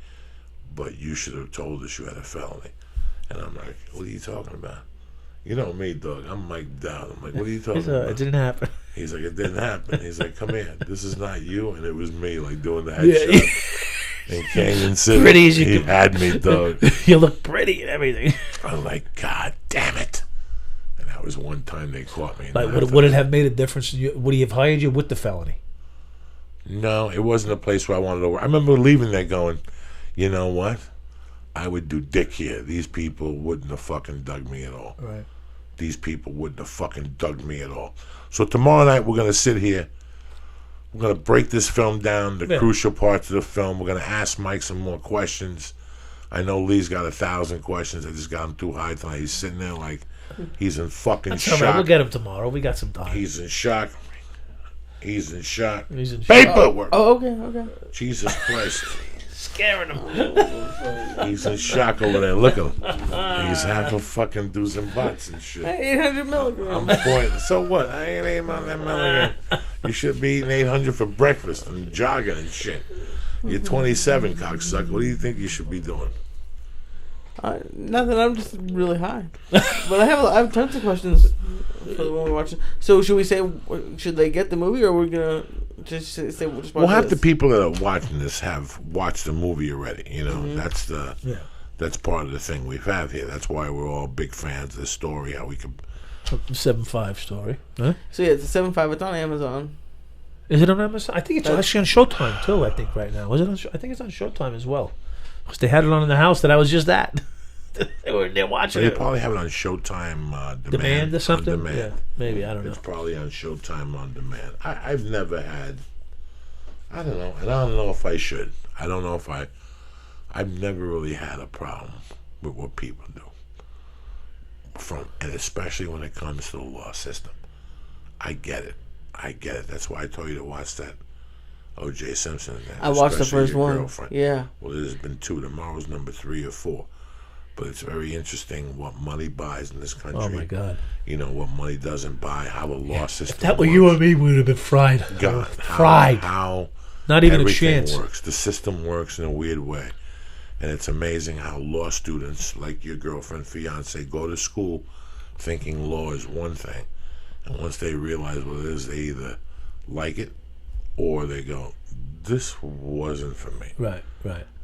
But you should have told us you had a felony. And I'm like, what are you talking about? You know me, dog, I'm Mike Dowd. I'm like, what are you talking about? It didn't happen. He's like, it didn't happen. He's like, come here, this is not you. And it was me, like, doing the headshot. In Canyon City. Pretty as you he can. had me, dog. You look pretty and everything. I'm like, God damn it. And that was one time they caught me. Like, would it have made a difference? Would he have hired you with the felony? No, it wasn't a place where I wanted to work. I remember leaving there going, you know what? I would do dick here. These people wouldn't have fucking dug me at all. Right. These people wouldn't have fucking dug me at all. So tomorrow night we're going to sit here We're going to break this film down, the Yeah. crucial parts of the film. We're going to ask Mike some more questions. I know Lee's got 1,000 questions. I just got him too high tonight. He's sitting there like he's in fucking That's shock. all right. We'll get him tomorrow. We got some time. He's in shock. He's in shock. He's in shock. Paperwork. Oh, okay. Jesus Christ. Scaring him. He's in shock over there. Look at him. He's having fucking do's and buts and shit. 800 milligrams. I'm pointing. So what? I ain't aiming on that milligram. You should be eating 800 for breakfast and jogging and shit. You're 27, cocksucker. What do you think you should be doing? Nothing. I'm just really high. But I have tons of questions for the one we're watching. So should we say, should they get the movie, or are we gonna just say we'll just watch Well, half this? the people that are watching this have watched the movie already. You know, that's part of the thing we have here. That's why we're all big fans of the story. How we could 7.5 story. Huh? So yeah, it's a 7.5. It's on Amazon. Is it on Amazon? I think it's actually on Showtime too. I think right now. Was it on? I think it's on Showtime as well. Because they had it on in the house that I was just at. they were there watching They it. probably have it on Showtime Demand or something. On demand. Yeah, maybe I don't know. It's probably on Showtime on demand. I've never had. I don't know, and I don't know if I should. I don't know if I've never really had a problem with what people do. And especially when it comes to the law system, I get it. That's why I told you to watch that O.J. Simpson. I watched the Especially first Your one. Girlfriend. Yeah. Well, there's been 2. Tomorrow's number 3 or 4. But it's very interesting what money buys in this country. Oh my God! You know what money doesn't buy. How the law system. If that were you or me, we would have been fried. God, fried. How not even a everything chance. Works. The system works in a weird way, and it's amazing how law students, like your girlfriend, fiance, go to school thinking law is one thing, and once they realize what it is, they either like it or they go, "This wasn't for me." Right.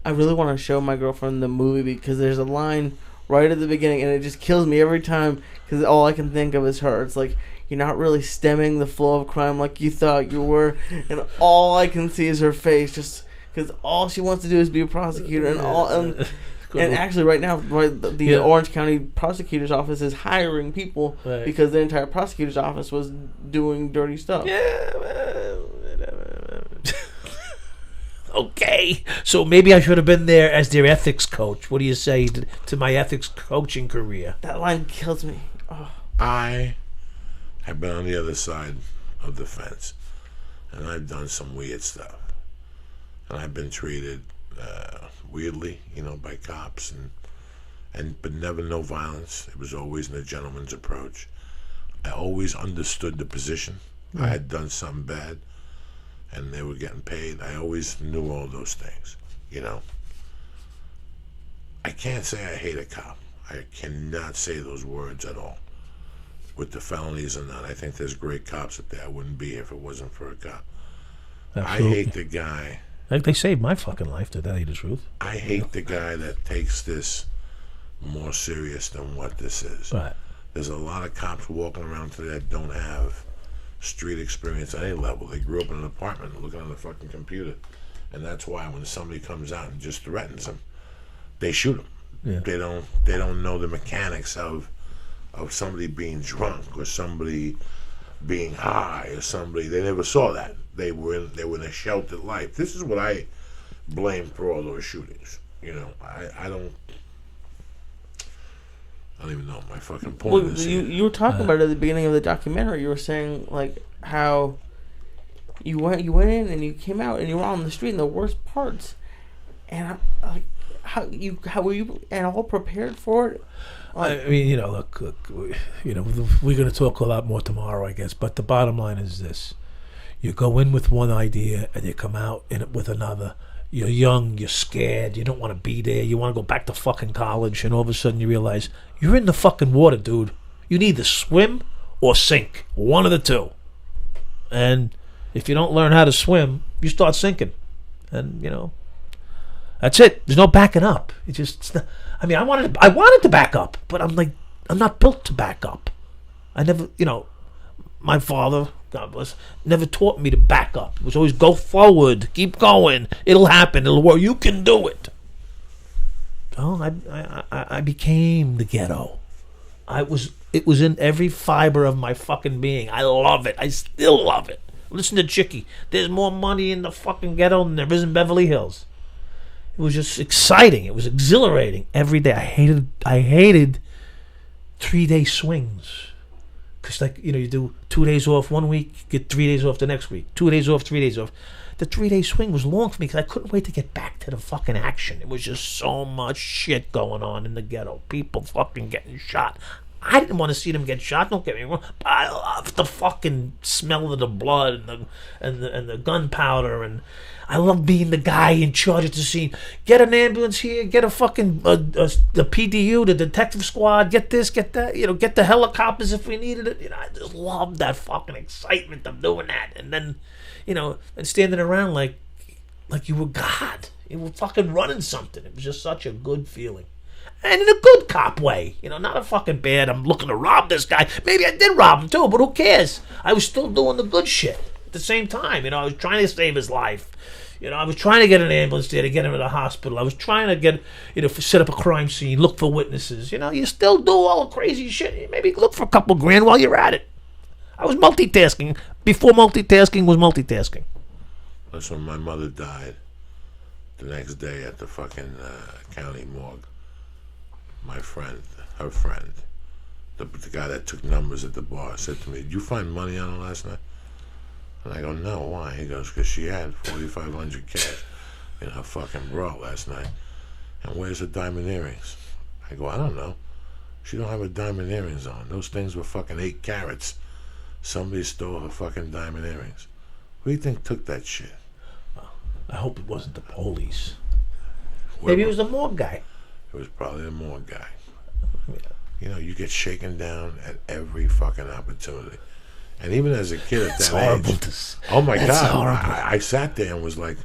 I really want to show my girlfriend the movie because there's a line right at the beginning, and it just kills me every time because all I can think of is her. It's like, you're not really stemming the flow of crime like you thought you were, and all I can see is her face, just because all she wants to do is be a prosecutor, and actually right now, the Orange County Prosecutor's Office is hiring people because the entire prosecutor's office was doing dirty stuff. Okay, so maybe I should have been there as their ethics coach. What do you say to my ethics coaching career? That line kills me. Oh. I have been on the other side of the fence, and I've done some weird stuff, and I've been treated weirdly, by cops, but never no violence. It was always in a gentleman's approach. I always understood the position. I had done something bad, and they were getting paid. I always knew all those things, I can't say I hate a cop. I cannot say those words at all. With the felonies or not, I think there's great cops up there. I wouldn't be here if it wasn't for a cop. Absolutely. I hate the guy. They saved my fucking life, to tell you the truth. I hate the guy that takes this more serious than what this is. Right. There's a lot of cops walking around today that don't have street experience at any level. They grew up in an apartment looking on the fucking computer, and that's why when somebody comes out and just threatens them, they shoot them. Yeah. They don't know the mechanics of somebody being drunk or somebody being high or somebody. They never saw that. They were in a sheltered life. This is what I blame for all those shootings. I don't even know what my fucking point is. You were talking about it at the beginning of the documentary. You were saying like how you went in and you came out and you were on the street in the worst parts, and how were you at all prepared for it? I mean, look, we're going to talk a lot more tomorrow, I guess. But the bottom line is this: you go in with one idea and you come out with another. You're young, you're scared, you don't want to be there, you want to go back to fucking college, and all of a sudden you realize you're in the fucking water, dude. You need to swim or sink, one of the two. And if you don't learn how to swim, you start sinking. And that's it. There's no backing up. I wanted to back up, but I'm not built to back up. I never, my father, God bless, never taught me to back up. It was always go forward, keep going. It'll happen. It'll work. You can do it. Oh, I became the ghetto. It was in every fiber of my fucking being. I love it. I still love it. Listen to Chicky. There's more money in the fucking ghetto than there is in Beverly Hills. It was just exciting. It was exhilarating every day. I hated 3-day swings. Because, like, you do 2 days off one week, get 3 days off the next week. 2 days off, 3 days off. The 3-day swing was long for me because I couldn't wait to get back to the fucking action. It was just so much shit going on in the ghetto. People fucking getting shot. I didn't want to see them get shot, don't get me wrong, but I loved the fucking smell of the blood and the gunpowder, and I love being the guy in charge of the scene. Get an ambulance here, get a fucking the PDU, the detective squad, get this, get that, get the helicopters if we needed it. I just loved that fucking excitement of doing that, and then, and standing around like you were God. You were fucking running something. It was just such a good feeling. And in a good cop way, not a fucking bad, I'm looking to rob this guy. Maybe I did rob him too, but who cares? I was still doing the good shit at the same time. I was trying to save his life. I was trying to get an ambulance there to get him to the hospital. I was trying to get, set up a crime scene, look for witnesses. You still do all the crazy shit. Maybe look for a couple grand while you're at it. I was multitasking before multitasking was multitasking. That's when my mother died the next day at the fucking county morgue. My friend, her friend, the guy that took numbers at the bar, said to me, "Did you find money on her last night?" And I go, "No, why?" He goes, "Because she had $4,500 cash in her fucking bra last night. And where's her diamond earrings?" I go, "I don't know. She don't have her diamond earrings on. Those things were fucking 8 carats. Somebody stole her fucking diamond earrings. Who do you think took that shit?" I hope it wasn't the police. Maybe it was the morgue guy. It was probably the morgue guy. You get shaken down at every fucking opportunity. And even as a kid at that age, oh my God, I sat there and was like,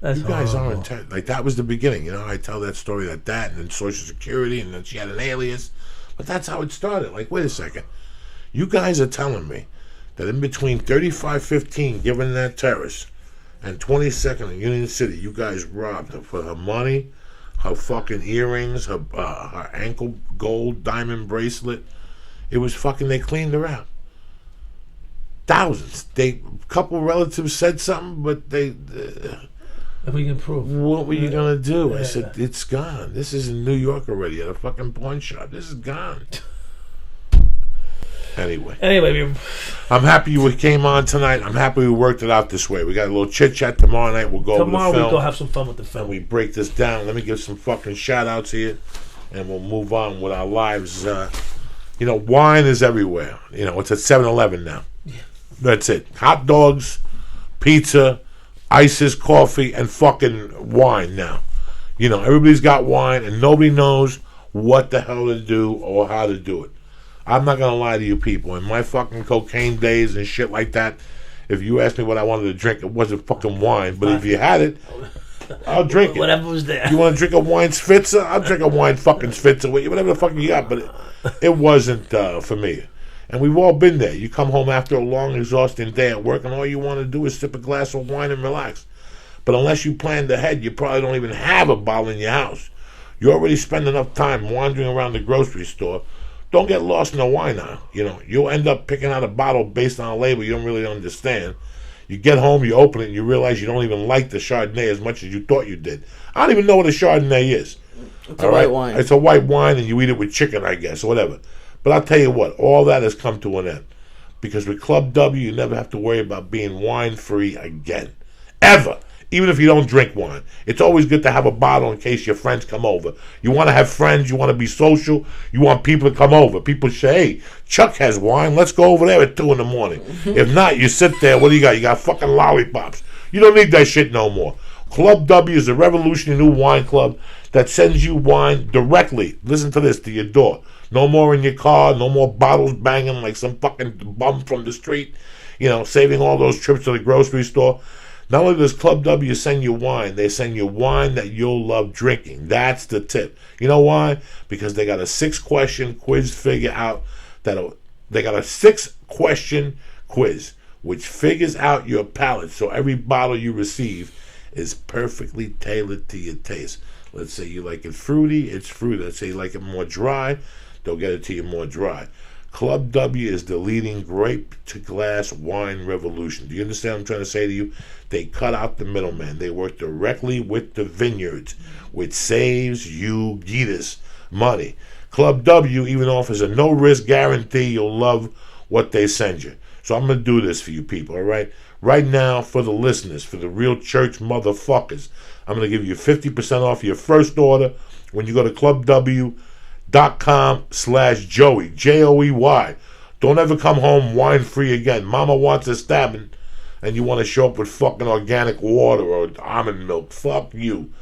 you guys aren't, like, that was the beginning. I tell that story and then Social Security, and then she had an alias. But that's how it started. Like, wait a second. You guys are telling me that in between 3515, given that terrace, and 22nd in Union City, you guys robbed her for her money, her fucking earrings, her ankle gold diamond bracelet. It was fucking, they cleaned her out. Thousands. A couple relatives said something, but they... if we can prove. What were you going to do? I said, it's gone. This is in New York already at a fucking pawn shop. This is gone. Anyway, I'm happy you came on tonight. I'm happy we worked it out this way. We got a little chit chat tomorrow night. We'll go over the film. Tomorrow we'll go have some fun with the film. And we break this down. Let me give some fucking shout outs here, and we'll move on with our lives. Wine is everywhere. It's at 7-Eleven now. Yeah. That's it. Hot dogs, pizza, ices, coffee, and fucking wine now. Everybody's got wine, and nobody knows what the hell to do or how to do it. I'm not going to lie to you people. In my fucking cocaine days and shit like that, if you asked me what I wanted to drink, it wasn't fucking wine. But if you had it, I'll drink it. Whatever was there. You want to drink a wine Svitzer? I'll drink a wine fucking Svitzer. Whatever the fuck you got. But it wasn't for me. And we've all been there. You come home after a long, exhausting day at work, and all you want to do is sip a glass of wine and relax. But unless you planned ahead, you probably don't even have a bottle in your house. You already spend enough time wandering around the grocery store. Don't get lost in the wine aisle. You'll end up picking out a bottle based on a label you don't really understand. You get home, you open it, and you realize you don't even like the Chardonnay as much as you thought you did. I don't even know what a Chardonnay is. It's a white wine. It's a white wine, and you eat it with chicken, I guess, or whatever. But I'll tell you what, all that has come to an end. Because with Club W, you never have to worry about being wine-free again. Ever. Even if you don't drink wine. It's always good to have a bottle in case your friends come over. You want to have friends, you want to be social, you want people to come over. People say, hey, Chuck has wine, let's go over there at 2 in the morning. If not, you sit there, what do you got? You got fucking lollipops. You don't need that shit no more. Club W is a revolutionary new wine club that sends you wine directly, listen to this, to your door. No more in your car, no more bottles banging like some fucking bum from the street, saving all those trips to the grocery store. Not only does Club W send you wine, they send you wine that you'll love drinking. That's the tip. You know why? Because they got a 6-question quiz figure out they got a 6-question quiz which figures out your palate. So every bottle you receive is perfectly tailored to your taste. Let's say you like it fruity, it's fruity. Let's say you like it more dry, they'll get it to you more dry. Club W is the leading grape-to-glass wine revolution. Do you understand what I'm trying to say to you? They cut out the middleman. They work directly with the vineyards, which saves you Gitas money. Club W even offers a no-risk guarantee you'll love what they send you. So I'm going to do this for you people, all right? Right now, for the listeners, for the real church motherfuckers, I'm going to give you 50% off your first order when you go to clubw.com/Joey, Joey. Don't ever come home wine-free again. Mama wants a stabbing, and you want to show up with fucking organic water or almond milk. Fuck you.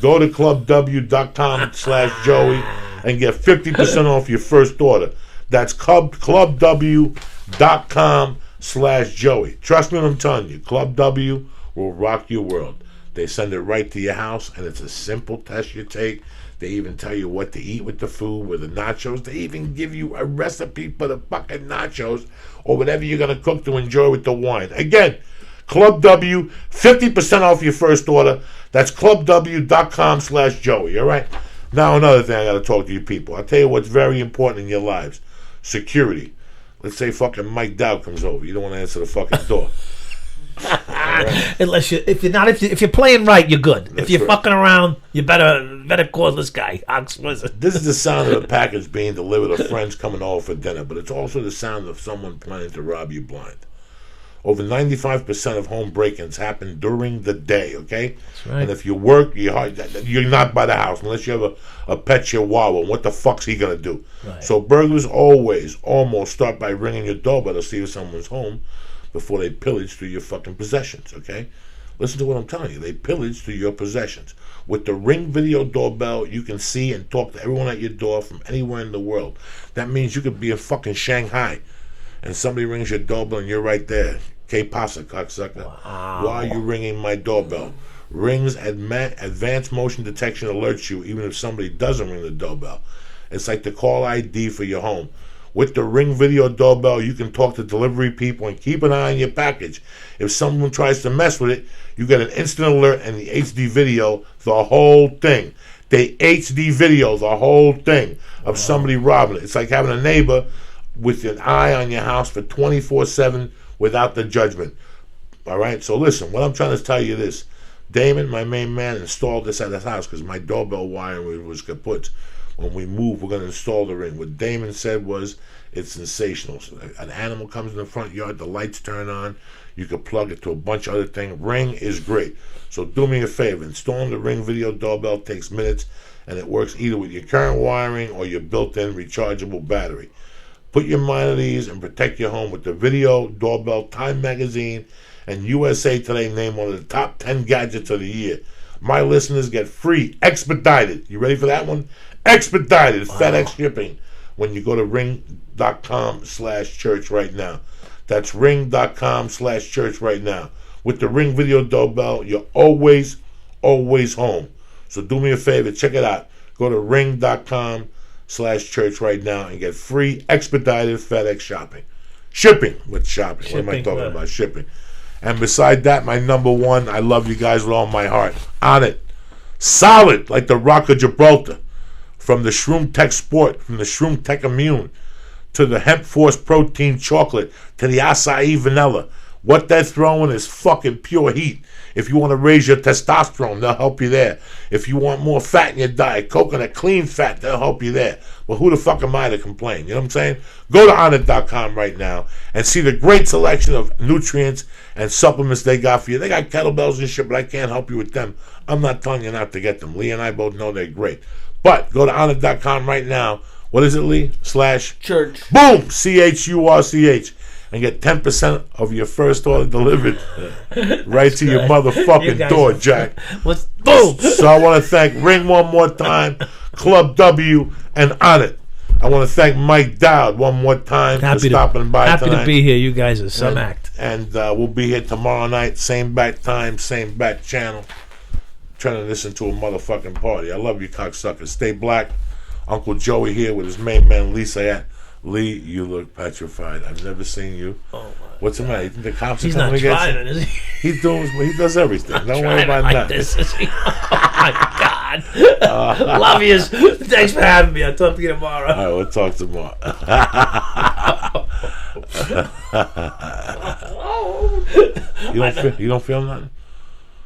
Go to clubw.com/Joey and get 50% off your first order. That's clubw.com/Joey. Trust me when I'm telling you, Club W will rock your world. They send it right to your house, and it's a simple test you take. They even tell you what to eat with the food, with the nachos. They even give you a recipe for the fucking nachos or whatever you're going to cook to enjoy with the wine. Again, Club W, 50% off your first order. That's clubw.com/Joey, all right? Now another thing I got to talk to you people. I'll tell you what's very important in your lives. Security. Let's say fucking Mike Dowd comes over. You don't want to answer the fucking door. Right. Unless if you're playing right, you're good. That's if you're right. fucking around, you better call this guy. This is the sound of a package being delivered or friends coming over for dinner, but it's also the sound of someone planning to rob you blind. Over 95% of home break-ins happen during the day, okay? That's right. And if you work, you're not by the house unless you have a pet chihuahua. What the fuck's he going to do? Right. So burglars almost start by ringing your doorbell to see if someone's home before they pillage through your fucking possessions, okay? Listen to what I'm telling you. They pillage through your possessions. With the Ring video doorbell, you can see and talk to everyone at your door from anywhere in the world. That means you could be in fucking Shanghai and somebody rings your doorbell and you're right there. Que pasa, cocksucker? Wow. Why are you ringing my doorbell? Ring's advanced motion detection alerts you even if somebody doesn't ring the doorbell. It's like the call ID for your home. With the Ring video doorbell, you can talk to delivery people and keep an eye on your package. If someone tries to mess with it, you get an instant alert and the HD video the whole thing. They HD video the whole thing of somebody robbing it. It's like having a neighbor with an eye on your house for 24/7 without the judgment. All right? So listen, what I'm trying to tell you this. Damon, my main man, installed this at his house because my doorbell wiring was kaput. When we move, we're going to install the Ring. What Damon said was, it's sensational. So an animal comes in the front yard, the lights turn on, you can plug it to a bunch of other things. Ring is great. So do me a favor. Installing the Ring video doorbell takes minutes, and it works either with your current wiring or your built-in rechargeable battery. Put your mind at ease and protect your home with the video doorbell. Time Magazine and USA Today named one of the top 10 gadgets of the year. My listeners get free expedited. You ready for that one? Expedited FedEx shipping when you go to ring.com/church right now. That's ring.com/church right now. With the Ring video doorbell, you're always home. So do me a favor, check it out. Go to ring.com/church right now and get free expedited FedEx shopping. Shipping with shopping. What am I talking about? Shipping. And beside that, my number one, I love you guys with all my heart. On it. Solid, like the Rock of Gibraltar. From the Shroom Tech Sport, from the Shroom Tech Immune, to the Hemp Force Protein Chocolate, to the Acai Vanilla. What they're throwing is fucking pure heat. If you want to raise your testosterone, they'll help you there. If you want more fat in your diet, coconut clean fat, they'll help you there. Well, who the fuck am I to complain? You know what I'm saying? Go to Onnit.com right now and see the great selection of nutrients and supplements they got for you. They got kettlebells and shit, but I can't help you with them. I'm not telling you not to get them. Lee and I both know they're great. But go to Onnit.com right now. What is it, Lee? /church. Boom! CHURCH. And get 10% of your first order delivered right to your motherfucking door, Jack. Boom! So I want to thank Ring one more time, Club W, and Onnit. I want to thank Mike Dowd one more time for stopping by tonight. Happy to be here. You guys are some act. And we'll be here tomorrow night, same bat time, same bat channel. Trying to listen to a motherfucking party. I love you, cocksuckers. Stay black. Uncle Joey here with his main man, Syatt. Lee, you look petrified. I've never seen you. Oh, what's the matter? You think the cops are coming against you? He's doing. He does everything. Don't worry about that. Oh my God. God. Love yous. Thanks for having me. I'll talk to you tomorrow. All right, we'll talk tomorrow. You don't feel nothing?